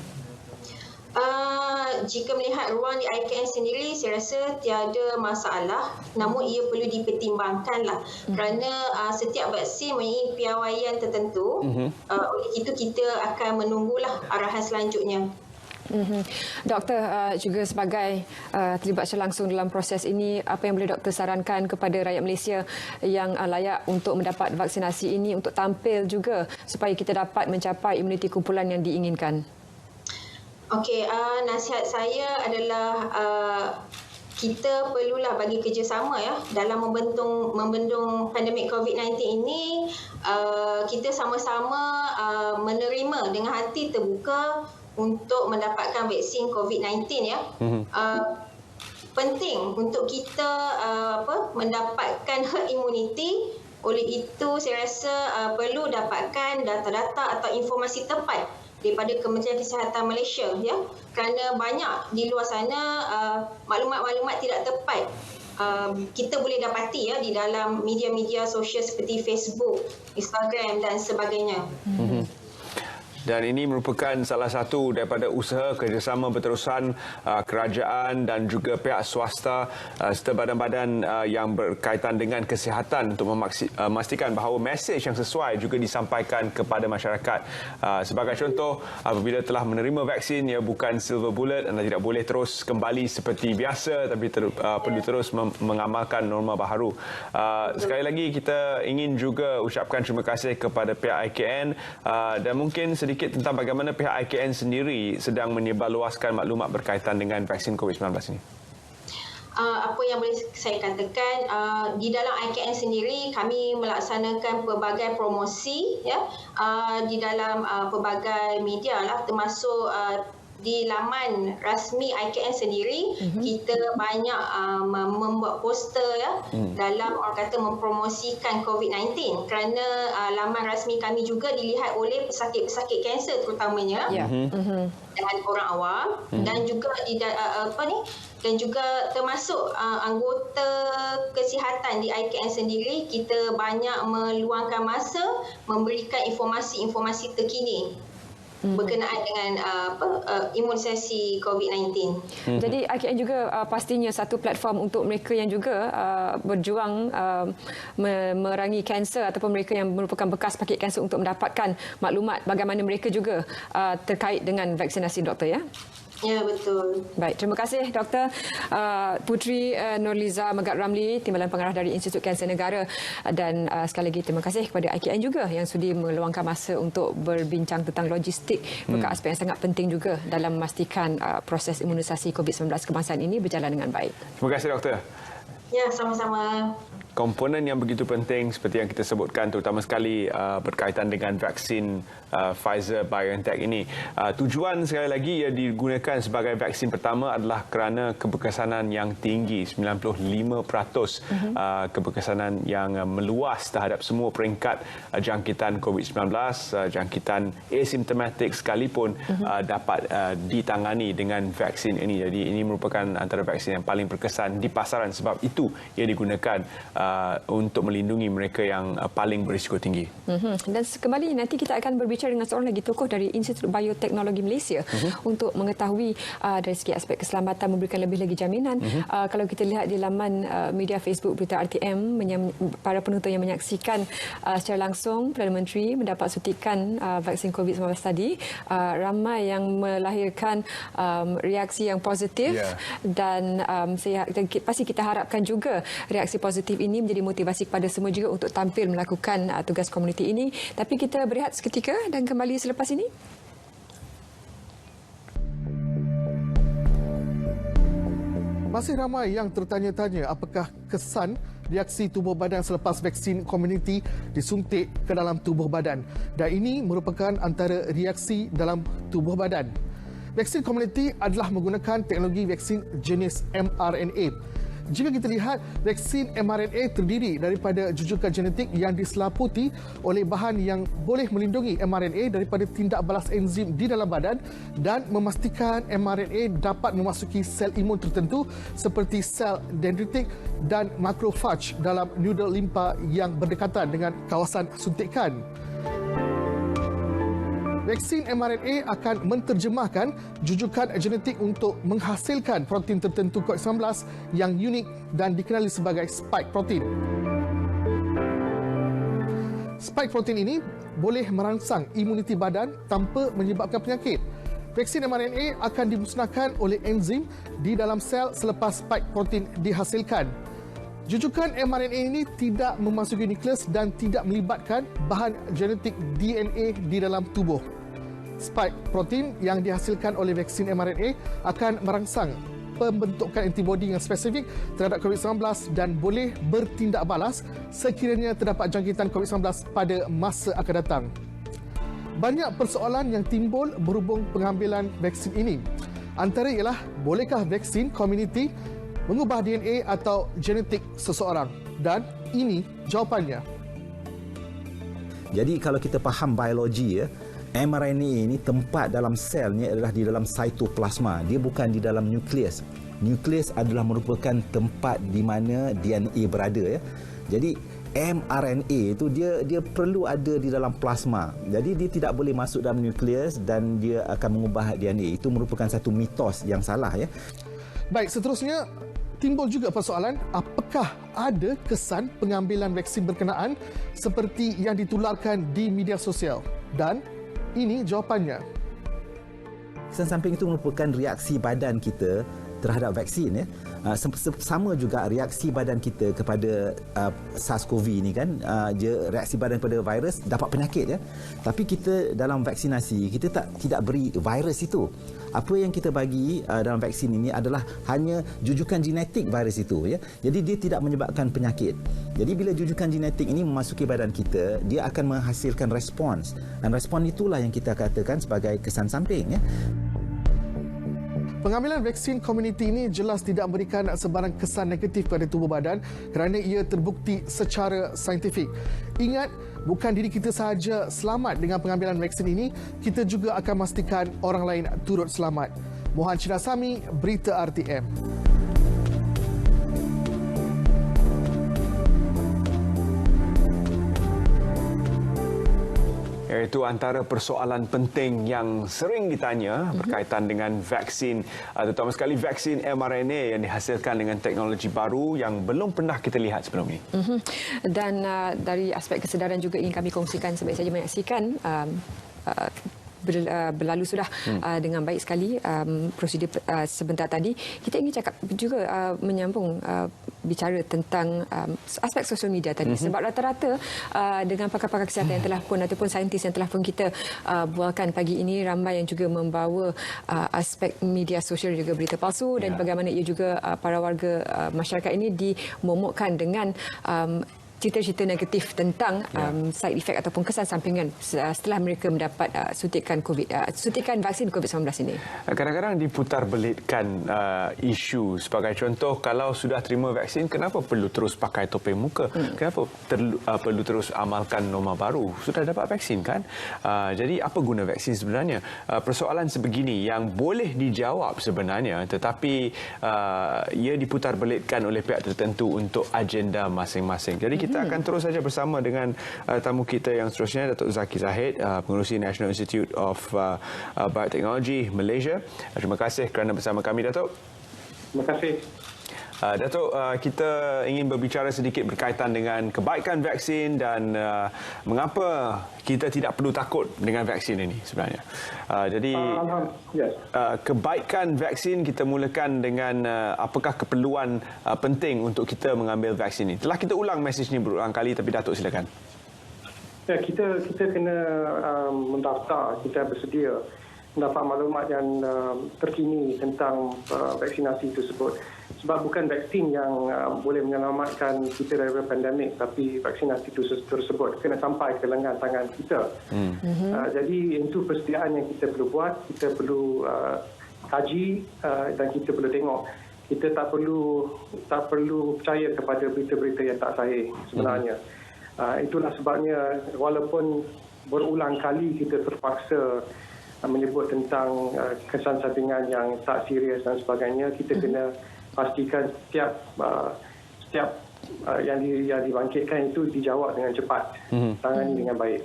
Jika melihat ruang di IKN sendiri, saya rasa tiada masalah, namun ia perlu dipertimbangkanlah kerana setiap vaksin mempunyai piawaian tertentu. Oleh itu kita akan menunggulah arahan selanjutnya. Doktor, juga sebagai terlibat secara langsung dalam proses ini, apa yang boleh doktor sarankan kepada rakyat Malaysia yang layak untuk mendapat vaksinasi ini untuk tampil juga supaya kita dapat mencapai imuniti kumpulan yang diinginkan? Okey, nasihat saya adalah kita perlulah bagi kerjasama dalam membendung pandemik COVID-19 ini. Kita sama-sama menerima dengan hati terbuka untuk mendapatkan vaksin COVID-19 penting untuk kita mendapatkan herd immunity. Oleh itu saya rasa perlu dapatkan data-data atau informasi tepat daripada Kementerian Kesihatan Malaysia kerana banyak di luar sana maklumat-maklumat tidak tepat kita boleh dapati di dalam media-media sosial seperti Facebook, Instagram dan sebagainya. Dan ini merupakan salah satu daripada usaha kerjasama berterusan kerajaan dan juga pihak swasta serta badan-badan yang berkaitan dengan kesihatan untuk memastikan bahawa mesej yang sesuai juga disampaikan kepada masyarakat. Sebagai contoh, apabila telah menerima vaksin, ia bukan silver bullet, anda tidak boleh terus kembali seperti biasa, tapi perlu terus mengamalkan norma baharu. Sekali lagi kita ingin juga ucapkan terima kasih kepada pihak IKN dan mungkin sedikit tentang bagaimana pihak IKN sendiri sedang menyebarluaskan maklumat berkaitan dengan vaksin COVID-19 ini. Apa yang boleh saya katakan, di dalam IKN sendiri kami melaksanakan pelbagai promosi di dalam pelbagai media termasuk di laman rasmi IKN sendiri. Kita banyak membuat poster dalam orang kata mempromosikan COVID-19 kerana laman rasmi kami juga dilihat oleh pesakit-pesakit kanser terutamanya dan orang awam dan juga dan juga termasuk anggota kesihatan di IKN sendiri. Kita banyak meluangkan masa memberikan informasi-informasi terkini berkenaan dengan imunisasi COVID-19. Jadi IKN juga pastinya satu platform untuk mereka yang juga berjuang memerangi kanser ataupun mereka yang merupakan bekas pakit kanser untuk mendapatkan maklumat bagaimana mereka juga terkait dengan vaksinasi, doktor, ya? Ya, betul. Baik, terima kasih Dr. Puteri Nurliza Megat Ramli, Timbalan Pengarah dari Institut Kanser Negara, dan sekali lagi terima kasih kepada IKN juga yang sudi meluangkan masa untuk berbincang tentang logistik, merupakan aspek yang sangat penting juga dalam memastikan proses imunisasi COVID-19 kebangsaan ini berjalan dengan baik. Terima kasih, Doktor. Ya, sama-sama. komponen yang begitu penting seperti yang kita sebutkan, terutama sekali berkaitan dengan vaksin Pfizer-BioNTech ini. Tujuan sekali lagi ia digunakan sebagai vaksin pertama adalah kerana keberkesanan yang tinggi, 95% keberkesanan yang meluas terhadap semua peringkat jangkitan COVID-19, jangkitan asimptomatik sekalipun dapat ditangani dengan vaksin ini. Jadi ini merupakan antara vaksin yang paling berkesan di pasaran, sebab itu ia digunakan untuk melindungi mereka yang paling berisiko tinggi. Dan kembali nanti kita akan berbicara dengan seorang lagi tokoh dari Institut Bioteknologi Malaysia untuk mengetahui dari segi aspek keselamatan, memberikan lebih lagi jaminan. Kalau kita lihat di laman media Facebook Berita RTM, para penonton yang menyaksikan secara langsung Perdana Menteri mendapat suntikan vaksin COVID-19 tadi, ramai yang melahirkan reaksi yang positif dan pasti kita harapkan juga reaksi positif ini menjadi motivasi kepada semua juga untuk tampil melakukan tugas komuniti ini. Tapi kita berehat seketika dan kembali selepas ini. Masih ramai yang tertanya-tanya apakah kesan reaksi tubuh badan selepas vaksin komuniti disuntik ke dalam tubuh badan. Dan ini merupakan antara reaksi dalam tubuh badan. Vaksin komuniti adalah menggunakan teknologi vaksin jenis mRNA. Jika kita lihat, vaksin mRNA terdiri daripada jujukan genetik yang diselaputi oleh bahan yang boleh melindungi mRNA daripada tindak balas enzim di dalam badan dan memastikan mRNA dapat memasuki sel imun tertentu seperti sel dendritik dan makrofaj dalam nudel limpa yang berdekatan dengan kawasan suntikan. Vaksin mRNA akan menterjemahkan jujukan genetik untuk menghasilkan protein tertentu COVID-19 yang unik dan dikenali sebagai spike protein. Spike protein ini boleh merangsang imuniti badan tanpa menyebabkan penyakit. Vaksin mRNA akan dimusnahkan oleh enzim di dalam sel selepas spike protein dihasilkan. Jujukan mRNA ini tidak memasuki nukleus dan tidak melibatkan bahan genetik DNA di dalam tubuh. Spike protein yang dihasilkan oleh vaksin mRNA akan merangsang pembentukan antibodi yang spesifik terhadap COVID-19 dan boleh bertindak balas sekiranya terdapat jangkitan COVID-19 pada masa akan datang. Banyak persoalan yang timbul berhubung pengambilan vaksin ini. Antara ialah, bolehkah vaksin komuniti mengubah DNA atau genetik seseorang? Dan ini jawapannya. Jadi kalau kita faham biologi, mRNA ini tempat dalam selnya adalah di dalam cytoplasma. Dia bukan di dalam nukleus. Nukleus adalah merupakan tempat di mana DNA berada. Jadi mRNA itu dia perlu ada di dalam plasma. Jadi dia tidak boleh masuk dalam nukleus dan dia akan mengubah DNA. Itu merupakan satu mitos yang salah. Baik, seterusnya timbul juga persoalan apakah ada kesan pengambilan vaksin berkenaan seperti yang ditularkan di media sosial. Dan ini jawapannya. Kesan samping itu merupakan reaksi badan kita terhadap vaksin. Sama juga reaksi badan kita kepada SARS-CoV ini kan. Reaksi badan pada virus dapat penyakit. Tapi kita dalam vaksinasi, kita tidak beri virus itu. Apa yang kita bagi dalam vaksin ini adalah hanya jujukan genetik virus itu. Jadi dia tidak menyebabkan penyakit. Jadi bila jujukan genetik ini memasuki badan kita, dia akan menghasilkan respons. Dan respons itulah yang kita katakan sebagai kesan samping. Pengambilan vaksin komuniti ini jelas tidak memberikan sebarang kesan negatif pada tubuh badan kerana ia terbukti secara saintifik. Ingat, bukan diri kita sahaja selamat dengan pengambilan vaksin ini, kita juga akan memastikan orang lain turut selamat. Mohan Chinasami, Berita RTM. Iaitu antara persoalan penting yang sering ditanya berkaitan dengan vaksin, terutama sekali vaksin mRNA yang dihasilkan dengan teknologi baru yang belum pernah kita lihat sebelum ini. Dan dari aspek kesedaran juga ingin kami kongsikan sebaik saja menyaksikan berlalu sudah dengan baik sekali prosedur sebentar tadi. Kita ingin cakap juga menyambung bicara tentang aspek sosial media tadi. Sebab rata-rata dengan pakar-pakar kesihatan yang telah pun ataupun saintis yang telah pun kita bualkan pagi ini, ramai yang juga membawa aspek media sosial juga berita palsu dan bagaimana ia juga para warga masyarakat ini dimomokkan dengan cerita-cerita negatif tentang side effect ataupun kesan sampingan setelah mereka mendapat suntikan vaksin COVID-19 ini. Kadang-kadang diputarbelitkan isu sebagai contoh, kalau sudah terima vaksin, kenapa perlu terus pakai topeng muka? Kenapa perlu terus amalkan norma baru? Sudah dapat vaksin kan? Jadi apa guna vaksin sebenarnya? Persoalan sebegini yang boleh dijawab sebenarnya, tetapi ia diputarbelitkan oleh pihak tertentu untuk agenda masing-masing. Jadi kita akan terus saja bersama dengan tamu kita yang seterusnya, Datuk Zaki Zahid, pengerusi National Institute of Biotechnology Malaysia. Terima kasih kerana bersama kami, Datuk. Terima kasih. Datuk, kita ingin berbicara sedikit berkaitan dengan kebaikan vaksin dan mengapa kita tidak perlu takut dengan vaksin ini sebenarnya. Jadi, kebaikan vaksin kita mulakan dengan apakah keperluan penting untuk kita mengambil vaksin ini. Telah kita ulang mesej ini berulang kali, tapi Datuk silakan. Ya, kita kena mendaftar, kita bersedia mendapat maklumat yang terkini tentang vaksinasi tersebut. Sebab bukan vaksin yang boleh menyelamatkan kita daripada pandemik, tapi vaksinasi tersebut kena sampai ke lengan tangan kita. Jadi itu persediaan yang kita perlu buat, kita perlu kaji dan kita perlu tengok. Kita tak perlu percaya kepada berita-berita yang tak sahih sebenarnya. Itulah sebabnya walaupun berulang kali kita terpaksa menyebut tentang kesan sampingan yang tak serius dan sebagainya, kita kena pastikan setiap yang dibangkitkan itu dijawab dengan cepat, tangani dengan baik.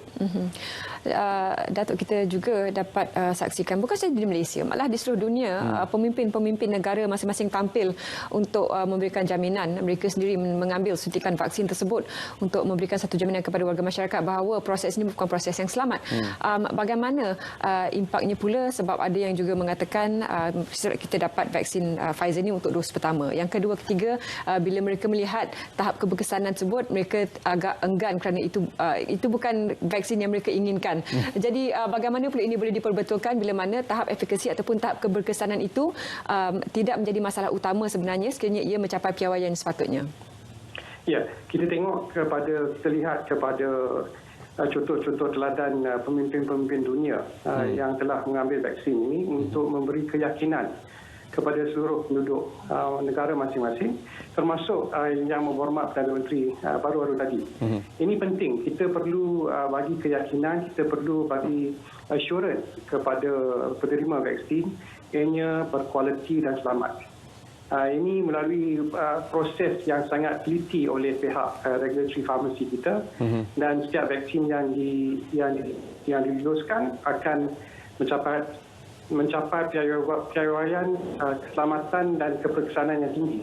Datuk, kita juga dapat saksikan bukan sahaja di Malaysia, malah di seluruh dunia, pemimpin-pemimpin negara masing-masing tampil untuk memberikan jaminan. Mereka sendiri mengambil suntikan vaksin tersebut untuk memberikan satu jaminan kepada warga masyarakat bahawa proses ini bukan proses yang selamat. Bagaimana impaknya pula, sebab ada yang juga mengatakan kita dapat vaksin Pfizer ini untuk dos pertama. Yang kedua, ketiga, bila mereka melihat tahap keberkesanan tersebut, mereka agak enggan kerana itu bukan vaksin yang mereka inginkan. Jadi bagaimana pula ini boleh diperbetulkan bila mana tahap efikasi ataupun tahap keberkesanan itu tidak menjadi masalah utama sebenarnya sekiranya ia mencapai piawaian yang sepatutnya? Ya, kita lihat kepada contoh-contoh teladan pemimpin-pemimpin dunia yang telah mengambil vaksin ini untuk memberi keyakinan kepada seluruh penduduk negara masing-masing, termasuk yang menghormat Perdana Menteri baru-baru tadi. Ini penting. Kita perlu bagi keyakinan, kita perlu bagi assurance kepada penerima vaksin ianya berkualiti dan selamat. Ini melalui proses yang sangat teliti oleh pihak regulatory pharmacy kita, dan setiap vaksin yang diluluskan akan mencapai piawaian keselamatan dan keberkesanan yang tinggi.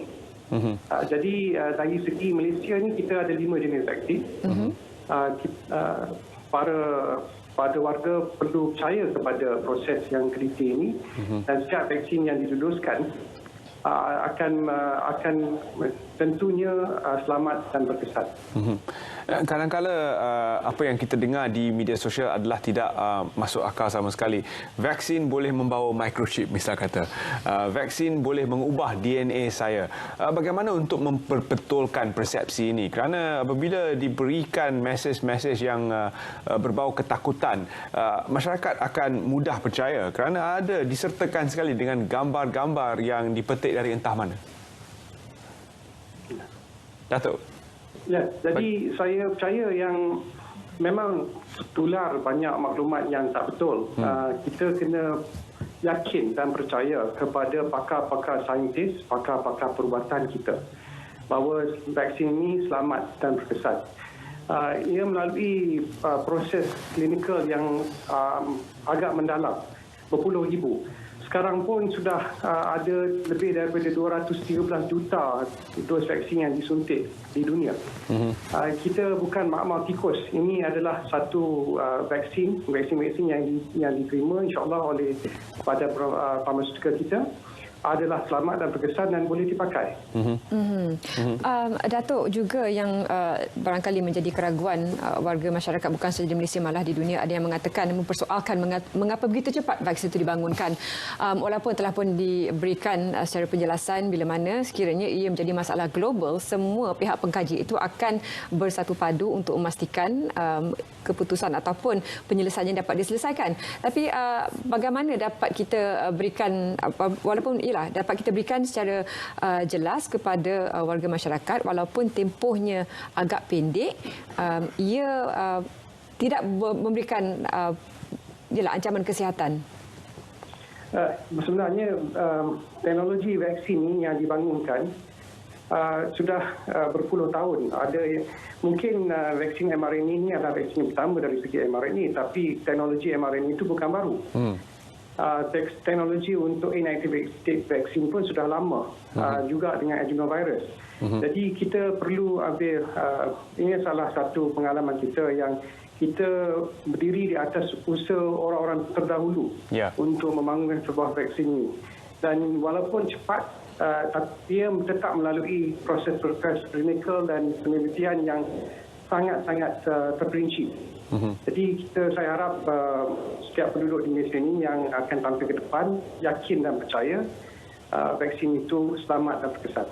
Jadi dari segi Malaysia ni kita ada 5 jenis vaksin. Para warga perlu percaya kepada proses yang teliti ini, dan setiap vaksin yang diluluskan akan tentunya selamat dan berkesan. Kadang-kala apa yang kita dengar di media sosial adalah tidak masuk akal sama sekali. Vaksin boleh membawa microchip, misal kata. Vaksin boleh mengubah DNA saya. Bagaimana untuk memperbetulkan persepsi ini? Kerana apabila diberikan mesej-mesej yang berbau ketakutan, masyarakat akan mudah percaya kerana ada disertakan sekali dengan gambar-gambar yang dipetik dari entah mana. Datuk. Ya, jadi saya percaya yang memang tular banyak maklumat yang tak betul. Kita kena yakin dan percaya kepada pakar-pakar saintis, pakar-pakar perubatan kita bahawa vaksin ini selamat dan berkesan. Ia melalui proses klinikal yang agak mendalam, berpuluh ribu. Sekarang pun sudah ada lebih daripada 213 juta dos vaksin yang disuntik di dunia. Kita bukan makmal tikus. Ini adalah satu vaksin yang diterima insyaAllah oleh pada farmaceutical kita. adalah selamat dan berkesan dan boleh dipakai. Datuk, juga yang barangkali menjadi keraguan warga masyarakat bukan sahaja di Malaysia malah di dunia, ada yang mengatakan, mempersoalkan mengapa begitu cepat vaksin itu dibangunkan. Walaupun telah pun diberikan secara penjelasan bila mana sekiranya ia menjadi masalah global, semua pihak pengkaji itu akan bersatu padu untuk memastikan keputusan ataupun penyelesaian dapat diselesaikan. Tapi bagaimana dapat kita berikan, walaupun dapat kita berikan secara jelas kepada warga masyarakat walaupun tempohnya agak pendek, ia tidak memberikan ancaman kesihatan. Sebenarnya teknologi vaksin ini yang dibangunkan sudah berpuluh tahun. Ada mungkin vaksin mRNA ini adalah vaksin pertama dari segi mRNA, tapi teknologi mRNA itu bukan baru. Teknologi untuk inactivated vaksin pun sudah lama, juga dengan adenovirus. Jadi kita perlu ambil, ini salah satu pengalaman kita yang kita berdiri di atas usaha orang-orang terdahulu untuk membangunkan sebuah vaksin ini. Dan walaupun cepat, dia tetap melalui proses-proses klinikal dan penelitian yang sangat-sangat terperinci. Jadi saya harap setiap penduduk di Malaysia ini yang akan tampil ke depan yakin dan percaya vaksin itu selamat dan berkesan.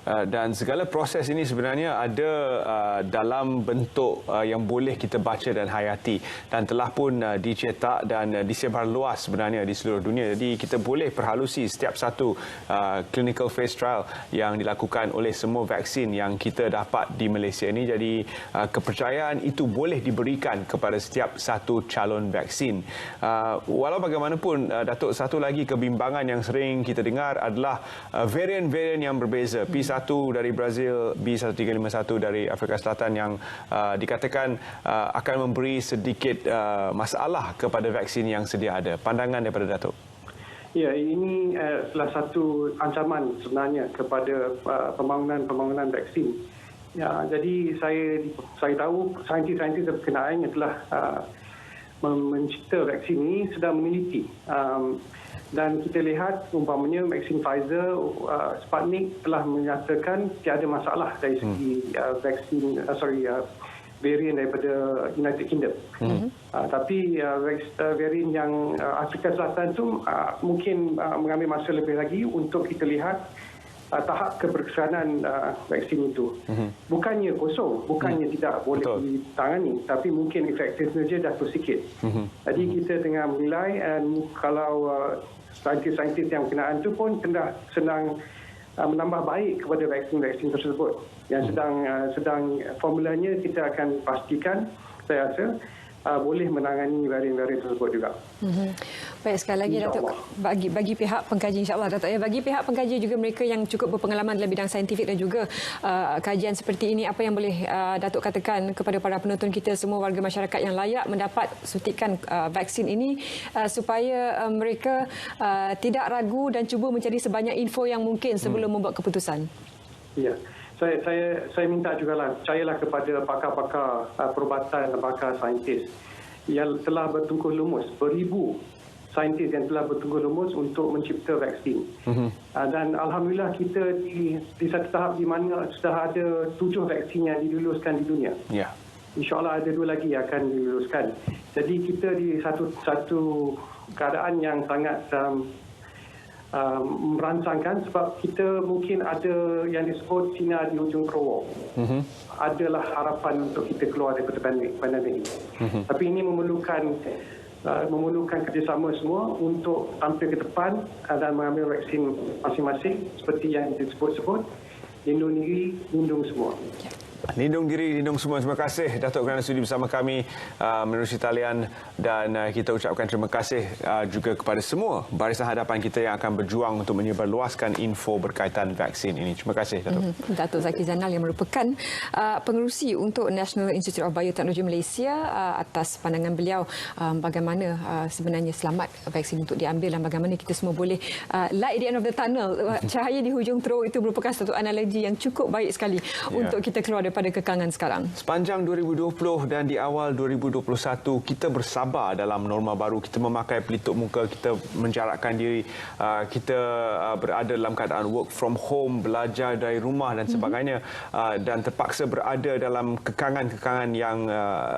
Dan segala proses ini sebenarnya ada dalam bentuk yang boleh kita baca dan hayati dan telah pun dicetak dan disebar luas sebenarnya di seluruh dunia. Jadi kita boleh perhalusi setiap satu clinical phase trial yang dilakukan oleh semua vaksin yang kita dapat di Malaysia ini. Jadi kepercayaan itu boleh diberikan kepada setiap satu calon vaksin. Walau bagaimanapun, Datuk, satu lagi kebimbangan yang sering kita dengar adalah varian-varian yang berbeza. P1 dari Brazil, B1351 dari Afrika Selatan yang dikatakan akan memberi sedikit masalah kepada vaksin yang sedia ada. Pandangan daripada Datuk? Ya, ini salah satu ancaman sebenarnya kepada pembangunan vaksin. Ya, jadi saya tahu saintis-saintis berkenaan yang telah mencipta vaksin ini sedang meneliti. Dan kita lihat umpamanya vaksin Pfizer, Sputnik telah menyatakan tiada masalah dari segi vaksin, varian daripada United Kingdom. Tapi varian yang Afrika Selatan itu mungkin mengambil masa lebih lagi untuk kita lihat tahap keberkesanan vaksin itu. Bukannya kosong, bukannya tidak boleh ditangani, tapi mungkin efektifnya dah sikit. Jadi kita tengah menilai, dan kalau saintis-saintis yang berkenaan itu pun sedang menambah baik kepada vaksin-vaksin tersebut. Yang sedang formulanya kita akan pastikan, saya rasa, boleh menangani varian-varian tersebut juga. Baik, sekali lagi Datuk, bagi pihak pengkaji, insyaAllah Datuk, bagi pihak pengkaji juga mereka yang cukup berpengalaman dalam bidang saintifik dan juga kajian seperti ini, apa yang boleh Datuk katakan kepada para penonton kita semua, warga masyarakat yang layak mendapat suntikan vaksin ini supaya mereka tidak ragu dan cuba mencari sebanyak info yang mungkin sebelum membuat keputusan? Ya. Saya minta jugalah, percayalah kepada pakar-pakar perubatan dan pakar saintis yang telah bertungkus lumus, beribu saintis yang telah bertungkus lumus untuk mencipta vaksin. Dan alhamdulillah kita di satu tahap di mana sudah ada 7 vaksin yang diluluskan di dunia. InsyaAllah ada 2 lagi yang akan diluluskan. Jadi kita di satu keadaan yang sangat merangsangkan, sebab kita mungkin ada yang disebut sinar di hujung terowong. Adalah harapan untuk kita keluar daripada pandemik ini. Tapi ini memerlukan kerjasama semua untuk tampil ke depan dan mengambil vaksin masing-masing seperti yang disebut-sebut. Lindung diri, lindung semua. Lindung diri, lindung semua. Terima kasih Datuk kerana sudi bersama kami menerusi talian, dan kita ucapkan terima kasih juga kepada semua barisan hadapan kita yang akan berjuang untuk menyebarluaskan info berkaitan vaksin ini. Terima kasih Datuk. Datuk Zaki Zainal yang merupakan pengerusi untuk National Institute of Bioteknology Malaysia, atas pandangan beliau bagaimana sebenarnya selamat vaksin untuk diambil dan bagaimana kita semua boleh light the end of the tunnel. Cahaya di hujung terowong itu merupakan satu analogi yang cukup baik sekali untuk kita keluar daripada kekangan sekarang? Sepanjang 2020 dan di awal 2021, kita bersabar dalam norma baru. Kita memakai pelitup muka, kita menjarakkan diri, kita berada dalam keadaan work from home, belajar dari rumah dan sebagainya, dan terpaksa berada dalam kekangan-kekangan yang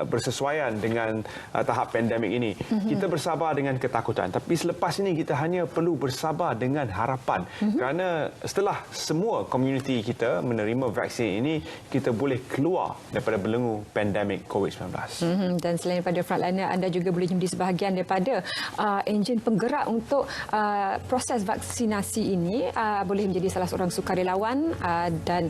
bersesuaian dengan tahap pandemik ini. Kita bersabar dengan ketakutan, tapi selepas ini kita hanya perlu bersabar dengan harapan, kerana setelah semua komuniti kita menerima vaksin ini, kita boleh keluar daripada belenggu pandemik COVID-19. Dan selain daripada frontliner, anda juga boleh menjadi sebahagian daripada enjin penggerak untuk proses vaksinasi ini. Boleh menjadi salah seorang sukarelawan dan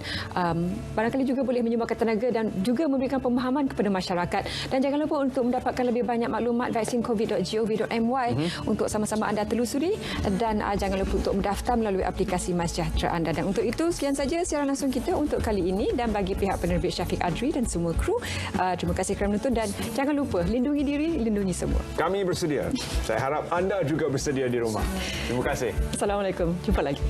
barangkali juga boleh menyumbangkan tenaga dan juga memberikan pemahaman kepada masyarakat. Dan jangan lupa untuk mendapatkan lebih banyak maklumat vaksincovid.gov.my untuk sama-sama anda telusuri, dan jangan lupa untuk mendaftar melalui aplikasi MySejahtera anda. Dan untuk itu, sekian saja siaran langsung kita untuk kali ini, dan bagi pihak penerbit Syafiq Adri dan semua kru, terima kasih kerana menonton, dan jangan lupa lindungi diri, lindungi semua. Kami bersedia. Saya harap anda juga bersedia di rumah. Terima kasih. Assalamualaikum. Jumpa lagi.